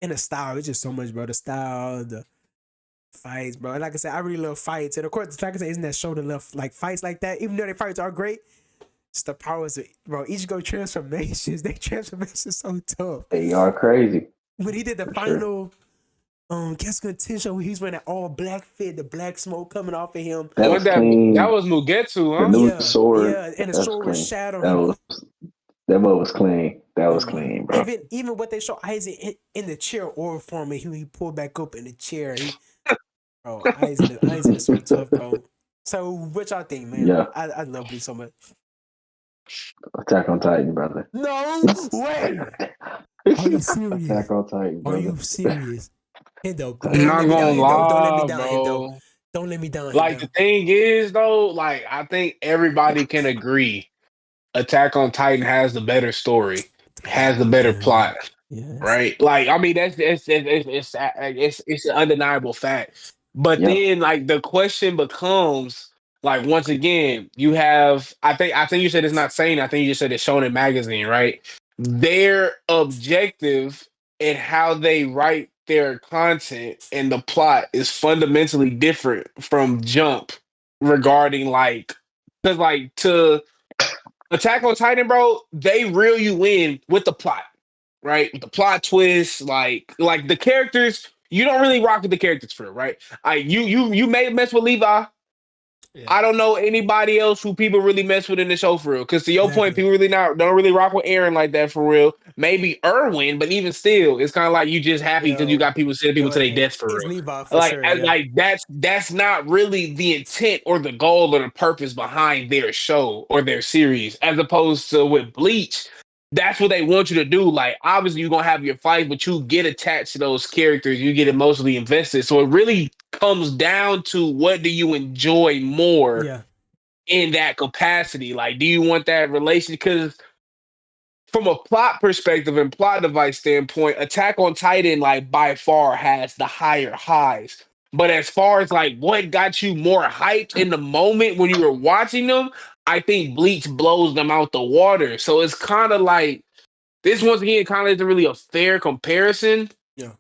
in the style. It's just so much, bro. The style, the fights, bro. And like I said, I really love fights. And of course, like I said, isn't that show that love like fights like that? Even though their fights are great, just the powers, bro. Ichigo transformations. They transformations so tough. They are crazy. When he did the For final Kesuga Tensho, when he's wearing that all black fit, the black smoke coming off of him. That what was that clean. was Mugetsu, The huh? new Yeah, sword. yeah, and the That's sword was clean. shadow. That was clean. That Oh was my! clean, bro. Even what they show Isaac in the chair or form, and he pulled back up in the chair. Bro, Isaac is so tough, bro. So what y'all think, man? Yeah. I love Bleach so much. Attack on Titan, brother. No way! Are you serious? Attack on Titan, Are brother. you serious? Hendo, Attack I'm don't not let me gonna down, Hendo. Don't let me lie, down, Hendo. bro. Don't let me down, Like the Hendo. thing is though, like I think everybody can agree Attack on Titan has the better story, has the better Damn. plot, Yes. right? Like I mean that's it's an undeniable fact. But Yeah. then like the question becomes like once again you have I think you said it's not saying I think you just said it's shown in magazine, right? Their objective and how they write their content and the plot is fundamentally different from Jump regarding like because like to Attack on Titan, bro, they reel you in with the plot, right? With the plot twist, like the characters, you don't really rock with the characters for real, right? You may mess with Levi. Yeah. I don't know anybody else who people really mess with in the show for real. Because to your point, Exactly. people really not don't really rock with Aaron like that for real. Maybe Irwin, but even still, it's kind of like you just happy because you Yo, got people sending people to their death for it's real. Levi for Like, sure. Yeah. like that's not really the intent or the goal or the purpose behind their show or their series, as opposed to with Bleach. That's what they want you to do. Like, obviously, you're gonna have your fight, but you get attached to those characters. You get emotionally invested. So it really comes down to what do you enjoy more Yeah. in that capacity? Like, do you want that relation? Because from a plot perspective and plot device standpoint, Attack on Titan, like by far, has the higher highs. But as far as like what got you more hyped in the moment when you were watching them, I think Bleach blows them out the water. So it's kind of like this once again kind of isn't really a fair comparison. Yeah.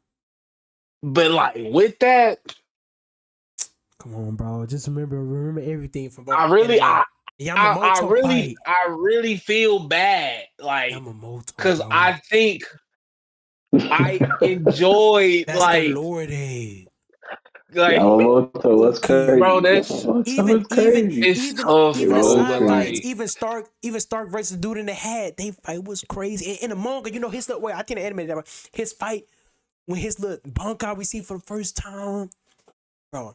But like with that, Come on, bro. Just remember everything from both I really anime. I I Yamamoto really fight. I really feel bad. Like Yamamoto, because bro. I think I enjoyed That's the Lordy. like Yamamoto was Buki. bro, crazy. that's Yamamoto Even was even crazy. it's even tough, It even the bro. was But side fights, crazy. like even Stark versus the dude in the hat, they fight was crazy. In the manga, his little way. I think the anime that his fight when his little Bankai we see for the first time, bro.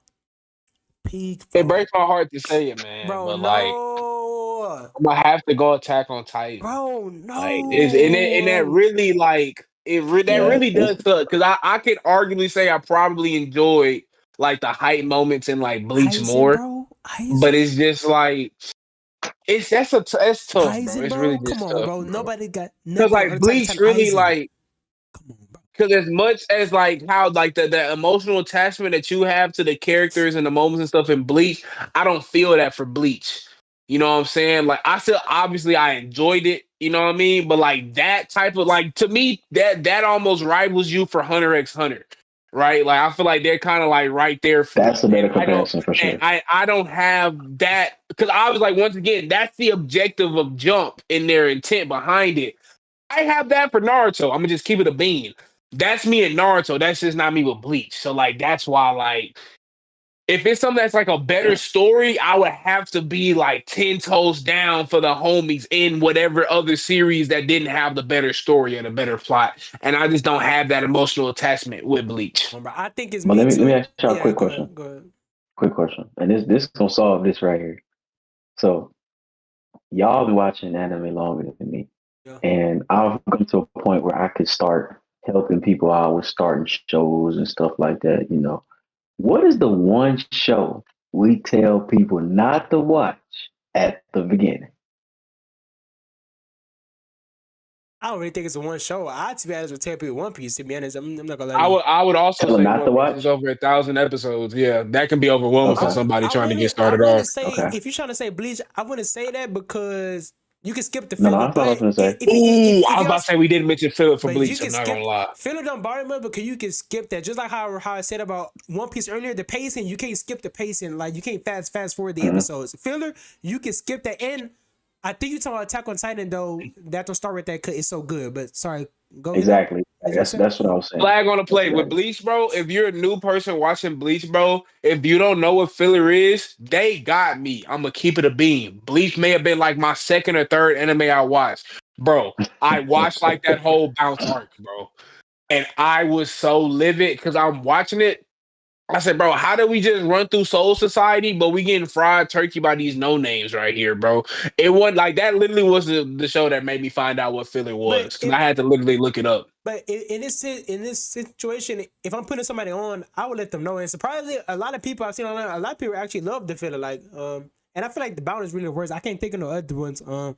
Peak, it bro. breaks my heart to say it, man. Bro, But like no. I'm gonna have to go Attack on Titan. Bro, Like is and that no. really like that Yeah, really does suck because I could arguably say I probably enjoyed like the hype moments in like Bleach Aizen, more, bro. but Aizen. it's just like it's tough, bro. Aizen, It's bro. really Come just on, tough, bro. bro. Nobody got Because nothing on like Attack on Bleach Titan really Aizen. like Come on, bro. because as much as like how like the emotional attachment that you have to the characters and the moments and stuff in Bleach, I don't feel that for Bleach. You know what I'm saying? Like I still obviously I enjoyed it, you know what I mean? But like that type of like to me, that almost rivals you for Hunter x Hunter. Right? Like I feel like they're kind of like right there for that's me. a And better I don't comparison for and sure. I don't have that because I was like once again, that's the objective of Jump in their intent behind it. I have that for Naruto. I'm gonna just keep it a bean. That's me and Naruto. That's just not me with Bleach. So like that's why like if it's something that's like a better story, I would have to be like 10 toes down for the homies in whatever other series that didn't have the better story and a better plot. And I just don't have that emotional attachment with Bleach. Bro. I think it's But me let me too. ask y'all a Yeah, quick go question. ahead. Go ahead. Quick question, and this gonna solve this right here. So y'all been watching anime longer than me, Yeah. and I've come to a point where I could start helping people out with starting shows and stuff like that. What is the one show we tell people not to watch at the beginning? I don't really think it's a one show. I, to be honest, would tell people One Piece. To be honest, I'm not gonna lie to I you. would I would also Tell them say not One to Piece is watch. over 1,000 episodes. Yeah, that can be overwhelming for Okay, somebody I trying to get wouldn't. I started wouldn't off. say okay. if you're trying to say Bleach. I wouldn't say that because you can skip the No, filler. that's what I was But gonna say. if you Ooh, I if was y'all, about to say we didn't mention filler for but you Bleach. can I'm not gonna skip lie. filler don't bother me because you can skip that. Just like how I said about One Piece earlier, the pacing you can't skip the pacing. Like you can't fast forward the Hmm. episodes. Filler you can skip that. And I think you talking about Attack on Titan though. That don't start with that because it's so good. But sorry, go ahead now. Exactly. As you That's said. that's what I was saying. Flag on the That's play with exactly. Bleach, bro. If you're a new person watching Bleach, bro, if you don't know what filler is, they got me. I'm gonna keep it a beam. Bleach may have been like my second or third anime I watched, bro. I watched like that whole bounce arc, bro, and I was so livid because I'm watching it. I said, bro, how did we just run through Soul Society, but we getting fried turkey by these no names right here, bro? It wasn't like that. Literally was the show that made me find out what filler But was because if I had to literally look it up. But in this situation, if I'm putting somebody on, I would let them know. And surprisingly, a lot of people I've seen online, a lot of people actually love the filler. And I feel like the bounce is really the worst. I can't think of no other ones. Hmm.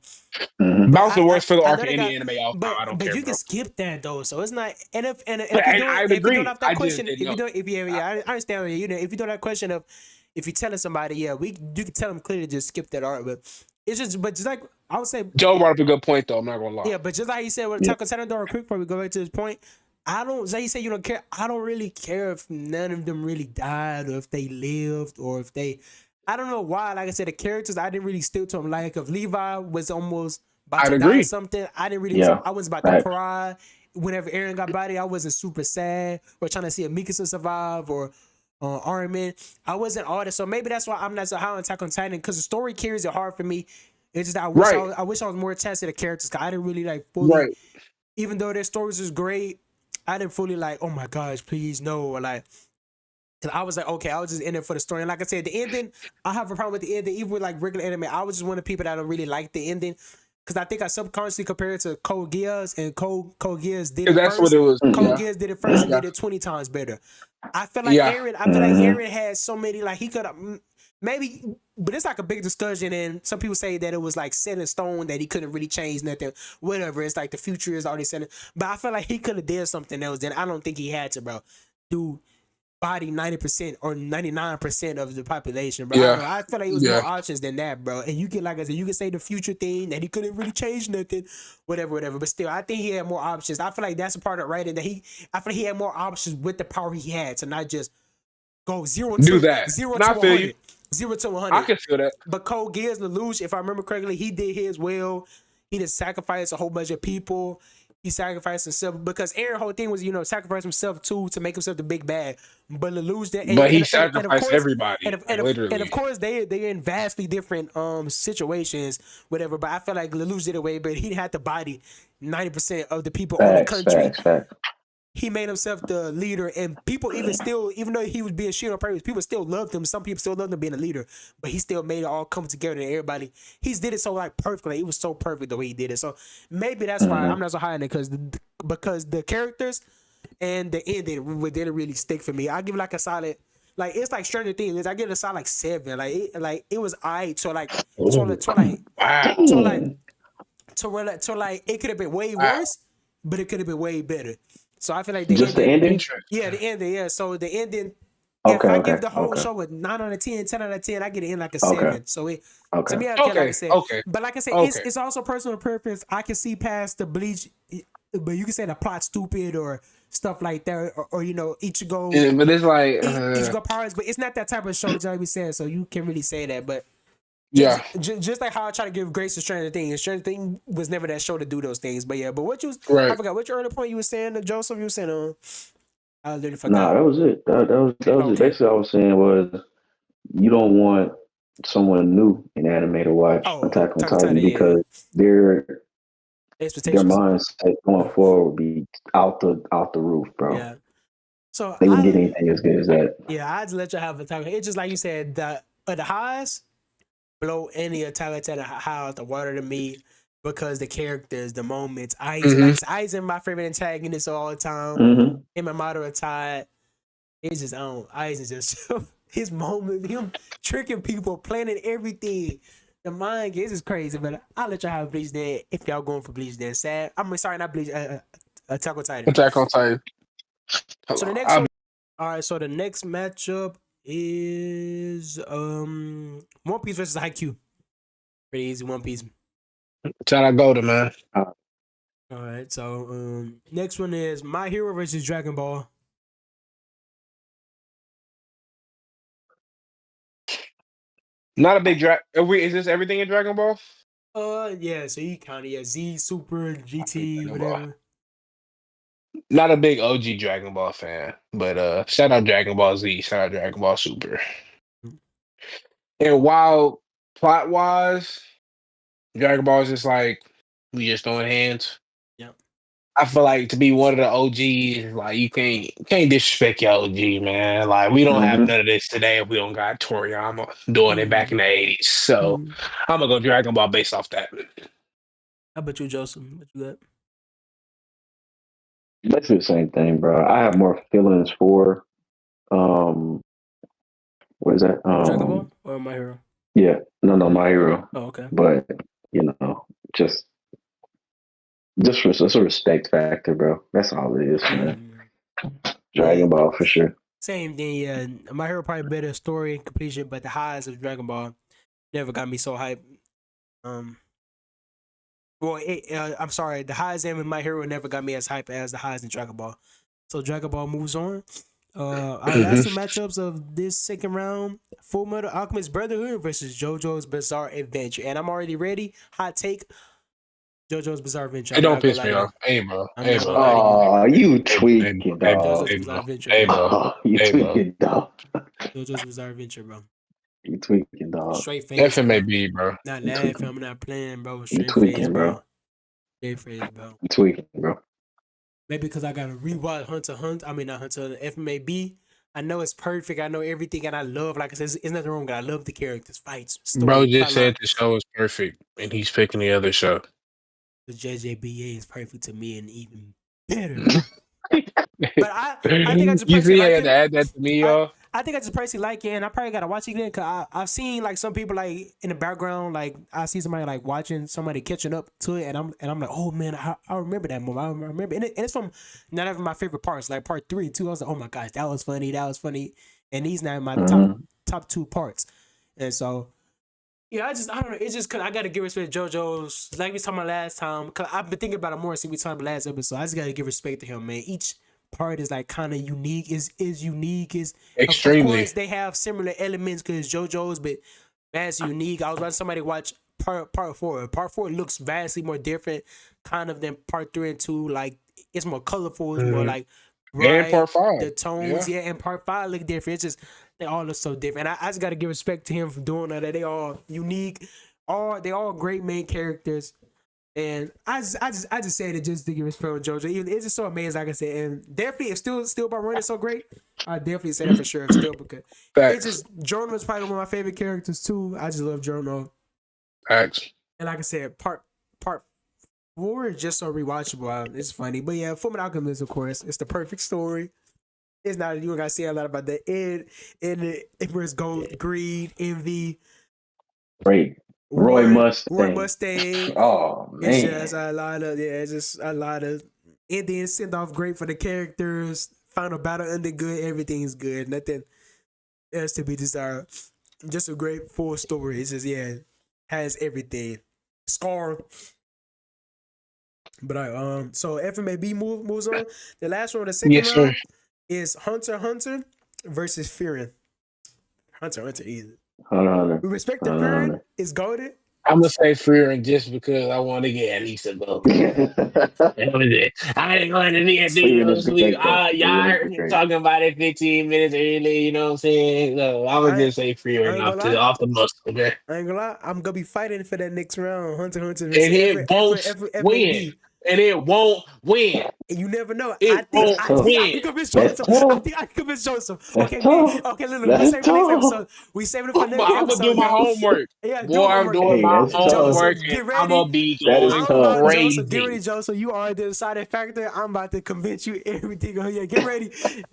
But Bounce the worst filler I arc know in they got, any anime all time. I don't but care, you can bro. skip that though. So it's not. And if you're And doing I would if you're doing agree. off that I just question, didn't know. if you yeah, I understand. If you do that question of if you're telling somebody, yeah, you can tell them clearly to just skip that art. But it's just like I would say. Joe brought up a good point, though. I'm not gonna lie. Yeah, but just like you said with Yeah. Attack on Titan, though, real quick before we go back to this point, I don't. Say you say you don't care. I don't really care if none of them really died or if they lived or if they. I don't know why. Like I said, the characters I didn't really stick to them. Like if Levi was almost about I'd to die or agree. something, I didn't really. Yeah. I was about to Facts. cry. Whenever Aaron got body, I wasn't super sad or trying to see a Mikasa survive or Armin. I wasn't all that. So maybe that's why I'm not so high on Attack on Titan because the story carries it hard for me. It's just that Right. I wish I was more attached to the characters. Cause I didn't really like fully, Right. even though their stories was great, I didn't fully like. Oh my gosh, please no, or like. Cause I was like, okay, I was just in it for the story. And like I said, the ending, I have a problem with the ending. Even with like regular anime, I was just one of the people that don't really like the ending. Cause I think I subconsciously compared it to Code Geass, and Code Geass did 'Cause it that's what first. it was. Code Hmm. Yeah. Geass did it first and Yeah. did it 20 times better. I feel like Yeah. Aaron. I feel like Hmm. Aaron had so many. Like he could have maybe, but it's like a big discussion. And some people say that it was like set in stone that he couldn't really change nothing. Whatever. It's like the future is already set. But I feel like he could have did something else. Then I don't think he had to, bro. Do body 90% or 99% of the population, bro. I don't Yeah. know. I feel like it was Yeah. more options than that, bro. And you can, like I said, you can say the future thing that he couldn't really change nothing, whatever. But still, I think he had more options. I feel like that's a part of writing that I feel like he had more options with the power he had to not just go Do that. zero And to I feel you. 100, 0 to I 100. can feel that. But Cole Geass, Lelouch, if I remember correctly, he did his well. He just sacrificed a whole bunch of people. he sacrificed himself because Aaron's whole thing was, sacrifice himself too to make himself the big bad. But Lelouch did, But he and of sacrificed course, everybody, like and of literally. course they're in vastly different situations, whatever. But I feel like Lelouch did away, but he had to body 90% of the people on the country. Facts. He made himself the leader, and people even though he was being shit on purpose, people still loved him. Some people still loved him being a leader, but he still made it all come together, and everybody, he did it so like perfectly. It was so perfect the way he did it. So maybe that's why I'm not so high on it, because the characters and the ending didn't really stick for me. I give it like a solid, like it's like Stranger Things. I give it a solid like 7. Like it was alright. So like Wow. to like it could have been way Wow. worse, but it could have been way better. So I feel like the Just the ending, ending? yeah, the ending, yeah. So the ending, if I give the whole show a 9 out of 10, 10 out of 10, I get it in like a 7. So it, to me, like I said, but like I said, it's also personal preference. I can see past the Bleach, but you can say the plot stupid or stuff like that, or Ichigo. Yeah, but it's like Ichigo powers, but it's not that type of show that we saying. So you can really say that, but. Just like how I try to give grace to Stranger Things. Stranger Things was never that show to do those things. But yeah, but I forgot what your earlier point you were saying, Joseph. You were saying, I literally forgot. Nah, that was it. That was it. Basically, I was saying was you don't want someone new in anime to watch Attack on Titan because their mindset going forward would be out the roof, bro. Yeah. So they wouldn't get anything as good as that. Yeah, I just let you have a time. It's just like you said, the highs blow any Attack on Titan high out the water to me because the characters, the moments. Aizen my favorite antagonist all the time. Him and Madara tied. It's just Aizen just his moment, him tricking people, planning everything. The mind games is crazy, but I'll let y'all have Bleach then if y'all going for Bleach then. Sad. Sorry, not Bleach. Attack on Titan. Attack on Titan. So the next one. All right, so the next matchup is One Piece versus Haikyuu. Pretty easy, One Piece. Shout out Golden, man. All right, so next one is My Hero versus Dragon Ball. Not a big is this everything in Dragon Ball? Yeah, so you count it, Z, Super, GT, whatever. Not a big OG Dragon Ball fan, but shout out Dragon Ball Z, shout out Dragon Ball Super. And while plot wise, Dragon Ball is just like we just throwing hands. Yeah. I feel like to be one of the OGs, like you can't disrespect your OG, man. Like we don't have none of this today if we don't got Toriyama doing it back in the 80s. So I'm gonna go Dragon Ball based off that. How about you, Joseph? What you got? Basically the same thing, bro. I have more feelings for what is that? Dragon Ball or My Hero? Yeah, no, My Hero. Oh, okay. But just a respect factor, bro. That's all it is, man. Dragon Ball for sure. Same thing, yeah. My Hero probably better story completion, but the highs of Dragon Ball never got me so hyped. I'm sorry, the highs in My Hero never got me as hyped as the highs in Dragon Ball. So Dragon Ball moves on. Our last two matchups of this second round: Full Metal Alchemist Brotherhood versus JoJo's Bizarre Adventure. And I'm already ready. Hot take: JoJo's Bizarre Adventure. Hey, don't piss me off. Hey, bro. Oh, you tweaking, dog. JoJo's Bizarre Adventure. Hey, bro. You tweaking, dog. JoJo's Bizarre Adventure, bro. You tweaking, dog. Straight face. FMAB, bro. Not laughing. I'm not playing, bro. Straight face, bro. Straight face, bro. You tweaking, bro. Maybe because I gotta rewatch Hunter. I mean, not Hunter. FMAB. I know it's perfect. I know everything, and I love. Like I said, it's nothing wrong. I love the characters, fights, story. Bro just said the show is perfect, and he's picking the other show. The JJBA is perfect to me, and even better. But I think I just personally like it. Add that to me, y'all. I think I just personally like it, and I probably gotta watch it again because I've seen like some people like in the background, like I see somebody like watching somebody catching up to it, and I'm like, oh man, I remember that moment. I remember, and it's from none of my favorite parts, like part 3 too. I was like, oh my gosh, that was funny, and these now my top 2 parts, and so yeah, I don't know. It's just because I gotta give respect to JoJo's, like we was talking about last time. Cause I've been thinking about it more since we talked about last episode. I just gotta give respect to him, man. Each part is like kind of unique. Is unique. Is extremely. Of course, they have similar elements because JoJo's, but that's unique. I was watching somebody watch part four. Part four looks vastly more different, kind of than part three and two. Like it's more colorful. It's more Mhm. like And bright. part five. The tones, Yeah. yeah, and part five look different. It's just they all look so different. I just gotta give respect to him for doing that. They all unique. They all great main characters. And I just said it just to give respect to JoJo. It's just so amazing, like I said. And definitely, if still by running so great, I definitely say that for sure. If still because it's Facts. just Jono is probably one of my favorite characters too. I just love Jono. Facts. And like I said, part four is just so rewatchable. It's funny, but yeah, Fullmetal Alchemist, of course, it's the perfect story. It's not you don't gotta say a lot about that. It was gold, greed, envy, Great. Roy Roy Mustang. Mustang. Oh It's just man. a lot of it's just a lot of ending send off great for the characters. Final battle ended good. Everything's good. Nothing else to be desired. Just a great full story. It's just has everything. Scar. But so FMAB moves on. The last one, the second Yes, sir. round, is Hunter x Hunter versus Fearing. Hunter x Hunter easy. Hunter. We respect the Hunter. Fearing. Hunter. It's goaded. I'm gonna say Fearing just because I want to get at least a vote. That was it. I didn't want to be a Fearing deal. is great though. Y'all Fearing is heard me great. talking about it 15 minutes early. You know what I'm saying? So I'm gonna I just say I Fearing ain't gonna lie. off the muscle. Okay? I ain't gonna lie. I'm gonna be fighting for that next round. Hunter x Hunter And versus it won't win. FMAB. And it won't win. And you never know. It won't That's tough. I win. can convince That's Joseph. I tough. think I can convince Joseph. That's Okay, tough. look, we That's save it for next tough. episode. We saving it for But next I'm gonna do episode, my y'all. homework. Yeah, do Boy, I'm homework. doing Hey, my that's tough. homework, Joseph, and get I'm gonna ready. be That is going I'm tough. about Joseph. Get ready, crazy. Joseph. You are the deciding factor. I'm about to convince you everything. Oh yeah, get ready.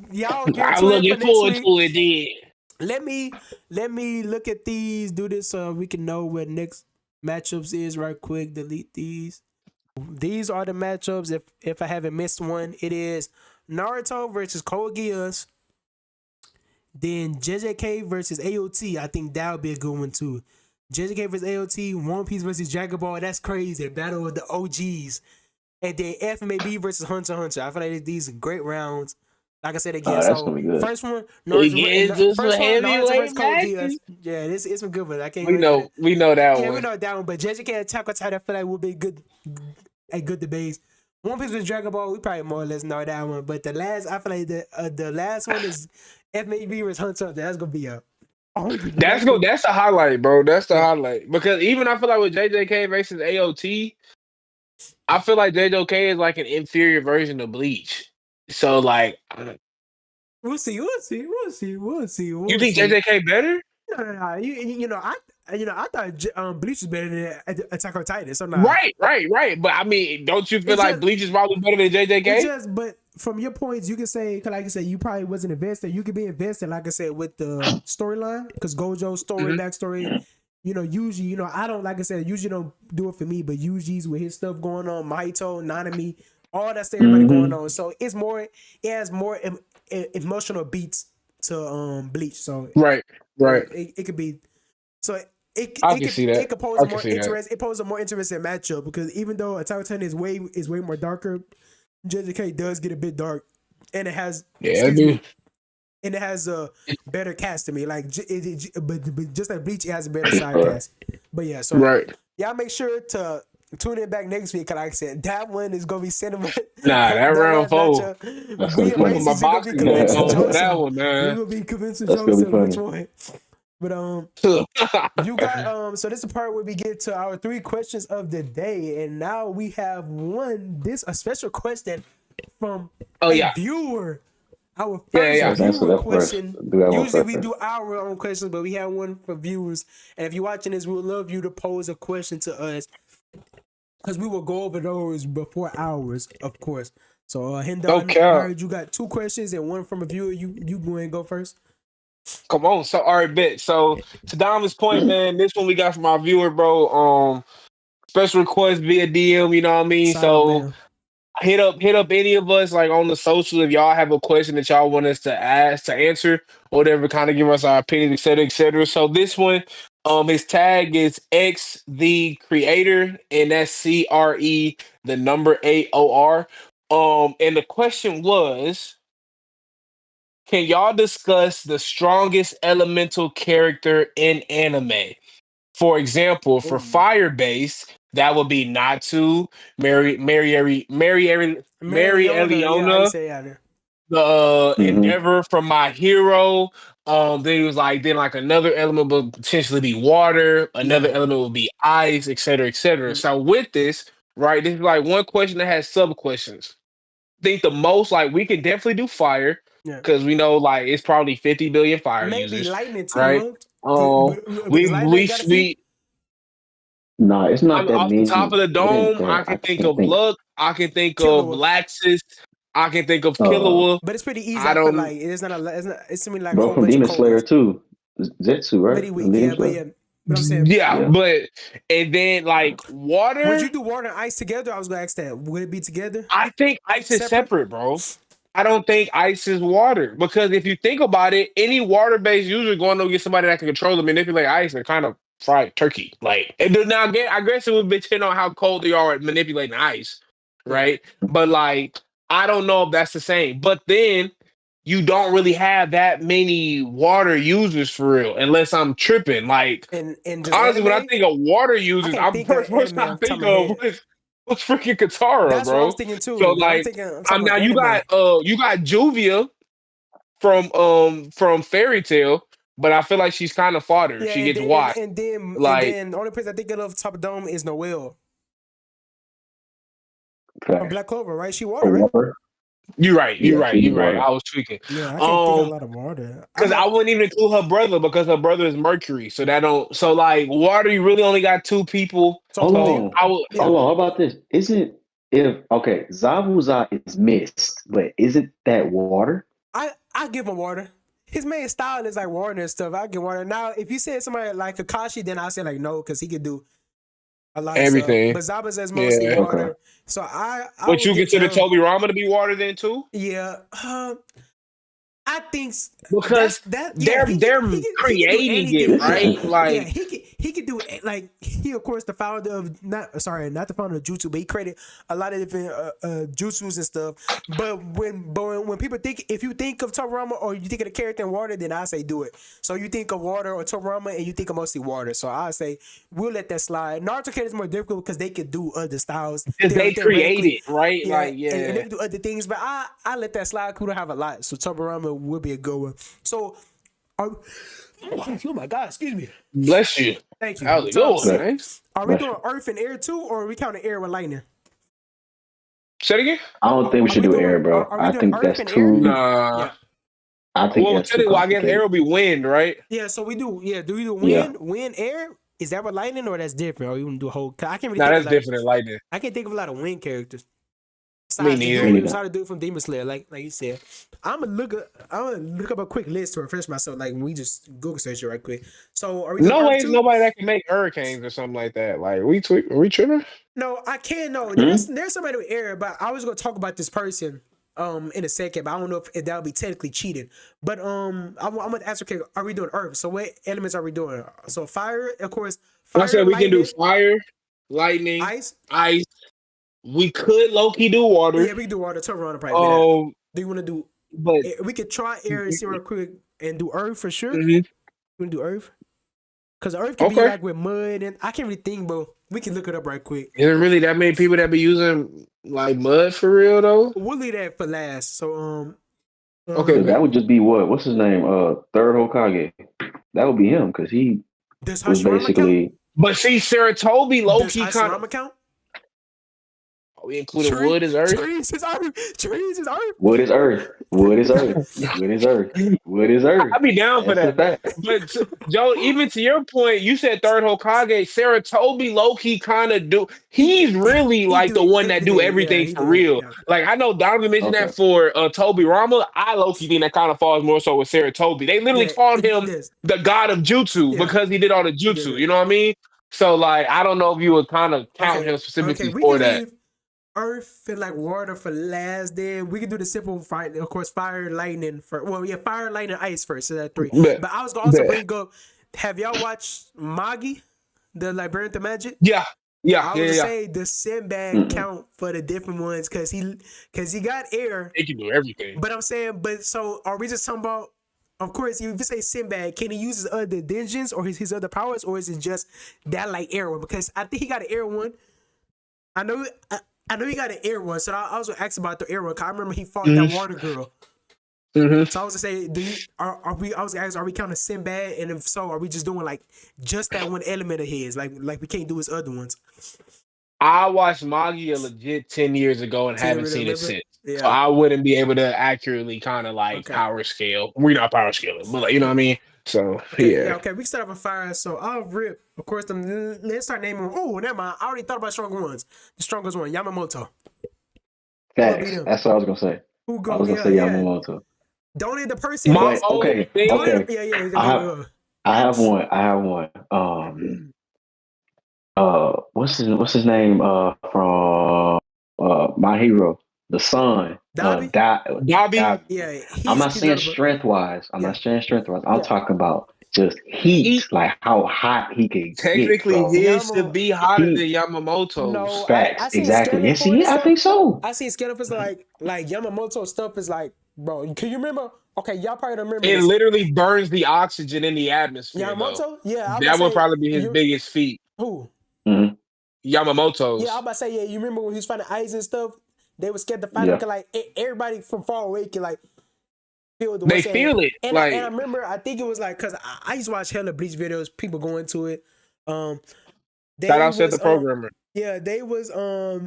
Y'all get I'm to it for looking next forward week. to it. Then Let me look at these. Do this so we can know what next matchups is right quick. Delete these. These are the matchups. If I haven't missed one, it is Naruto versus Code Geass. Then JJK versus AOT. I think that would be a good one too. JJK versus AOT. One Piece versus Dragon Ball. That's crazy. Battle of the OGs. And then FMAB versus Hunter x Hunter. I feel like these are great rounds. Like I said again, That's so gonna be good. first one, we get into some Naruto versus heavyweight Code Geass. matches. Yeah, this it's some good ones. I can't wait for that. We know that Yeah, we one. know that one, but JJK and Attack on Titan, I feel like would be a good debate. One Piece with Dragon Ball, we probably more or less know that one. But I feel like the last one is FMAB versus Hunter x Hunter. That's gonna be a argument. That's the highlight, bro. That's the Yeah. highlight. Because even I feel like with JJK versus AOT, I feel like JJK is like an inferior version of Bleach. So like, We'll see. We'll see. We'll see. We'll see. you We'll think see. JJK better? No. I thought Bleach was better than Attack on Titan. So nah. Right. But I mean, don't you feel It's like just Bleach is probably better than It's JJK? just, but from your points, you can say, 'cause like I said, you probably wasn't invested. You could be invested, like I said, with the storyline, because Gojo's story, Hmm. backstory, usually, I don't, like I said, usually don't do it for me, but Yuji's with his stuff going on, Mahito, Nanami, all that stuff, everybody going Mm-hmm. on. So it has more emotional beats to Bleach. So Right. it could be, so I can see that. it could pose I a can more see that. interest. It poses a more interesting matchup because even though Attack on Titan is way more darker, JJK does get a bit dark, and it has Yeah, I do. and it has a better cast to me. Like, but just like Bleach, it has a better side cast. But yeah, so Right. y'all make sure to tune in back next week. Cause like I said, that one is gonna be cinema. Nah, that That round last four. matchup, That's gonna we be and I'm gonna put funny. my Racist are gonna be boxing gloves convincing on for that Joseph. one, We man. gonna be convincing That's gonna be Joseph which funny. one. But you got so this is the part where we get to our 3 questions of the day, and now we have a special question from Oh a yeah. viewer. Our first Yeah. Let's answer viewer that first. question. Do that one Usually we first. do our own questions, but we have one for viewers. And if you're watching this, we would love you to pose a question to us because we will go over those before ours, of course. So, Hendon, I Okay. heard you got 2 questions and one from a viewer. You go and go first. Come on. So all right, bet. So to Dom's point, man, this one we got from our viewer, bro. Special request via DM, you know what I mean? Shout out, So man. hit up any of us like on the social if y'all have a question that y'all want us to ask to answer or whatever, kind of give us our opinion, etc. etc. So this one, his tag is X the creator, and that's CRE the number AOR. And the question was, can y'all discuss the strongest elemental character in anime? For example, for Ooh. fire base, that would be Natu, Mary Mariona, yeah, how you Eliona, say it out there. the Hmm. Endeavor from My Hero. Then he was like, then like another element would potentially be water, another Yeah. element would be ice, et cetera, et cetera. Mm, So with this, right, this is like one question that has sub questions. Think the most like we could definitely do fire yeah. because we know like it's probably 50 billion fire Maybe users, lightning too, right? huh? Because lightning ain't got a few. We Nah, it's not I'm that off the top many. of the It ain't dome. I that. I can think can't of think. Luck. I can think of Killer. Laxus. I can think of Uh, Killua. But it's pretty easy. I I feel don't. like it's not a. It's not. It's to me like a bro whole from bunch of Demon cold Slayer ones. too. Zetsu, right? But he weak. From Demon Yeah. But Slayer. yeah. But I'm saying, Yeah, Yeah. but and then like would you water. do water and ice together? I was gonna ask that. Would it be together, I think ice is separate? separate, bro. I don't think ice is water because if you think about it, any water-based user going to get somebody that can control and manipulate ice and kind of fried turkey. Like, it do now get. I guess it would depend on how cold they are at manipulating ice, Yeah. right? But like, I don't know if that's the same. But then you don't really have that many water users for real, unless I'm tripping. Like, And just honestly, when I anime. think of water I users, can't I'm think of first an person anime I on top of think my of head. was freaking Katara, That's what I was bro. thinking So too. But I'm like, thinking on top I'm of now anime. you got Juvia from Fairy Tale, but I feel like she's kind of fodder. Yeah, She gets washed. and Like, then the only place I think of off the top of dome is Noelle from Facts. Black Clover, right? She water, For right? water. you're Yeah, right, she's you're right. water. I was tweaking. Yeah, I can't think of a Um, lot of water. I because know. I wouldn't even include her brother because her brother is Mercury, so that don't. So like, water, you really only got two people. So Hold do you? on. I would. Yeah, Hold on. How about this? Isn't if okay, Zabuza is mist, but isn't that water? I give him water. His main style is like water and stuff. I give water. Now, if you said somebody like Kakashi, then I say like no, because he could do a lot of stuff. Everything. But Zabuza is mostly Yeah. Okay. water. So I But would you give it to consider him. Toby Rama to be water then too? Yeah. I think that's Because that. Yeah, they're he can do creating it, anything. This is right? Yeah, yeah. Like He could do like he of course the founder of not the founder of Jutsu, but he created a lot of different jutsus and stuff. But when people think if you think of Toriyama or you think of the character in water, then I say do it. So you think of water or Toriyama and you think of mostly water. So I say we'll let that slide. Naruto character is more difficult because they could do other styles because they create theoretically. it, right? Yeah, Like and they yeah. can do other things, but I let that slide. We don't have a lot, so Tobarama would be a good one. So, are, oh my God, excuse me. Bless you. Thank That was you. a So good I'm one, bless, sick. man. Are we bless doing you. Earth and Air too, or are we counting Air with Lightning? Say it again? I don't think we Are should we do doing air, bro. we I doing think Earth that's and Air? too. Nah. Yeah, I think Well, that's too technically, well, I guess air complicated. will be wind, right? yeah. So we do. Yeah, do we do Yeah. wind, air? Is that what Lightning, or that's different? Or you want to do a whole? 'Cause I can't really Nah, think of that's like different than lightning. I can't think of a lot of wind characters. Me Besides the Me neither. dude, neither. besides the dude from Demon Slayer, like you said, I'm gonna look up a quick list to refresh myself. Like we just Google search it right quick. So are we doing No Earth way, there's two? nobody that can make hurricanes or something like that. Like are we tripping? No, I can't. No, Hmm? there's somebody with error, but I was gonna talk about this person in a second. But I don't know if that would be technically cheating. But I'm gonna ask. Okay, are we doing Earth? So what elements are we doing? So fire, of course, Like I fire, said we can do lightning, fire, lightning, ice. ice. We could low key do Yeah, water. we can do water. Turn around and probably be that. Um, Do you want to do? but We could try air and see real quick and do Earth for sure. mhm. We can do Earth. Because Earth can be Okay. like with mud, and I can't really think, but we can look it up right quick. Is there really that many people that be using like mud for real though? We'll leave that for last. So Okay, Cause bet. that would just be what? What's his name? Third Hokage. That would be him, because he does was Hashirama count? basically. But see, Saratobi low Does key kind of. Hashirama count? We included wood as earth. Trees is Earth. Trees is Earth. Wood is earth. Wood is earth. Wood is earth. Wood is earth. I'd be down for That's a that. fact. But Joe, even to your point, you said third Hokage. Saratobi low key kind of do. He's really He like the do one that do everything. Yeah, everything he for do. real. Yeah, Like I know Donovan mentioned Okay. that for Toby Rama. I low key think that kind of falls more so with Saratobi. They literally yeah. called him This. the god of jutsu Yeah, because he did all the he did jutsu. it. You know what I mean? So like I don't know if you would kind of count Okay, him okay. specifically We for can that. leave Earth and like water for last. Then we can do the simple fight. Of course, fire, lightning for. Well, yeah, fire, lightning, ice first. So that's three. Bet. But I was gonna also Bet. bring up. Have y'all watched Magi, the Librarian of Magic? Yeah. Yeah. I Yeah. was gonna Yeah. say the Sinbad Mm-mm. count for the different ones because he got air. They can do everything. But I'm saying, but so are we just talking about of course, if you say Sinbad, can he use his other dimensions or his other powers, or is it just that like air one? Because I think he got an air one. I know. I know he got an air one, so I was gonna ask about the air one. Cause I remember he fought that Mm-hmm. water girl. Mm-hmm. So I was gonna say, are we? I was gonna ask, are we counting Sinbad? And if so, are we just doing like just that one element of his? Like we can't do his other ones. I watched Magi a legit 10 years ago and So you haven't really seen it remember? since. So Yeah. I wouldn't be able to accurately kind of like Okay. power scale. We're not power scaling, but like, you know what I mean? So Okay. Yeah. yeah. Okay. We can start off with fire. So I'll rip. Of course, let's start naming. Oh, never mind. I already thought about stronger ones. The strongest one, Yamamoto. Who gonna beat Facts. him? That's what I was gonna say. Who I go? was gonna Yeah. say Yeah. Yamamoto. Don't need the person My is. But only okay, Don't thing, need. okay. Yeah. Yeah. I Go. have Go. I have one. I have one. What's his name? From My Hero, the son. Dobby. Bobby, Yeah. I'm not He's saying notable. strength wise. I'm Yeah. not saying strength wise. I'm Yeah. talking about just heat, he like how hot he can get, technically bro. his should Yama. be hotter than He Yamamoto's. No, facts I seen exactly. scanning Yes, for it and I stuff. think so. I seen scanning for like Yamamoto stuff is like, bro. Can you remember? Okay, y'all probably don't remember It this. literally burns the oxygen in the atmosphere, though. Yamamoto? Yeah, I about to That would say probably be his you biggest feat. who? Hmm. Yeah, I Yamamoto's. about to say yeah. You remember when he was fighting ice and stuff? They were scared to fight him Yeah. because like everybody from far away can like feel the They what's saying. feel it. And I Like, remember I think it was like because I used to watch hella Bleach videos. People going to it. Um, shout they out to the was programmer. yeah they was uh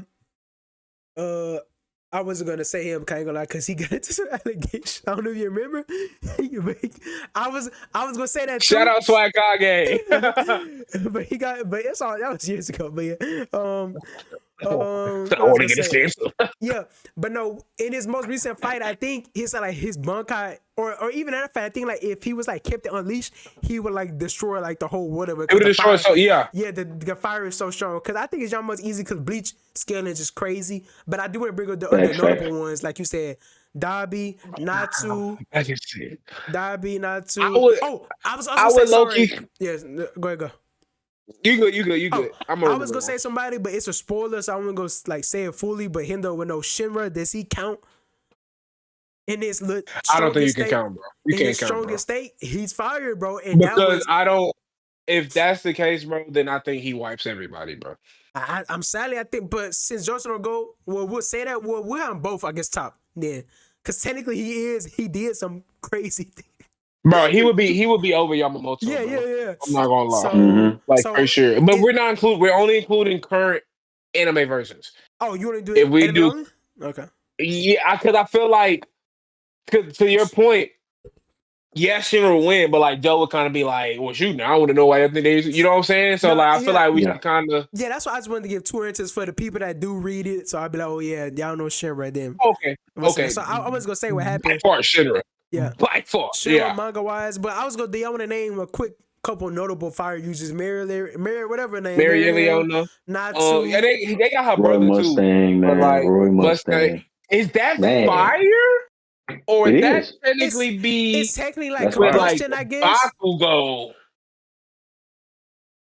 I wasn't gonna say him, kind of lie, because he got into some allegations. I don't know if you remember. I was gonna say that Shout too, out Swag Kage. but it's all that was years ago. But yeah, I what I was want to gonna get his say. stance. Yeah, but no, in his most recent fight, I think he said like his Bunkai, or even that fight, I think like if he was like kept it unleashed, he would like destroy like the whole whatever It because would the destroy. fire. So yeah, Yeah, the fire is so strong. Because I think it's almost easy because Bleach scaling is just crazy. But I do want to bring up the other Facts, facts. notable ones, like you said, Dabi, Natsu, I can see it. Dabi, I Natsu. would. Oh, I was I gonna say would low sorry. key. Yes, go ahead, go. You good. You good. You Oh, good. I'm gonna I was remember gonna one. say somebody, but it's a spoiler, so I won't go like say it fully. But Hendo with no Shinra, does he count in his I don't think you strongest can state? count, bro. You In his can't count, bro. strongest state, he's fired, bro. And that Because was I don't. If that's the case, bro, then I think he wipes everybody, bro. I'm sadly I think, but since Johnson don't go, well, we'll say that we'll have them both, I guess, top then, because technically he did some crazy thing. Bro, he would be over Yamamoto, Yeah, bro. yeah, yeah. I'm not gonna lie. So Hmm. Like for so sure. But it. we're only including current anime versions. Oh, you want to do If it we anime do, only? Okay. yeah, because I feel like, 'cause to your point, yes, Shinra will win, but like Joe would kind of be like, "Well, shoot, now I want to know why everything is." You know what I'm saying? So No, like, I feel yeah. like we Yeah. should kind of. Yeah, that's why I just wanted to give two answers for the people that do read it. So I'd be like, oh yeah, y'all know Shinra right then. Okay, okay. So I was gonna say what By happened. far, Shinra. Yeah, By far, Shinra yeah. manga wise, but I was gonna. Do y'all want to name a quick couple notable fire users? Mary, whatever her name, Mary Mary Eliana. Yeah, Natsu. they got her Roy brother too, Mustang, but man. like Roy Mustang, Mustang. is that Man, fire or it would that is. It's technically be technically like That's with fire. like combustion, I guess. Bakugo?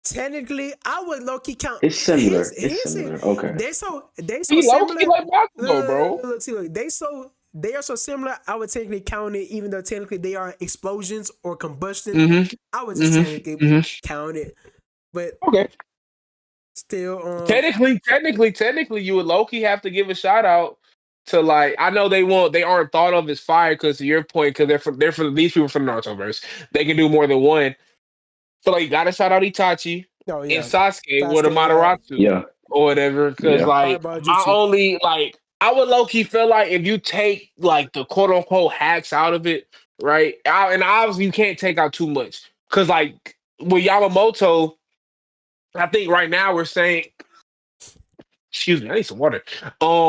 Technically, I would low key count It's his similar. It's similar. Okay. they so He low key similar. like Bakugo, bro. Look, they are so similar. I would technically count it, even though technically they are explosions or combustion. Mm-hmm. I would just technically Mm-hmm. Mm-hmm. count it, but Okay. still, Technically, you would low key have to give a shout out to like I know they aren't thought of as fire because to your point because they're from these people from the Narutoverse they can do more than one. So like you gotta shout out Itachi oh and yeah, Sasuke with a Sasuke, yeah, Mataratsu Yeah. or whatever because Yeah. like Fireball I Jutsu. only like I would low key feel like if you take like the quote unquote hacks out of it, right? And obviously you can't take out too much because like with Yamamoto, I think right now we're saying excuse me, I need some water.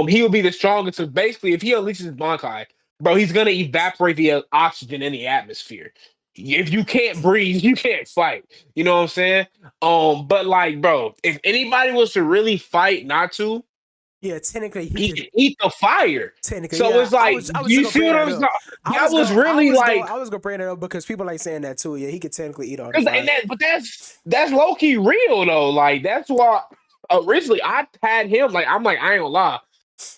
He would be the strongest. So basically, if he unleashes his Bankai, bro, he's gonna evaporate the oxygen in the atmosphere. If you can't breathe, you can't fight. You know what I'm saying? But like, bro, if anybody was to really fight not to, Yeah, technically he he could. can eat the fire. Technically, So yeah. it's like, I was you just gonna see bring what that I'm saying? up. That was really like, I was gonna bring that up because people like saying that too. Yeah, he could technically eat all the 'cause- and fire. that, but that's low key real though. Like that's why originally I had him. Like I'm like I ain't gonna lie.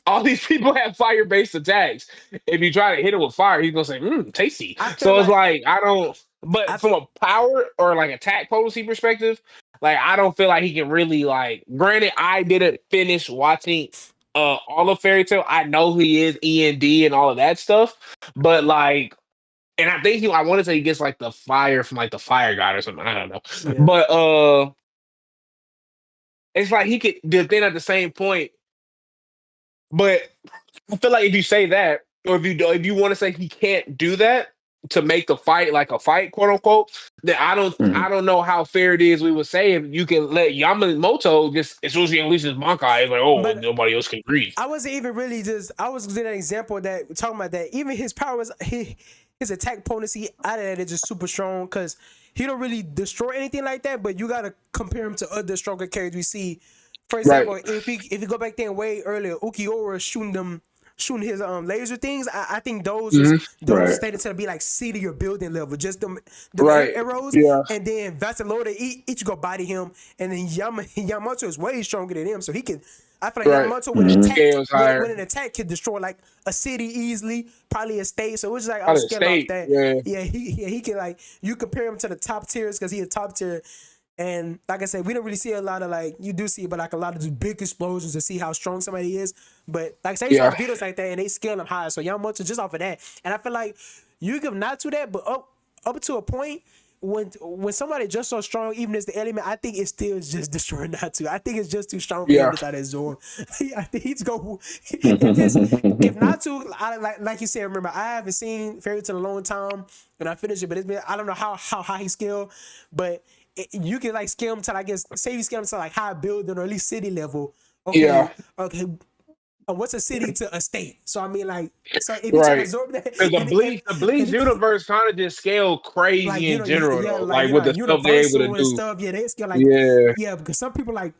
All these people have fire-based attacks. If you try to hit him with fire, he's gonna say, tasty. I feel So it's like like I don't I but from a power or like attack potency perspective, like I don't feel like he can really like granted I didn't finish watching all of Fairy Tail. I know who he is, END and all of that stuff, but like and I think I want to say he gets like the fire from like the fire god or something. I don't know. yeah. But it's like he could then at the same point, but I feel like if you say that, or if you want to say he can't do that to make the fight like a fight, quote unquote, then Mhm. I don't know how fair it is. We would say if you can let Yamamoto just as soon as he unleashes Bankai, it's like oh But nobody else can breathe. I wasn't even really just. I was giving an example that talking about that. Even his powers, his attack potency out of that is just super strong because he don't really destroy anything like that. But you gotta compare him to other stronger characters we see. For Right. example, if you go back there way earlier, Ukiura shooting his laser things. I think Hmm. those Right. stated to be like C to your building level, just them Right. arrows, Yeah. and then Vasilota each go body him, and then Yamamoto is way stronger than him, so he can. I feel like Right. Yamamoto Mhm. Scales higher. when an attack could destroy like a city easily, probably a state. So it's like I Out was of scared off state. that. Yeah. Yeah, he can like you compare him to the top tiers because he's a top tier. And like I said, we don't really see a lot of like you do see, but like a lot of just big explosions to see how strong somebody is. But like I say, you Yeah. watch videos like that and they scale them high. So Yamamoto just off of that, and I feel like you give not to that, but up to a point when somebody just so strong, even as the element, I think it still is just destroying not to. I think it's just too strong for him Yeah. to try to absorb. I think he's go if not to. Like you said, remember I haven't seen Fairy Tail in a long time, and I finished it, but it's been I don't know how high he scale, but you can like scale him to I guess say you scale him to like high building or at least city level. Yeah. Okay. What's a city to a state? So I mean, like, so if you try to Right. absorb that, Because the Bleach and universe kind of just scale like crazy in general yeah, though, like like with the stuff they're able to universal and do. stuff. Yeah, they scale like Yeah. yeah, because some people like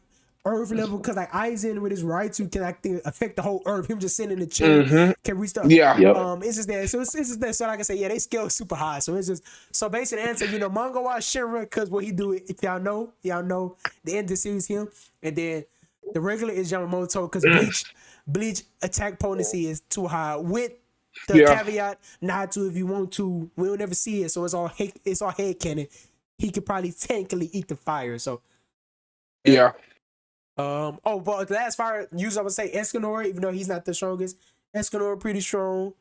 Earth level, because like Aizen with his Raichu can like affect the whole Earth. Him just sitting in the chair Hmm. can reach the Yeah. Yep. it's just there. So it's just there. So like I said, yeah, they scale super high. So it's just so basically the answer, manga watch Shinra because what he do, if y'all know the end of the series him, and then the regular is Yamamoto because Bleach attack potency is too high with the Yeah. caveat not to if you want to. We'll never see it, so it's all head canon. He could probably technically eat the fire. So yeah. Yeah. Oh, but the last fire user I would say Escanor, even though he's not the strongest. Escanor pretty strong.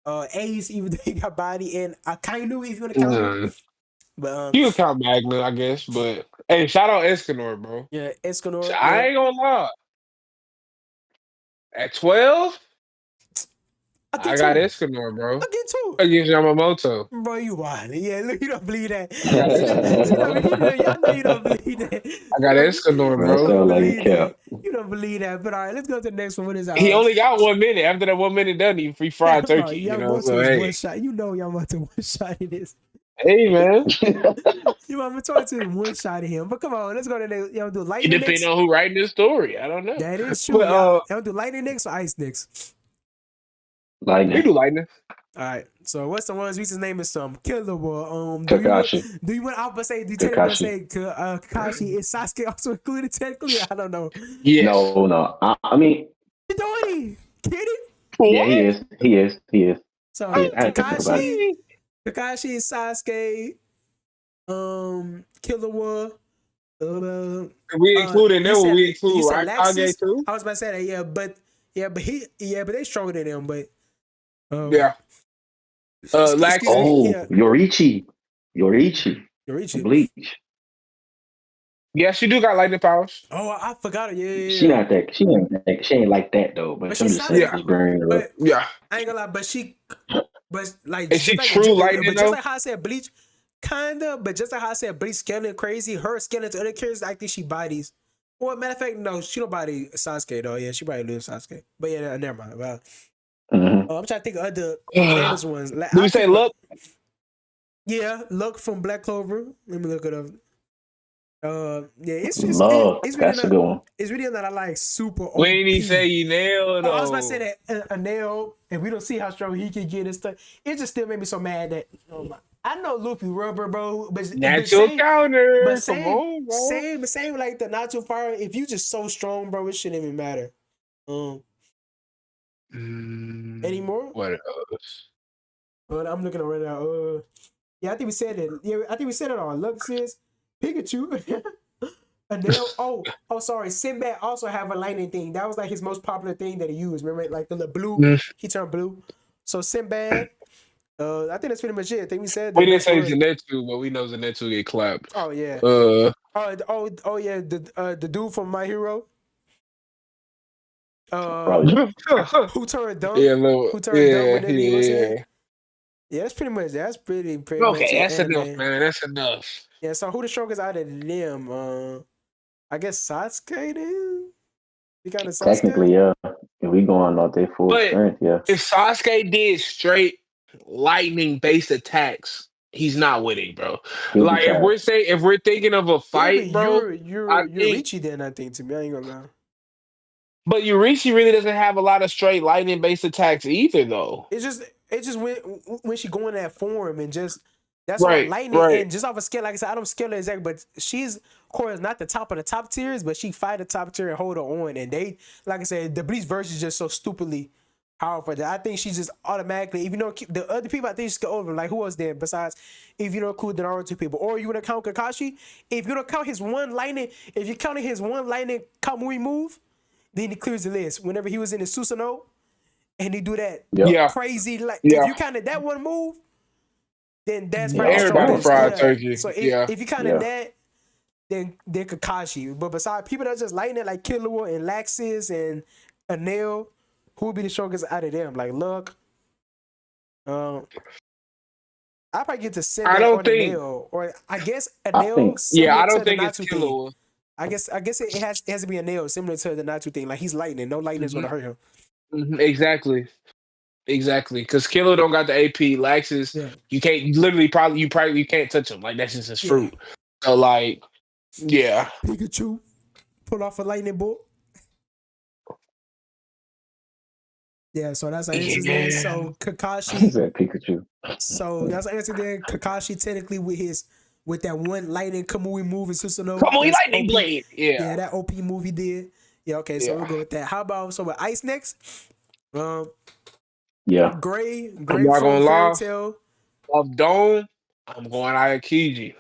Ace, even though he got body, and Akainu if you want to count him. Mm. But You can count Magna, I guess, but hey, shout out Escanor, bro. yeah, Escanor, I yeah. ain't gonna lie. At 12, I I get got two. Escanor, bro. I get two. Against Yamamoto. Bro, you wild. Yeah, look, you don't believe that. Y'all know you don't believe that. I got Escanor, You Man, bro. don't sound like you believe cap. that. You don't believe that. But all right, let's go to the next one. What is He only got 1 minute. After that 1 minute done, he free fried bro, turkey, you know. So Yamamoto is one hey. shot. You know Yamamoto one shot in this. Hey man. Yamamoto is one shot at him. But come on, let's go to the next. Y'all do It lightning depends next. on who writing this story. I don't know. That is true. But Y'all do lightning next or ice next? we Lightning. do lightning. All right. So what's the one's recent name is Killer Boy. Kakashi. Do you want I would say do you technically Kakashi. say Kakashi is Sasuke also included technically? I don't know. Yes. No. I mean, What you doing? Kidding? yeah, What? he is. So I had to think about it. Kakashi is Sasuke, Killua, We included you them when said we include you said Raikage Lexus. too. I was about to say that, but they stronger than him, but Yeah. Laxus. Oh, yeah, Yoriichi. Yoriichi. Bleach. Yes, you do got lightning powers. Oh, I forgot it. Yeah. She not that. She ain't like that though. But But I'm she's just solid. saying, just bringing her up. But Yeah. I ain't gonna lie, but like Is she just true lightning, but just though? like how I said Bleach, kinda, but just like how I said Bleach scaling crazy, her scaling to other characters, I think she bodies. Well, matter of fact, no, she don't body Sasuke though. Yeah, she probably lose Sasuke. But yeah, never mind. Well, Mhm. I'm trying to think of other famous ones. Like, Do we say look? Yeah, Luck from Black Clover. Let me look it up. Yeah, it's Love. really That's a good one. it's really not like super OP. We ain't even say you nailed. Oh, I was about to say that a nail, and we don't see how strong he can get and stuff. It just still made me so mad that I know Luffy rubber, bro, but Natural counter. but Come same, on, bro. same like the not too far. If you just so strong, bro, it shouldn't even matter. Anymore? What else? But I'm looking right now. Yeah, I think we said it. Yeah, I think we said it all. Luxus, Pikachu, Adele. Oh, sorry. Sinbad also have a lightning thing. That was like his most popular thing that he used. Remember, like the blue. Mm, He turned blue. So Sinbad. I think that's pretty much it. I think we said the We didn't best say word. Zenitsu, but we know Zenitsu get clapped. Oh yeah. Uh, Oh yeah. The dude from My Hero. Probably. Who turned dumb? yeah, little, Who turned dumb yeah, when the thing was in? yeah. Yeah, that's pretty much. That's pretty much Okay, it. that's enough, Anime. man. That's enough. Yeah. So who the strongest out of them? I guess Sasuke then. You kind of Sasuke. Technically, yeah. If we going off their full But strength, yeah. if Sasuke did straight lightning based attacks, he's not winning, bro. He'll be Like trash. if we're thinking of a It'll be fight, bro, I you're think. Richie then. I think to me, I ain't gonna lie. But Yurishi really doesn't have a lot of straight lightning based attacks either, though. It's just when she go in that form and just that's all Right, lightning right. and just off a scale. Like I said, I don't scale her exactly, but she's of course not the top of the top tiers, but she fight the top tier and hold her on. And they, like I said, the Bleach verse is just so stupidly powerful that I think she's just automatically. If you know the other people, I think she's go over. Like who else there besides if you don't include the Naruto people, or you want to count Kakashi? If you don't count his one lightning, if you counted his one lightning Kamui move, then he clears the list. Whenever he was in the Susanoo and he do that Yep. Yeah, crazy, like if yeah. you counted that one move, then that's Yeah, probably the Everybody Strong. strongest. fried Yeah. turkey. So Yeah. if you counted Yeah. that, then Kakashi. But besides people that just lighting it like Killua and Laxus and Anil, who would be the strongest out of them? Like Luck. I probably get to I Sinbad or don't think. Anil, or I guess I Anil think Yeah, similar I to don't the think it's Natsu thing. Killua. I guess it has to be Anil similar to the Natsu thing. Like he's lightning. No lightning is Hmm gonna hurt him. Exactly. Exactly. Because Killua don't got the AP. Laxus, Yeah. you can't you literally probably you can't touch him. Like that's just his Yeah. fruit. So like, yeah. Pikachu pull off a lightning bolt. Yeah, so that's our answers there. Yeah. So he Kakashi. said Pikachu. So that's our answer there. Kakashi technically with that one lightning Kamui move in Susanoo. Come on, That's lightning OP. blade. Yeah. Yeah, that OP movie did. Yeah, okay, so Yeah. we'll go with that. How about so with Ice next? Yeah. Gray I'm not from gonna Fairy lie. Tail. Off dome, I'm going Ayakiji.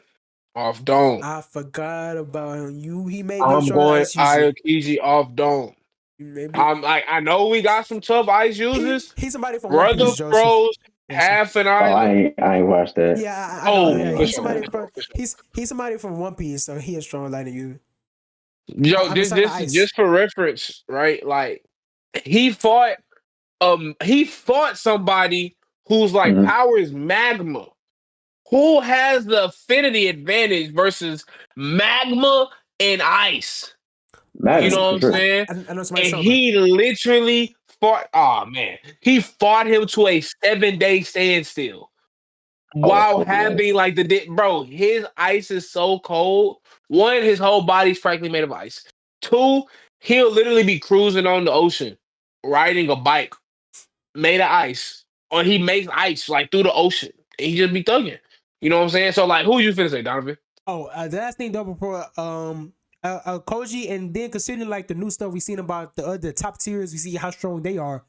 Off dome. I forgot about him. He may be I'm stronger than going Ice user. Ayakiji off dome. Maybe I'm like, I know we got some tough ice users. he's somebody from One Brother Piece, Joseph. froze Yeah, so, half an Oh, island. I ain't watched that. yeah, I know. Oh, Yeah, ain't for he's watched sure, somebody for that. sure, from for sure. he's somebody from One Piece, so he is strong like you. Yo, I mean, this sorry, the this is Ice. just for reference, right? Like he fought somebody whose like Hmm. power is magma. Who has the affinity advantage versus magma and ice? You Magma know what for I'm sure. saying? I know somebody And stronger. he literally fought. Oh man, he fought him to a 7-day standstill Oh, that's while whooping ass. having like bro. His ice is so cold. One, his whole body's practically made of ice. Two, he'll literally be cruising on the ocean, riding a bike made of ice, or he makes ice like through the ocean. And he just be thugging. You know what I'm saying? So like, who you finna say, Donovan? Oh, the last thing double for Koji, and then considering like the new stuff we seen about the other top tiers, we see how strong they are,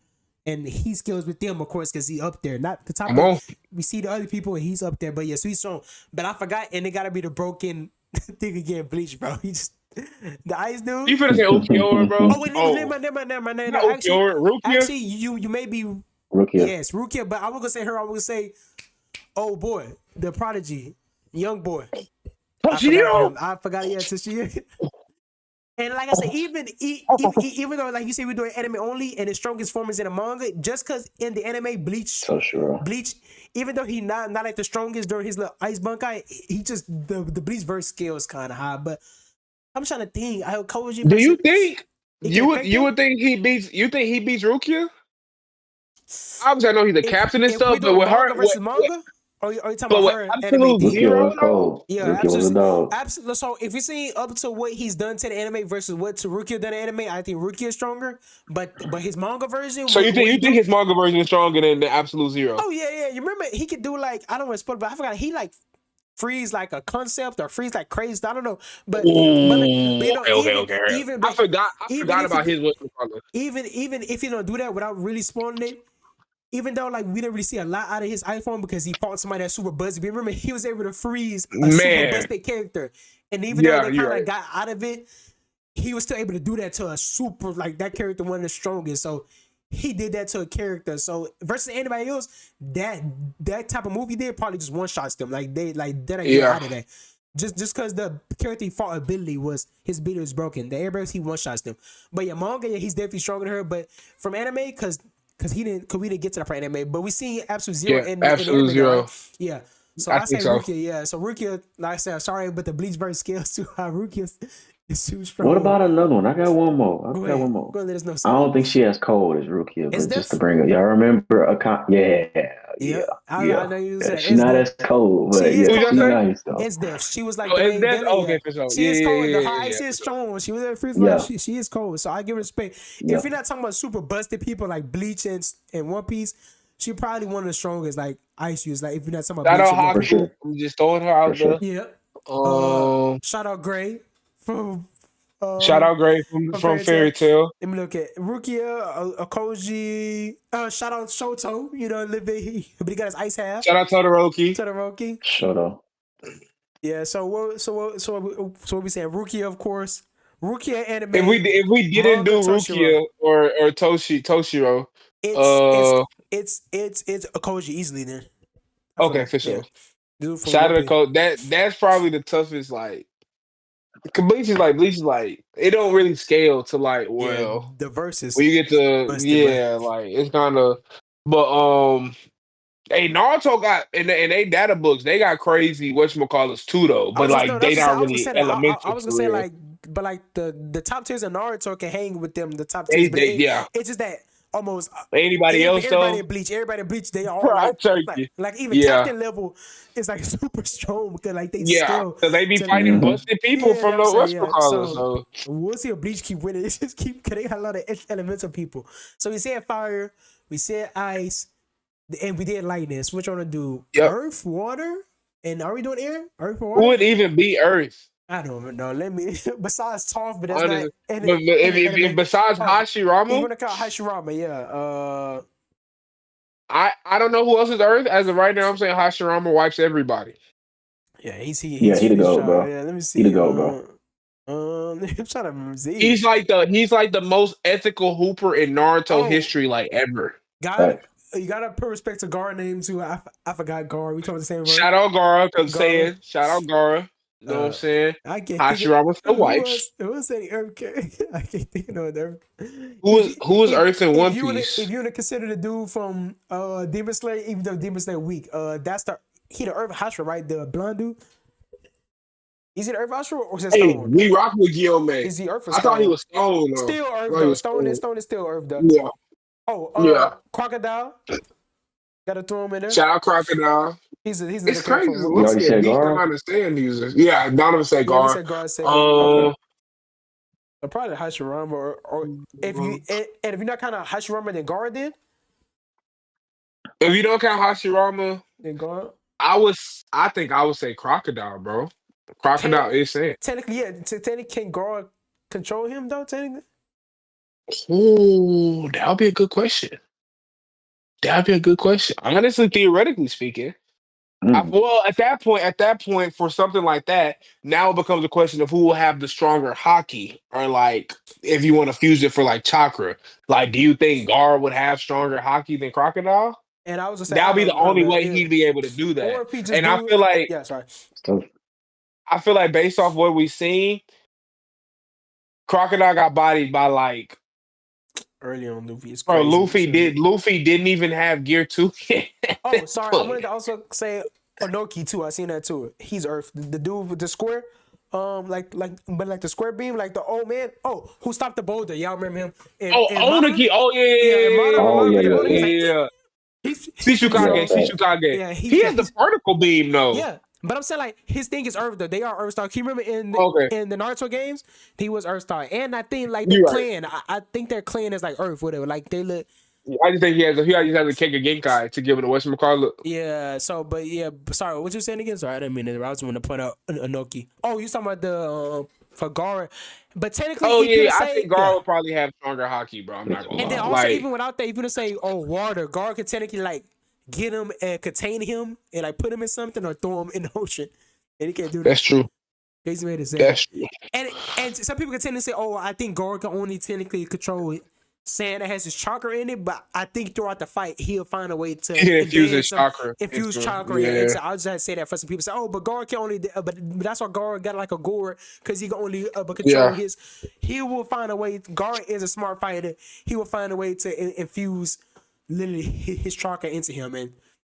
and he skills with them, of course, because he up there, not the top. Come on. We see the other people, and he's up there, but yeah, so he's strong. But I forgot, and it gotta be the broken thing again, Bleach, bro. He just the ice dude. You finna say Ukiora, bro? Oh wait, never mind. Not No, Ukiora, Rukia. actually, you may be Rukia. yes, Rukia, but I was gonna say her. I was gonna say, oh boy, the prodigy, young boy. I forgot about him. I forgot. Yeah, Toshio. And like I said, even though like you say we're doing anime only, and his strongest form is in the manga, just because in the anime So sure. Bleach, even though he not like the strongest during his little ice bunkai, he just the Bleach verse skill is kind of high. But I'm trying to think. I Koji Do you versus think it can affect you him would think he beats? You think he beats Rukia? Obviously, I know he's a captain and if we stuff, but doing with her, manga versus manga, or are you talking but about with her anime absolute thing? Rukia zero was though. cold. Yeah, Rukia was a dog. absolutely. So if you're saying up to what he's done to the anime versus what to Rukia done to anime, I think Rukia is stronger. But his manga version, So you what he think do? his manga version is stronger than the absolute zero? Oh yeah. You remember he could do like I don't want to spoil, but I forgot he like freeze like a concept or freeze like crazy. I don't know, but Ooh, you know, okay. even I but forgot. I even forgot if you about his whatchamacallit. even if you don't do that without really spoiling it, even though like we didn't really see a lot out of his iPhone because he fought somebody that's super busted. But remember, he was able to freeze a super Man, busted character, and even though yeah, they you're kind of right. got out of it, he was still able to do that to a super like that character one of the strongest. So he did that to a character. So versus anybody else, that type of movie did probably just one shots them. Like they didn't get Yeah, out of that. Just because the character he fought ability was his ability was broken. The airbrush he one shots them. But yeah, manga, yeah, he's definitely stronger than her. But from anime, because we didn't get to the part anime, but we seen Absolute Zero yeah, in the absolute anime though, right? zero. Yeah. So I I say think so. Rukia, yeah. So Rukia, like I said, I'm sorry, but the Bleach verse scales too high. Rukia is too What strong. about another one? I got one more. Go I got ahead. one more. Go ahead, let us know I something. don't think she as cold as Rukia, Is but just to Def? bring up, y'all remember yeah, Yeah, I yeah. know you Yeah, said she it's not Def. as cold, but She is yeah, Who cold. y'all she The say? nice though. it's Def. She was like Oh, the is main that villain. Yeah, okay for sure? she Yeah, is cold. The her yeah, ice yeah, is for sure. strong. She was at freeze like Yeah, she is cold. So I give her respect. If yeah, you're not talking about super busted people like Bleach and One Piece, she probably one of the strongest like ice users. Like if you're not talking about Shout Bleach out and One for Piece. Haku. sure, I'm just throwing her for out there. sure. Yeah. Um, Shout out Gray from Shout uh out Gray from Fairy Tail. Fairy Tail. Let me look at Rukia, Akoji. Shout out Shoto. You know, but he got his ice half. Shout out Todoroki. Todoroki. Sure though. Yeah. So what we saying? Rukia, of course. Rukia anime If we didn't manga do Toshiro. Rukia or Toshiro, It's it's uh, it's Akoji easily then. I feel okay, like for yeah. sure. Dude from Shout One out to Piece. Coach. That's probably the toughest. Like, 'cause Bleach is like it don't really scale to like Yeah, well the verses when you get to busted, but yeah like it's kind of but hey Naruto got in they data books they got crazy whatchamacallits too though I but was gonna no, like they that's what I not was gonna really say that. I elemental was gonna for say real. like, but like the top tiers of Naruto can hang with them, the top tiers, but They yeah it's just that almost anybody else though everybody in Bleach, they all I like turkey even yeah captain level is like super strong because like they yeah scale because they be to fighting Hmm. busted people yeah, from that the I'm saying yeah. whatchamacallit So so we'll see if Bleach keep winning. It's just keep cause they got a lot of elemental people. So we said fire, we said ice, and we did lightning. So which one to do? yep. Earth, water, and are we doing air? Earth or Who water? would even beat Earth? I don't even know. Let me. Besides Toph, but that's not Honestly, in but it. In the if anime. besides Oh, you Hashirama, want to call Hashirama? Yeah. I don't know who else is Earth as of right now. I'm saying Hashirama wipes everybody. Yeah. Yeah, he the He's goat, trying. bro. Yeah. Let me He the see. goat, bro. I'm trying to see. He's like the most ethical hooper in Naruto Oh, history, like ever. God, Facts. you gotta put respect to Gar names too. I forgot Gar. We talking the same word. Shout out Gara, cause Gara. saying shout out Gara. You know what I'm Uh, saying? I can't think of Hashirama still wipes. who was any Earth character. I can't think of no other. Who If is you who is Earth in One if Piece? you wanna consider the dude from Demon Slayer, even though Demon Slayer weak, that's the Earth Hashira, right? The blonde dude. Is it Earth Hashira or is it Hey, Stone? we rock with Guillaume. Is he Earth or I thought he Stone? was Stone though. Still I Earth thought he though. was Stone. Stone is still Earth though. Yeah, Oh, yeah. Crocodile. Gotta throw him in there. Shout out Crocodile. He's It's another character crazy. from One You Look Piece. already at a said decent Gar? amount of sand users. Yeah, Donovan said Yeah, we Gar. said God said yeah. Okay. Um, Probably Hashirama or if you and if you're not kind of Hashirama then Gar if you don't count Hashirama, then Gar. I think I would say Crocodile, bro. Crocodile Can is saying. technically yeah, technically can Gar control him though? Technically, Ooh, that would be a good question. That'd be a good question. Honestly, theoretically speaking, Mm. well, at that point, for something like that, now it becomes a question of who will have the stronger hockey, or like if you want to fuse it for like chakra. Like, do you think Gar would have stronger hockey than Crocodile? and I was gonna say That I would be the don't know only man. way he'd be able to do Or that. if he just And I do feel like yeah sorry So I feel like based off what we've seen, Crocodile got bodied by like early on Luffy is bro. crazy. Luffy did. Luffy didn't even have gear two. Oh, sorry. I But wanted to also say Onoki too. I seen that too. He's Earth. The dude with the square, but like the square beam, like the old man. Oh, who stopped the boulder? Y'all remember him? oh, And Madara. Oniki. Oh Yeah, and Madara, oh Madara yeah, with the yeah, boulder. He's yeah. like, yeah. he's pretty Yeah, strong. Shisukage, facts. Shisukage. Yeah, He has the he's particle beam though. yeah. But I'm saying like his thing is Earth though. They are Earth Star. Can you remember Okay, in the Naruto games, he was Earth Star, and I think like their you're right. clan. I think their clan is like Earth, whatever. Like they look. I just think he just has a cake of Genkai to give it a whatchamacallit. Yeah. So, but yeah. Sorry, what you saying again? Sorry, I didn't mean to. I was going to point out Anoki. Oh, you talking about the for Gara? But technically, Oh if you yeah, to I say think Gar yeah, would probably have stronger hockey, bro. I'm It's not gonna and then lie. wild. also Like even without that, if you to say water, Gara could technically like get him and contain him and like put him in something or throw him in the ocean, and he can't do that's that. true. Crazy way to say it. That's true. And some people can tend to say, oh, I think Gara can only technically control sand that has his chakra in it, but I think throughout the fight he'll find a way to He infuses advance some chakra infuse into him. chakra. Yeah, Yeah, I'll just say that for some people say, oh, but Gara can only, but that's why Gara got like a gore because he can only control yeah, his. He will find a way. Gara is a smart fighter. He will find a way to infuse literally his chakra into him and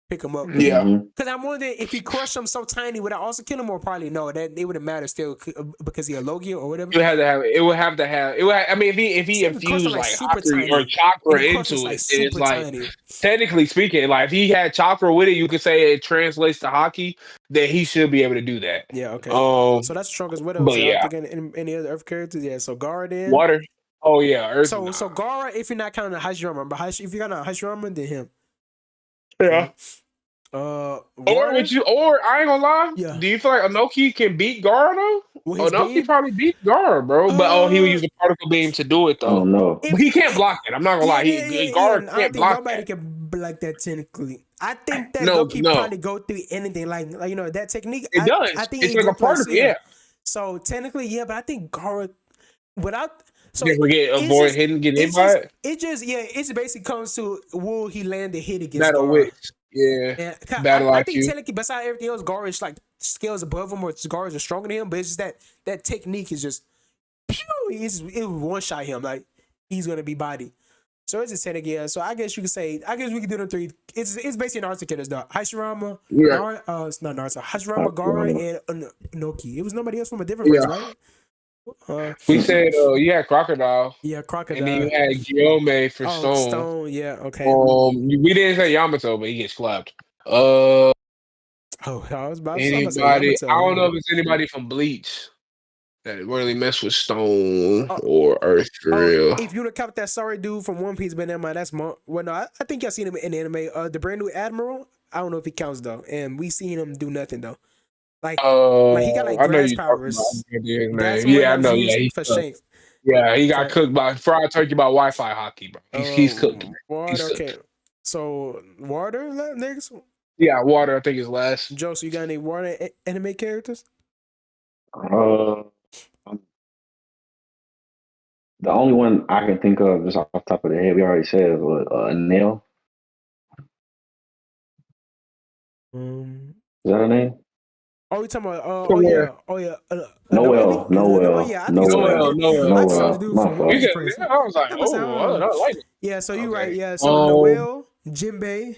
pick him up. yeah. Mm-hmm. Because I'm wondering if he crushed him so tiny, would I also kill him or probably no? That it wouldn't matter still because he a Logia or whatever. You have to have it. It would have to have. It would. I mean, if he Say if he crushed him infused like like super hockey or tiny, and chakra he crushed him into like it, then it's super like tiny. technically speaking, like if he had chakra with it, you could say it translates to hockey. Then he should be able to do that. Yeah, okay. So Um, that's strongest. What else? but Y'all yeah, think any other Earth characters? Yeah, so Gara then. water. Oh yeah, Earth. So Nah. Gara, if you're not counting Hashirama, but if you got Hashirama, then him. Yeah. Or Water. would you? Or I ain't gonna lie. Yeah. Do you feel like Anoki can beat Gara though? Well, his Anoki beam. probably beat Gara, bro. But he would use the particle beam to do it I though. don't know. But he can't block it. I'm not gonna lie. Yeah. Gara I don't can't think block nobody that. can like that technically. I think that No, Loki no, probably go through anything like that technique. it I does. think It's it like go a through like particle. yeah. Yeah. So technically, yeah, but I think Gara without so Just forget, it's avoid just hitting, getting hit by it. it basically comes to will he land the hit against Battle Gara? wits. Yeah. And Battle I think IQ. technically, besides everything else, Gara is like scales above him or Gara is stronger than him. But it's just that technique is just pew. It one shot him like he's gonna be body. So it's just 10 again. So I guess you could say we could do them three. It's basically Naruto killers though. Hashirama, Right. it's not Naruto. Hashirama, Gara, Hashirama. and Noki. It was nobody else from a different race, Yeah. right? We said you had Crocodile, Yeah, and then you Crocodile. had Gyome for Oh, Stone. Stone. Yeah, okay. We didn't say Yamato, but he gets clapped. Uh, Oh, I was about to say anybody? I Yamato. don't know Yeah. if it's anybody from Bleach that really mess with Stone Oh, or Earth for real. if you would have kept that sorry dude from One Piece, but never mind, that's well, no, I think y'all seen him in the anime. The brand new Admiral, I don't know if he counts though, and we seen him do nothing though. Like he got like I know grass you talking about. powers. I forget his That's name. the one Yeah, that I was know. Yeah, used he's for cooked. Shanks. Yeah, he got Okay. cooked by fried turkey by Wi-Fi hockey, bro. He's cooked. He's Water. Okay. cooked. So water next. Yeah, water. I think is last. Joe, so you got any water anime characters? Uh, the only one I can think of just off the top of the head, we already said was Nail. Um. Is that her name? Oh, you talking about? From where? Noelle? Noel, Is it Noelle? Noel, Yeah, I think it's Noel, Noelle. Noel, Noel. I just the Noel. dude My from One You Piece fault. said, first. yeah, I was like, I was oh, I like it. Yeah, so you're right. Okay. Yeah, so Noelle, Jinbei.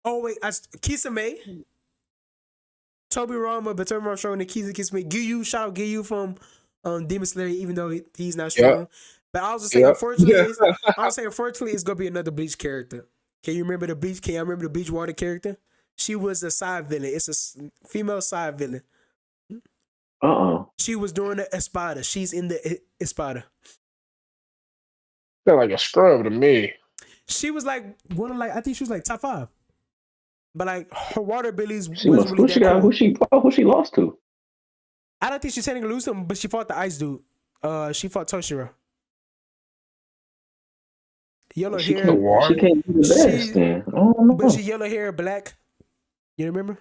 Oh wait, Kisame, Toby Rama, but Toby Rama showing the Kisame. Giyu, shout out Giyu from Demon Slayer, even though he's not Yeah, strong. But I was just saying, yeah. unfortunately, it's gonna be another Bleach character. Can you remember the Bleach? Can you remember the Bleach Water character? She was a side villain. It's a female side villain. She was doing the Espada. She's in the Espada. Feel like a scrub to me. She was like one of I think she was like top 5. But like her water abilities She wasn't must. really Who she that got? cool. Who she lost to? I don't think she technically lose them, but she fought the ice dude. She fought Toshiro. Yellow She hair. can't. She can't do the best. Then I don't know. But she yellow hair, black. You remember?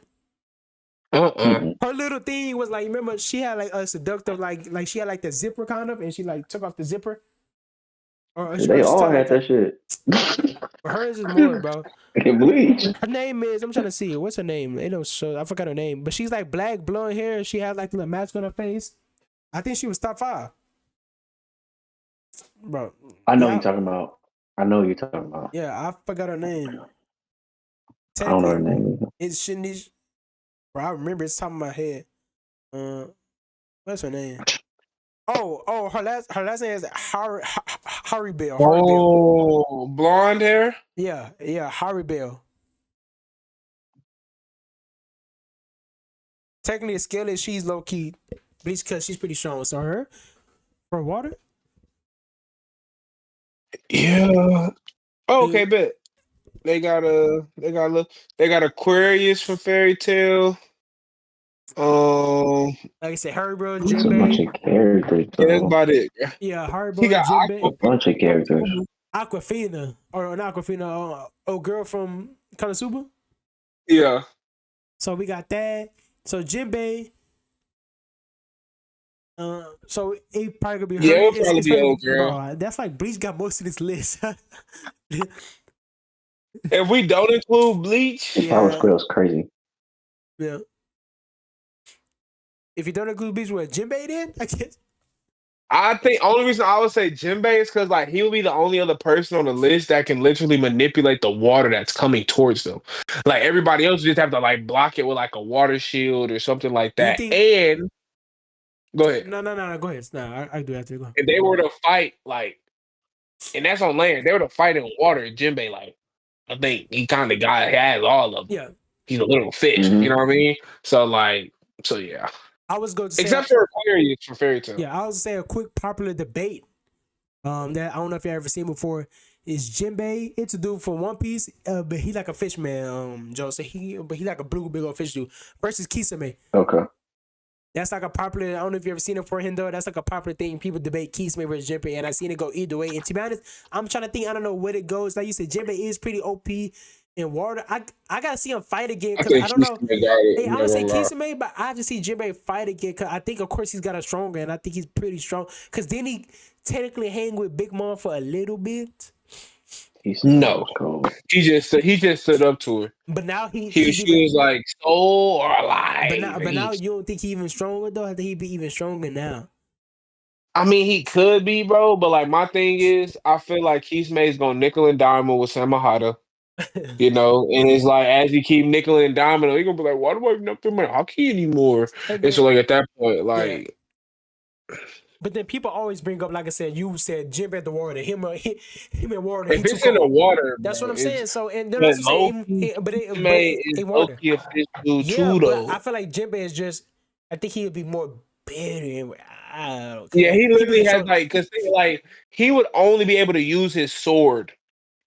Mm-mm. Her little thing was like, remember she had like a seductive like she had like the zipper kind of, and she like took off the zipper. They all had that shit. Hers is more, bro. In Bleach. Her name is, I'm trying to see. What's her name? They don't show. I forgot her name. But she's like black, blonde hair. She had like the mask on her face. I think she was top 5. Bro. I know you're talking about. I know you're talking about. Yeah, I forgot her name. I don't know her name either. It's Shinichi. Bro, I remember it's top of my head. What's her name? Oh, her last name is Harry Bell. Oh, blonde hair. Yeah, Harry Bell. Technically, a skill is she's low key, because she's pretty strong. So her for water. Yeah, Oh, They, okay, bet. They got Aquarius from Fairy Tale. Um, like I said, Haribo, It's a bunch Jinbei. of characters, yeah, that's though. about it. Yeah, He Haribo, got A Jinbei, bunch of characters. Aquafina, or not Aquafina, girl from Konosuba. Yeah, So we got that. So Jinbei. So it probably gonna be yeah, her. it'll probably It's be probably old girl. bro. That's like Bleach got most of this list. If we don't include Bleach, And Power Yeah, Squirrel's crazy. yeah. If you don't include Bleach, what Jinbei then? I guess. I think only reason I would say Jinbei is because like he'll be the only other person on the list that can literally manipulate the water that's coming towards them. Like everybody else just have to like block it with like a water shield or something like Do you that. think? And go ahead. No. Go ahead. No, I do have to go. If they were to fight like, and that's on land, they were to fight in water. Jinbei like, I think he kind of got has all of them. Yeah, He's a little fish, you Mm-hmm. know what I mean? So like, so yeah. I was going to say. Except for Aquarius for Fairy Tale. Yeah, I was say a quick popular debate. That I don't know if you ever seen before is Jinbei. It's a dude from One Piece, but he like a fish man. Joe. So he like a blue big old fish dude versus Kisame. Okay. That's like a popular. I don't know if you ever seen it for him though. That's like a popular thing. People debate Kisame versus Jinbei, and I seen it go either way. And to be honest, I'm trying to think. I don't know where it goes. Like you said, Jinbei is pretty OP in water. I gotta see him fight again I because think I don't he's know. got Hey, it. I'm I'm gonna not say gonna lie. Kisame, but I have to see Jinbei fight again because I think, of course, he's got a stronger, and I think he's pretty strong. Because then he technically hang with Big Mom for a little bit, He said that No, was cold. he just stood up to her. but now he's She even. was like soul or But alive, now, and but now you don't think he even stronger though? I think he'd be even stronger now. I mean, he could be, bro. But like, my thing is, I feel like Kisame gonna nickel and diamond with Samahata. You know, and it's like as you keep nickel and diamond, you're gonna be like, why do I not feel my hockey anymore? And And so, then like at that point, yeah, like but then people always bring up, like I said, you said Jim at the water, him at water, if he too it's in the cold. water, That's what bro, I'm it's saying. So and then but also say, Loki but Kisame is in water. Loki a fish dude Yeah, too, but though. I feel like Jinbei is just. I think he would be more bitter. And, I don't know. Yeah, he He be literally has so. like, cause like he would only be able to use his sword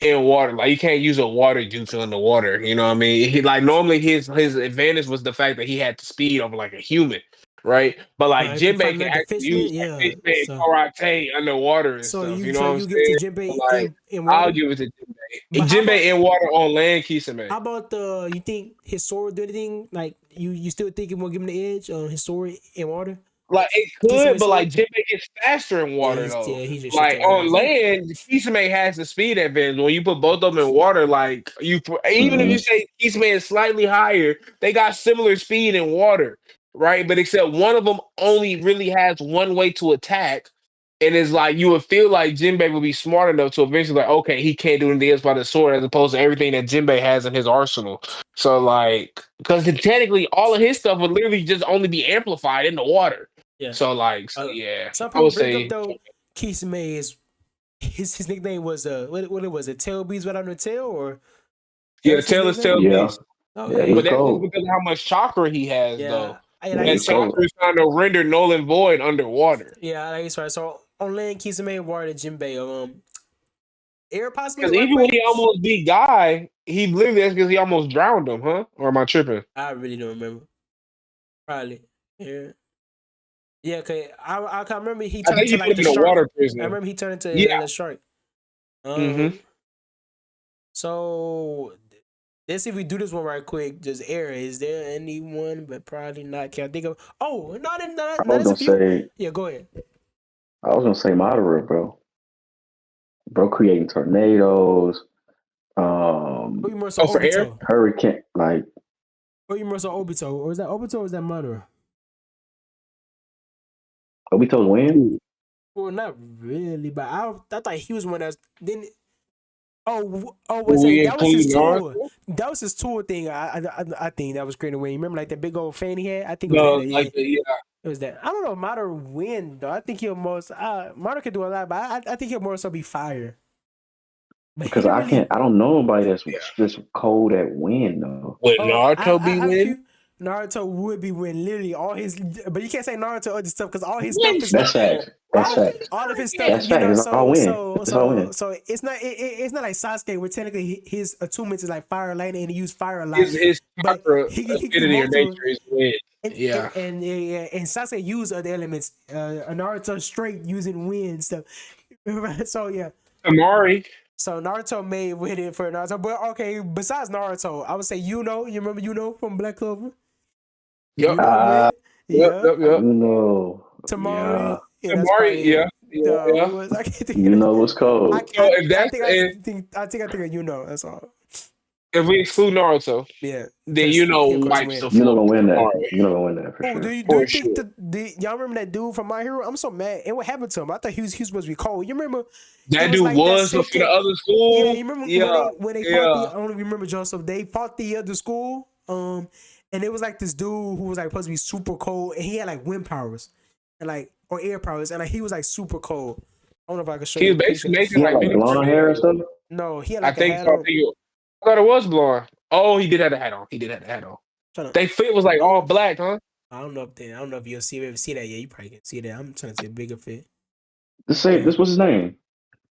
in water. Like you can't use a water jutsu in the water. You know what I mean? He like normally his advantage was the fact that he had the speed of like a human, right? But like If you Jinbei find can another actually fish man, use yeah. like fishman So karate underwater and stuff. You know what I'm you give it to saying? Jinbei Like in I'll water. give it to Jinbei. But Jinbei in water on land, Kisame. how about the? You think his sword do anything? Like you still think it will give him the edge on his sword in water? Like it could, Kisame but like sword. Jinbei gets faster in water though. He just shut Like your on ass. Yeah. land, Kisame has the speed advantage. When you put both of them in water, like you even if Mm-hmm. you say Kisame is slightly higher, they got similar speed in water, right? But except one of them only really has one way to attack. And it's like you would feel like Jinbei would be smart enough to eventually like, okay, he can't do anything else by the sword as opposed to everything that Jinbei has in his arsenal. So like because technically all of his stuff would literally just only be amplified in the water. Yeah. So like, so yeah, Some I people would bring up say though, Kisame is his nickname was what it was, a tail beast without no tail, or that yeah, was his tail is tail nickname. Yeah. beast, Oh Yeah, he but was yeah, that's just cold. because of how much chakra he has, yeah. though. I Yeah, like he That you was said. cold. chakra is trying to render null and void underwater. Yeah, I like you said. So on land, Kisame, water, Jinbei. Air possibly Because right even when quick. he almost beat Guy, he literally that's because he almost drowned him, huh? Or am I tripping? I really don't remember. Probably. Yeah. Yeah, cause I can remember he I turned think into he like put him the in a shark. water I prison. remember he turned into Yeah. the shark. Mm-hmm. So let's see if we do this one right quick. Just air. Is there anyone? But probably not. Can I think of? Oh, I was there's a gonna few. say Yeah, go ahead. Madara, bro. Bro creating tornadoes, Or you more so Oh, for air? Obito. hurricane, like Or you more so Obito. Or is that Obito or is that Madara? Obito's win. Ooh. Well, not really, but I thought he was one that's then. Was We it that was his include tour? Naruto? That was his tour thing. I think that was created when you remember like that big old fan he had. I think it was that. No, Yeah, like yeah. it was that. I don't know if Madara win though. I think he'll most. Madara could do a lot, but I think he'll more so be fire. But he Because didn't really. I don't know nobody that's just cold at win though. Would Oh, Naruto be I have a win? few. Naruto would be when literally all his, but you can't say Naruto other stuff because all his stuff Win is That's facts. That's facts. all of his stuff, That's facts. It's all win. It's all win. so it's not it's not like Sasuke where technically his attunements is like fire lightning and he used fire a lot, his but chakra he can do affinity or multiple. nature is win. And Yeah. and Sasuke used other elements. Naruto straight using wind and stuff. So yeah, Amari. so Naruto made with it for Naruto. But okay, besides Naruto, I would say Yuno. You remember Yuno from Black Clover? Yep. Yuno Uh, went. Yeah. Yep. you know, yeah, Tamari. Yeah, that's Amari, probably yeah. it. Yeah. What was I can't think you of it. know what's I, cold. So I, if I that's think I think of Yuno. That's all. if we exclude Naruto, Yeah, then because you know he of course wipes win. the You know floor gonna with win that. Amari You know gonna win that for Oh, sure. do for you think sure. y'all remember that dude from My Hero? I'm so mad. And what happened to him? I thought he was supposed to be cold. You remember? It That was dude like that was for the second. other Yeah, school. you remember Yeah, when they fought the? yeah. I don't remember Joseph. They fought the other school. And it was like this dude who was like supposed to be super cold, and he had like wind powers, and like or air powers, and like he was like super cold. I don't know if I can show He you was a basically picture. making He had like like mini blonde hair and stuff. No, he had I like a think hat so. on. I thought it was blonde. Oh, he did have a hat on. He did have a hat on. Trying to, They fit was like all black, huh? I don't know if you'll see ever see that yet. You probably can see that. I'm trying to see a bigger fit. This was his name.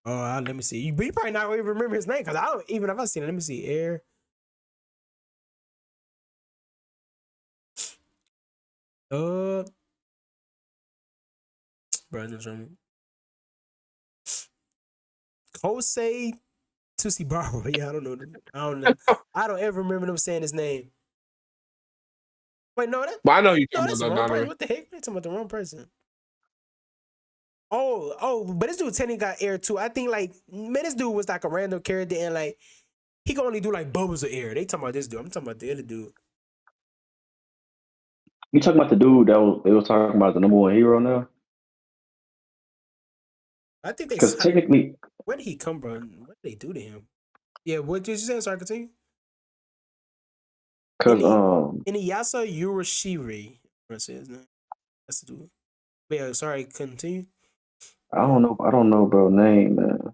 Oh, let me see. But you probably not gonna even remember his name because I don't even if I seen it. Let me see. Air. Uh, brother, show me. Kosei Tsuchibara. Yeah, I don't know. I don't know. I don't ever remember them saying his name. Wait, But I know you no, talking that's about the that wrong down person. there. What the heck? You're talking about the wrong person. But this dude technically got air too. I think like man, this dude was like a random character and like he can only do like bubbles of air. They talking about this dude. I'm talking about the other dude. You talking about the dude they was talking about the number one hero now? I think Because technically, where did he come from? What did they do to him? Yeah, what did you say? Sorry, continue. because Inuyasha Urashiri. That's his name. That's the dude. But yeah, sorry, continue. I don't know bro name, man. All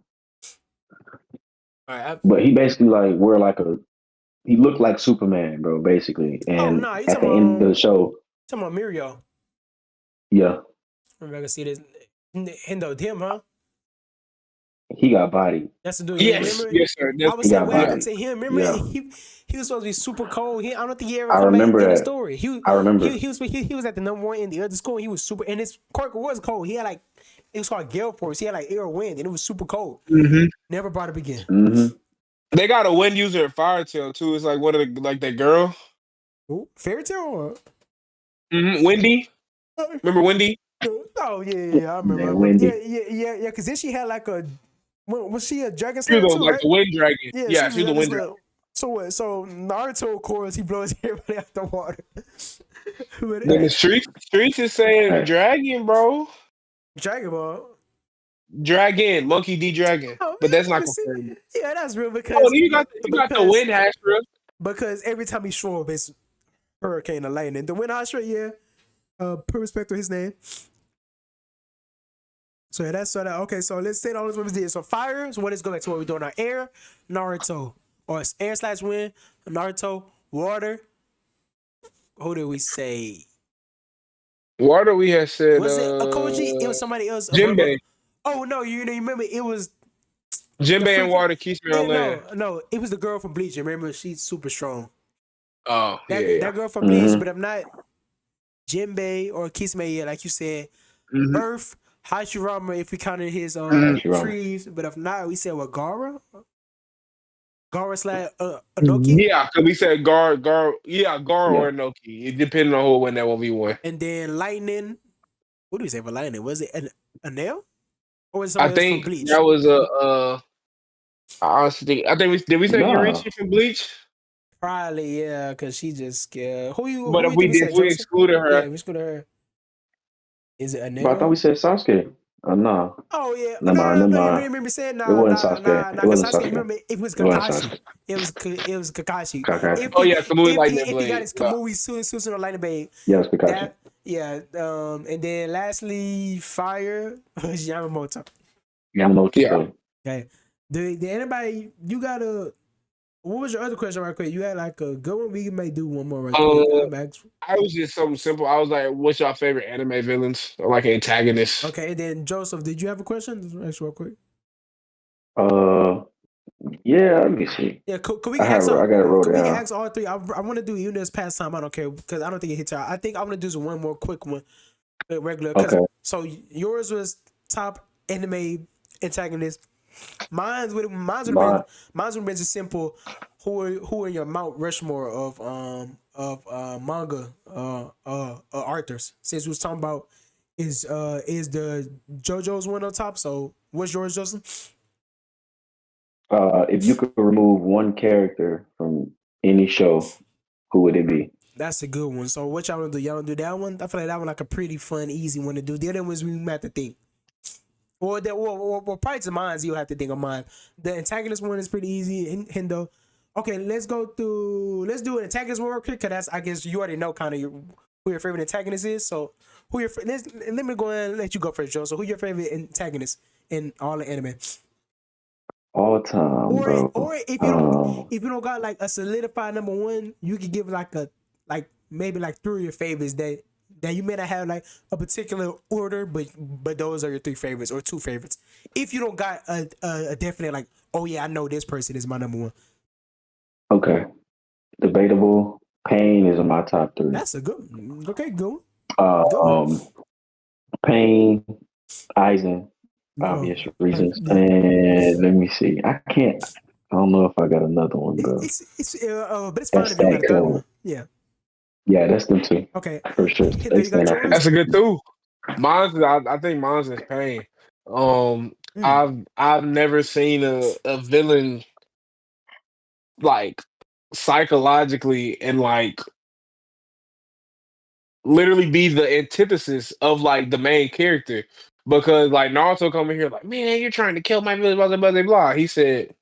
right. But he basically like wear like he looked like Superman, bro, basically. Oh And no, you at the end of the show, talking about Mirio. yeah, Remember I can see this. Hendo, him, huh? he got body. That's the dude. Yeah, Yes, remember? yes, sir. I That's, was He saying got what happened body. to him. Remember Yeah, he was supposed to be super cold. I don't think he ever I come back remember in the that. story. I remember. He was at the number one in the other school. He was super, and his quirk was cold. He had like it was called gale force. He had like air wind, and it was super cold. hmm Never brought up again. Mm-hmm. They got a wind user at Fire Tail too. It's like one of the like that girl. Ooh, fairy tale or Wendy. Remember Wendy? oh yeah, I remember. Man, Wendy. Yeah. Because then she had like a was she a dragon She slayer was too, like right? the wind dragon. Yeah, she Yeah, was she a was the dragon wind dragon. slayer. So what? So Naruto, of course, he blows everybody out the water. But Then the Facts. streets is saying Facts. dragon, bro. Dragon Ball. Dragon, Monkey D Dragon. Oh But that's yeah, not but see, confirmed. yeah, that's real Oh, then you got the wind Hashira. because every time he show up, it's hurricane or lightning. The wind Hashira, yeah. Put respect to his name. So yeah, that's so that okay. So let's say all those movies did. So fire. So what is going back to what we're doing now? Air, Naruto, or it's air slash wind, Naruto, water. Who did we say? Water we had said Was it a Koji? It was somebody else. Jinbei. Oh no, you remember it was the Jinbei freak and from. Water keeps me on land. No, it was the girl from Bleach. Remember, she's super strong. Oh, That girl from Bleach, but if not Jinbei or Kisame, yeah, like you said, Mm-hmm. Earth, Hashirama, if we counted his Hashirama. trees, but if not, we said what Gara slash Anoki, Yeah, because we said Gar, Yeah. or Noki. It depending on who win that 1v1. and then lightning. What do we say for lightning? Was it a nail or was it I somebody else from think Bleach? that was I honestly think did we say Nah. Yurichi from Bleach? Probably yeah, because she just scared. But Who if you we think we did, said? we Joseph? excluded Yeah, her. we screwed her. Is it a But I thought we nail? said Sasuke. Nah. Oh yeah, Never mind. Never no. You mind. remember saying It wasn't Sasuke. It Cause wasn't Sasuke. Sasuke. Remember, it was It wasn't Kakashi. Sasuke. It was Kakashi. Kakashi. If Oh he yeah, Kamui Lightning if he got Blade. his Yeah. Kamui Susan or Lightning Blade, Yeah, it's Pikachu. that yeah. And then lastly, fire was Yamamoto. Yamamoto. Yeah. So Okay. Did anybody you got a What was your other question, right quick? You had like a good one. We may do one more right quick. Uh, I'm actually I was just something simple. I was like, "What's your favorite anime villains or like antagonists?" okay. And then Joseph, did you have a question? Actually, real quick. Uh, yeah. Let me see. Yeah, could we I can have. ask I got it wrote could we can down. ask all three? I want to do Eunice pastime. I don't care because I don't think it hits her. I think I'm gonna do one more quick one, regular. Because Okay. so yours was top anime antagonist. My Mine's would have been just simple. Who are your Mount Rushmore of manga authors? Since we was talking about is the JoJo's one on top. So what's yours, Justin? if you could remove one character from any show, who would it be? That's a good one. So what y'all gonna do? Y'all gonna do that one? I feel like that one like a pretty fun, easy one to do. The other ones we might have to think. Or probably to mine, you'll have to think of mine. The antagonist one is pretty easy. Hendo. Okay, let's go through. Let's do an antagonist one real quick, cause that's I guess you already know kind of who your favorite antagonist is. So who your let me go and let you go first, Joe. So who your favorite antagonist in all the anime? All time, Or bro. if you don't got like a solidified number one, you could give like maybe like three of your favorites that you may not have like a particular order, but those are your three favorites or two favorites. If you don't got a definite like, oh yeah, I know this person is my number one. Okay. Debatable. Pain is in my top three. That's a good okay, good one. Uh, Good one. um, Pain, Eisen, Oh, obvious reasons, and let me see. I can't. I don't know if I got another one, bro. but it's fine That's if you don't got that a third one. cool. Yeah. Yeah, that's them two Okay. for sure. Hindo, They you got stand out for yours? That's a me. good too. I think mine's is pain. Um, Mm. I've never seen a villain like psychologically and like literally be the antithesis of like the main character. Because like Naruto coming here like, man, you're trying to kill my village, blah blah blah blah blah. He said,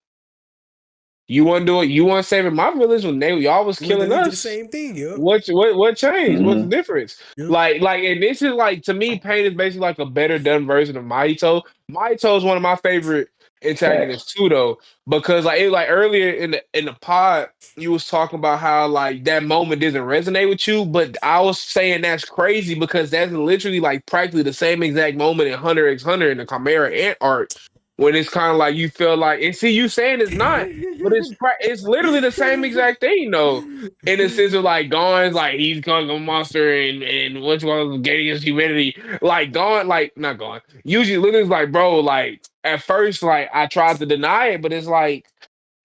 "You want to do it? You want to save it? My village when they y'all was Well, killing they did the us. same thing, yep. What changed? What's the Hmm. difference? Yep. And this is like to me, Pain is basically like a better done version of Mahito. Mahito is one of my favorite Facts. antagonists too, though, because like earlier in the pod, you was talking about how like that moment doesn't resonate with you, but I was saying that's crazy because that's literally like practically the same exact moment in Hunter x Hunter in the Chimera Ant arc when it's kind of like you feel like and see you saying it's not, but it's literally the same exact thing though in the sense of like Gon's like he's going a monster and what's going on getting against humanity. Like Gon, like not Gon. Usually literally like bro, like at first like I tried to deny it, but it's like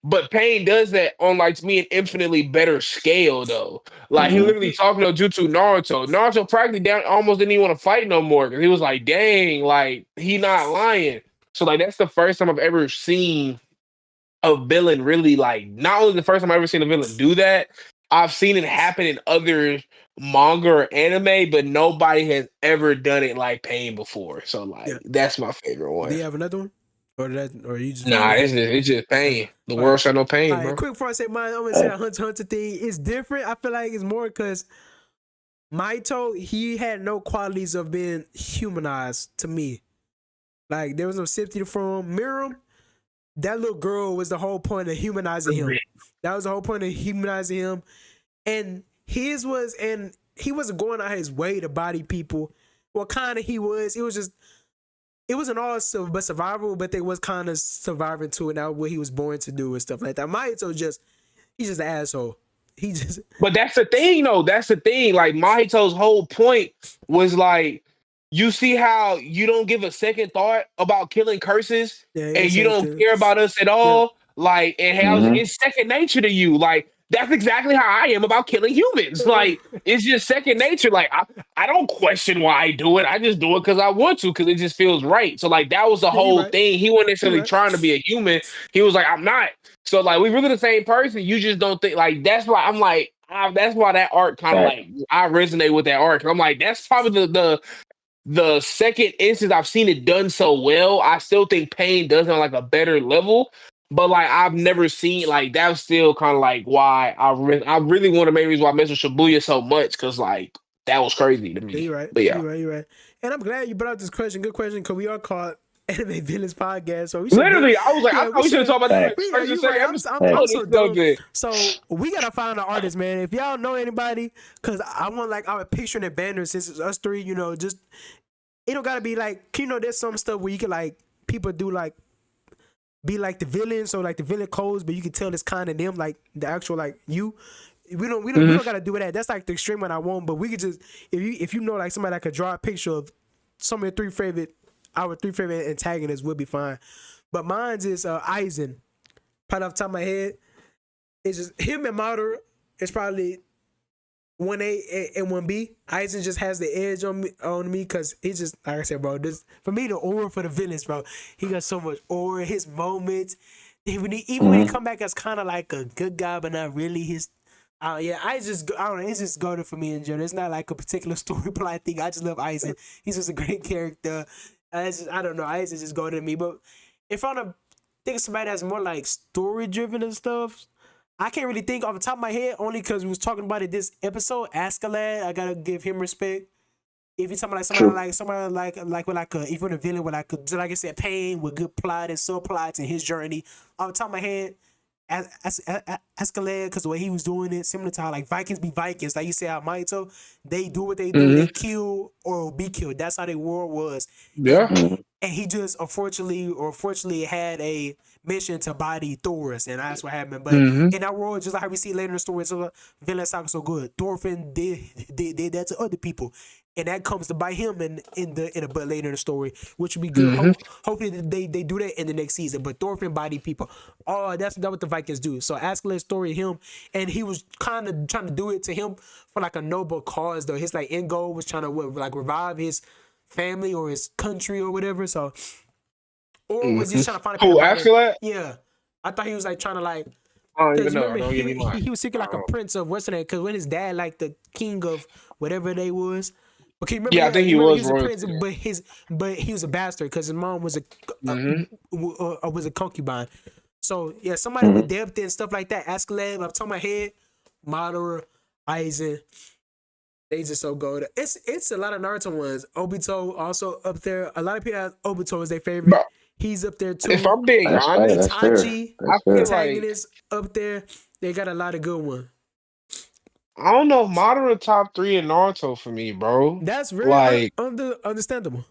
but Pain does that on like to me an infinitely better scale though. Like he Hmm. literally talking to Jutsu Naruto. Naruto practically down almost didn't even want to fight no more because he was like, dang, like he not lying. So like that's the first time I've ever seen a villain really like not only the first time I ever seen a villain do that, I've seen it happen in other manga or anime, but nobody has ever done it like Pain before. So Yeah. like that's my favorite Do one. you have another one? Or you just fine Nah, with that? it's just Okay. pain. The All right. world shall no All pain, right. bro. Quick before I say mine, I'm gonna say Hey, that Hunter x Hunter thing is different. I feel like it's more because Maito, he had no qualities of being humanized to me. Like there was no sympathy from him. Miriam, that little girl was the whole point of humanizing him. That was the whole point of humanizing him. And he wasn't going out his way to body people. Well, kind of he was. It was just it wasn't all but survival, but they was kind of surviving to it. Now what he was born to do and stuff like that. Mahito he's just an asshole. He just But that's the thing, though. That's the thing. Like Mahito's whole point was like, you see how you don't give a second thought about killing curses, yeah, he and didn't you say don't anything. care about us at Yeah, all. Like, and how hmm. it's second nature to you. Like that's exactly how I am about killing humans. Like it's just second nature. Like I don't question why I do it. I just do it because I want to, because it just feels right. So like that was the yeah, you whole right. thing. He wasn't You necessarily right. trying to be a human. He was like, I'm not. So like we really the same person. You just don't think like that's why I'm like that's why that arc kind of Facts. like I resonate with that arc. I'm like that's probably the second instance I've seen it done so well. I still think Pain does it on like a better level, but like I've never seen like that's still kind of like why I really want to make reason why I mess with Shibuya so much because like that was crazy to Yeah, me. you're right. But yeah, You're right. You're right. And I'm glad you brought up this question. Good question, because we are caught. Anime Villains podcast. So we should do. Literally, I was like, I Yeah, thought we we should have should. talked about this like Facts. first or You second right. episode I'm of so this dumb. subject. So we gotta find an artist, man. If y'all know anybody, cause I want like our picture in the banner since it's us three. Just it don't gotta be like there's some stuff where you can like people do like be like the villain, so like the villain clothes, but you can tell it's kind of them, like the actual like you. We don't gotta do that. That's like the extreme one I want, but we could just if you know like somebody that could draw a picture of some of our three favorite antagonists would be fine. But mine's is Aizen. Probably off the top of my head, it's just him and Madara. It's probably 1A and 1B. Aizen just has the edge on me because he's just like I said, bro. This for me the aura for the villains, bro. He got so much aura. His moments, even when he come back as kind of like a good guy, but not really his. I don't know. It's just golden for me in general. It's not like a particular story plot thing. I just love Aizen. He's just a great character. I don't know. Aizen just golden to me. But if I want to think of somebody that's more like story driven and stuff, I can't really think off the top of my head. Only because we was talking about it this episode. Askeladd, I gotta give him respect. If you're talking about somebody like with like a even a villain with like I said, pain with good plot and subplots and his journey. Off the top of my head. Askeladd, because the way he was doing it, similar to how like Vikings be Vikings, like you say how Maito, they do what they do, they kill or be killed. That's how their war was. Yeah. And he just unfortunately had a mission to body Thor's, and that's what happened. But in that world, just like how we see later in the story, so villain saga so good. Thorfinn did that to other people. And that comes to bite him in a but later in the story, which would be good. Hopefully they do that in the next season. But Thorfinn body people. Oh, that's what the Vikings do. So Askeladd's story, him, and he was kind of trying to do it to him for like a noble cause, though. His like end goal was trying to like revive his family or his country or whatever. So, or was he trying to find a Askeladd? Yeah, I thought he was like trying to like. I don't even Remember, know. Don't give me mine. he was seeking like a prince of what's name? Because when his dad like the king of whatever they was. Okay, remember? Yeah, I think he was a prince, but he was a bastard because his mom was a concubine. So yeah, somebody with depth and stuff like that. Askeladd, I'm talking my head, Madara, Aizen. They just so good. It's a lot of Naruto ones. Obito also up there. A lot of people have Obito as their favorite. But he's up there too. if I'm being honest, Itachi, I feel like antagonist up there. They got a lot of good ones. I don't know if Madara top 3 in Naruto for me, bro. That's very like understandable.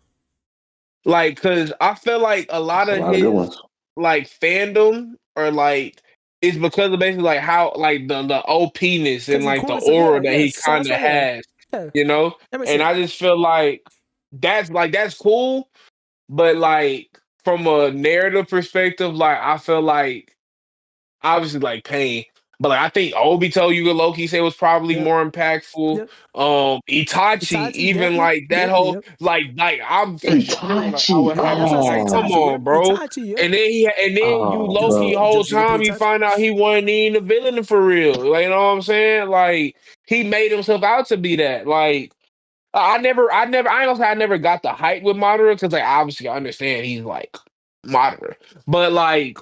Like, cause I feel like a lot of his like fandom or like it's because of basically like how like the OP-ness and like the aura that he kind of has, you know. And I just feel like that's cool, but like from a narrative perspective, like I feel like obviously like Pain. But like I think Obito, you could low-key say was probably more impactful. Itachi even like that whole like I'm Itachi. come on, bro. Itachi, And then you low-key whole time you find out he wasn't even a villain for real. Like, you know what I'm saying? Like he made himself out to be that. Like I ain't gonna say I never got the hype with Madara because like obviously I understand he's like Madara, but like.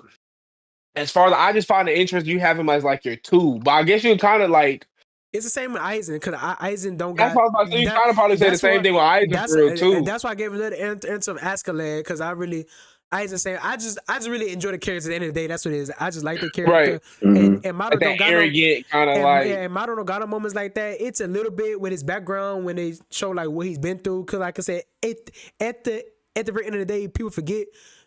As far as I just find the interest you have him as like your 2, but I guess you kind of like it's the same with Aizen because Aizen don't got. You kind of probably say the same thing with Aizen for real too. That's why I gave a little answer of Askeladd because Aizen saying I just really enjoy the characters at the end of the day. That's what it is. I just like the character and Madara don't got arrogant kind of like and Madara don't got no moments like that. It's a little bit with his background when they show like what he's been through. Because like I said, at the very end of the day, people forget.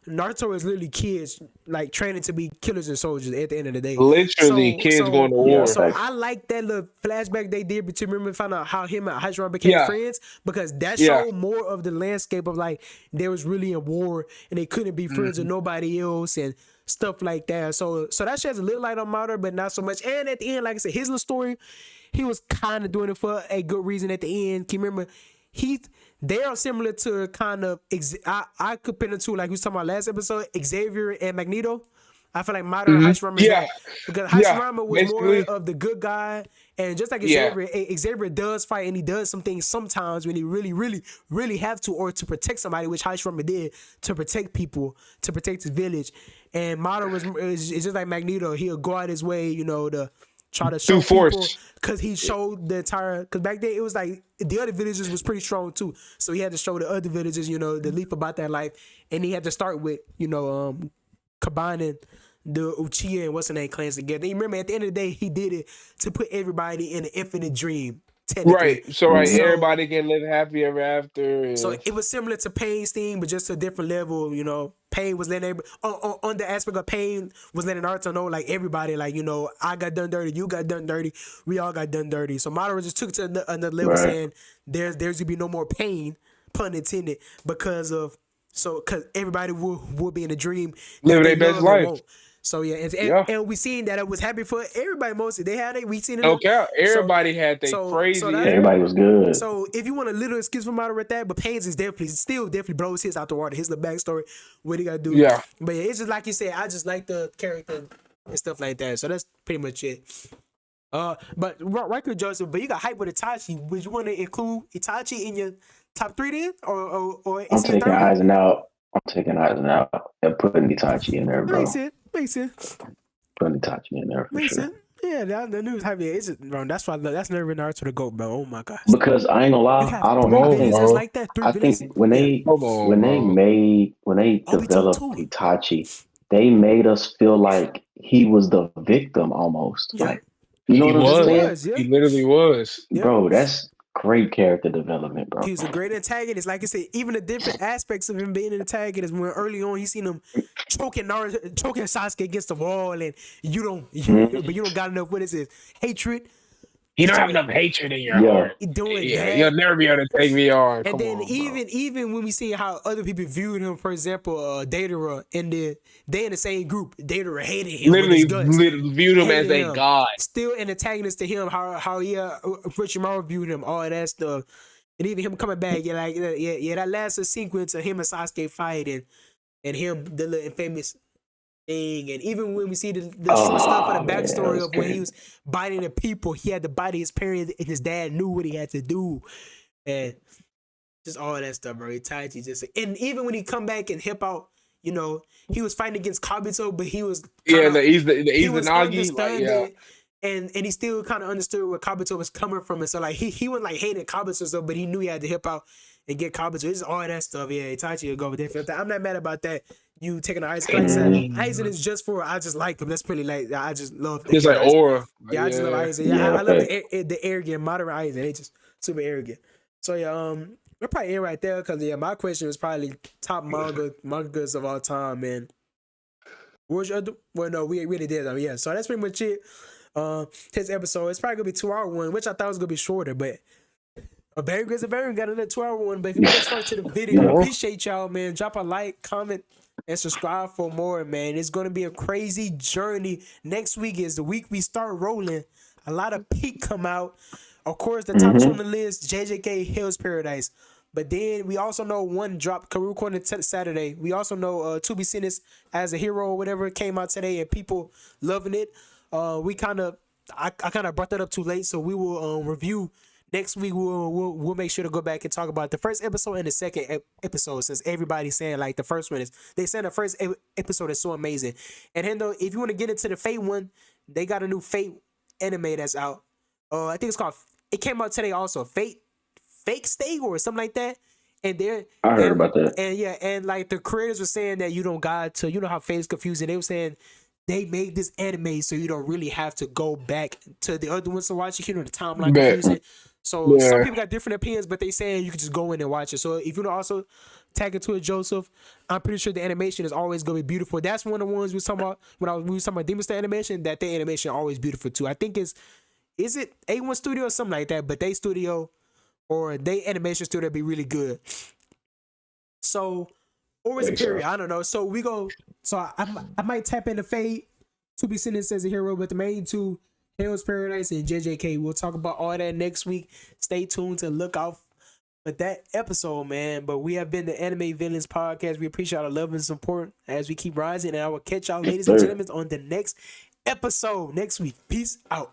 Naruto is literally kids like training to be killers and soldiers at the end of the day. Literally kids going to war. So I like that little flashback they did between remember find out how him and Hashirama became friends because that showed more of the landscape of like they was really in war and they couldn't be friends with nobody else and stuff like that. So that sheds a little light on Madara, but not so much. And at the end, like I said, his little story, he was kind of doing it for a good reason at the end. Can you remember they are similar to kind of I compare them to like we was talking about last episode, Xavier and Magneto. I feel like Madara and Hashirama is that because Hashirama was more of the good guy, and just like Xavier does fight and he does some things sometimes when he really, really, really have to or to protect somebody, which Hashirama did to protect people, to protect his village. And Madara is just like Magneto. He'll go out his way, to try to Through show people force. because he showed the entire. Because back then it was like the other villagers was pretty strong too, so he had to show the other villagers, the leap about that life, and he had to start with combining the Uchiha and what's the name clans together. And you remember at the end of the day, he did it to put everybody in an infinite dream. Technically, Right. So Mhm. everybody can live happy ever after. so it was similar to Pain's theme, but just a different level. Pain was letting on the aspect of Pain was letting Naruto know, like everybody, like I got done dirty, you got done dirty, we all got done dirty. So Madara just took it to another level, Right. saying there's gonna be no more pain, pun intended, because everybody will be in a dream that Living they their best love and life. want. So yeah, Yeah. and we seen that it was happy for everybody mostly. They had it. We seen it. Okay. So Everybody had their crazy. that's Everybody was good. so if you want a little excuse for Madara with that, but Pains is definitely blows his out the water. His little backstory, what he got to do. Yeah. But yeah, it's just like you said. I just like the character and stuff like that. So that's pretty much it. But right good, Joseph. But you got hype with Itachi. Would you want to include Itachi in your top 3 then, or I'm is he a taking third? Aizen out. I'm taking Aizen out and putting Itachi in there, bro. Makes sense. Putting Itachi in there for Makes sure. sense. Yeah, the news hype. Yeah, it's bro. That's why that's never Naruto to go, bro. Oh my gosh. Because I ain't gonna You lie, have I don't 3 know. villains bro. like that. 3 I villains. think when Yeah. they Come on, when bro. they Obito developed too. Itachi, they made us feel like he was the victim almost. Yeah. Like, you know He what I'm Because he saying? was, yeah. He literally was. Yeah. Bro, that's great character development, bro. He was a great antagonist. Like I said, even the different aspects of him being an antagonist. When early on, he seen him choking Sasuke against the wall, and but you don't got enough. What is it? Hatred. You don't So have enough hatred in your Yeah. heart. doing Yeah, that. you'll never be able to take me on. And Come then on, bro. even when we see how other people viewed him, for example, Datara, and they in the same group. Datara hated him with his guts. Literally viewed him as Hated a god. Still an antagonist to him. How Orochimaru viewed him, all of that stuff, and even him coming back. That last sequence of him and Sasuke fighting, and him the little infamous thing, and even when we see the short stuff of the man, backstory that was of when he good. was biting the people, he had to bite his parents, and his dad knew what he had to do, and just all that stuff, bro. Itachi just, and even when he come back and help out, he was fighting against Kabuto, but he was he was Izanagi. Like, yeah. understanding, and he still kind of understood where Kabuto was coming from, and so like he wasn't like hating Kabuto stuff, but he knew he had to help out and get Kabuto. It's all that stuff. Yeah, Itachi will go with that. I'm not mad about that. You taking the Aizen. Like I said, Aizen is just for, I just like him. That's pretty like, I just love the It's like character. aura. Yeah, I just love Aizen. Yeah, I love the arrogant, modern Aizen. They just super arrogant. So yeah, we're probably in right there because my question was probably top mangas of all time, man. What was your other? Well, no, we really did. Yeah, so that's pretty much it. His episode. It's probably gonna be 2-hour one, which I thought was gonna be shorter, but a very good, got another 2-hour one. But if you want to start to the video, appreciate y'all, man. Drop a like, comment, and subscribe for more, man. It's gonna be a crazy journey. Next week is the week we start rolling. A lot of peak come out. Of course, the top 2 on the list, JJK Hell's Paradise. But then we also know one dropped Karu Corner Saturday. We also know To Be Sentenced as a Hero or whatever came out today, and people loving it. I kind of brought that up too late, so we will review next week. We'll make sure to go back and talk about the first episode and the second episode, since everybody's saying like the first one is. They saying the first episode is so amazing. And then though, if you want to get into the Fate one, they got a new Fate anime that's out. I think it's called. It came out today also. Fake Stay or something like that. And I heard about that. And yeah, and like the creators were saying that you don't got to, how Fate's confusing. They were saying they made this anime so you don't really have to go back to the other ones to watch it. The timeline confusing. So some people got different opinions, but they saying you can just go in and watch it. So if you want to also tag into it, Joseph, I'm pretty sure the animation is always gonna be beautiful. That's one of the ones we was talking about when we was talking about Demon Slayer animation. That their animation always beautiful too. I think is it A1 Studio or something like that, but they studio or they animation studio be really good. So, or is it period? I don't know. So we go. So I might tap into Fate, To Be Sentenced as a Hero, but the main two, Hell's Paradise and JJK. We'll talk about all that next week. Stay tuned to look out for that episode, man. But we have been the Anime Villains Podcast. We appreciate our love and support as we keep rising. And I will catch y'all, ladies and gentlemen, on the next episode next week. Peace out.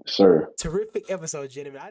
Sir. Terrific episode, gentlemen.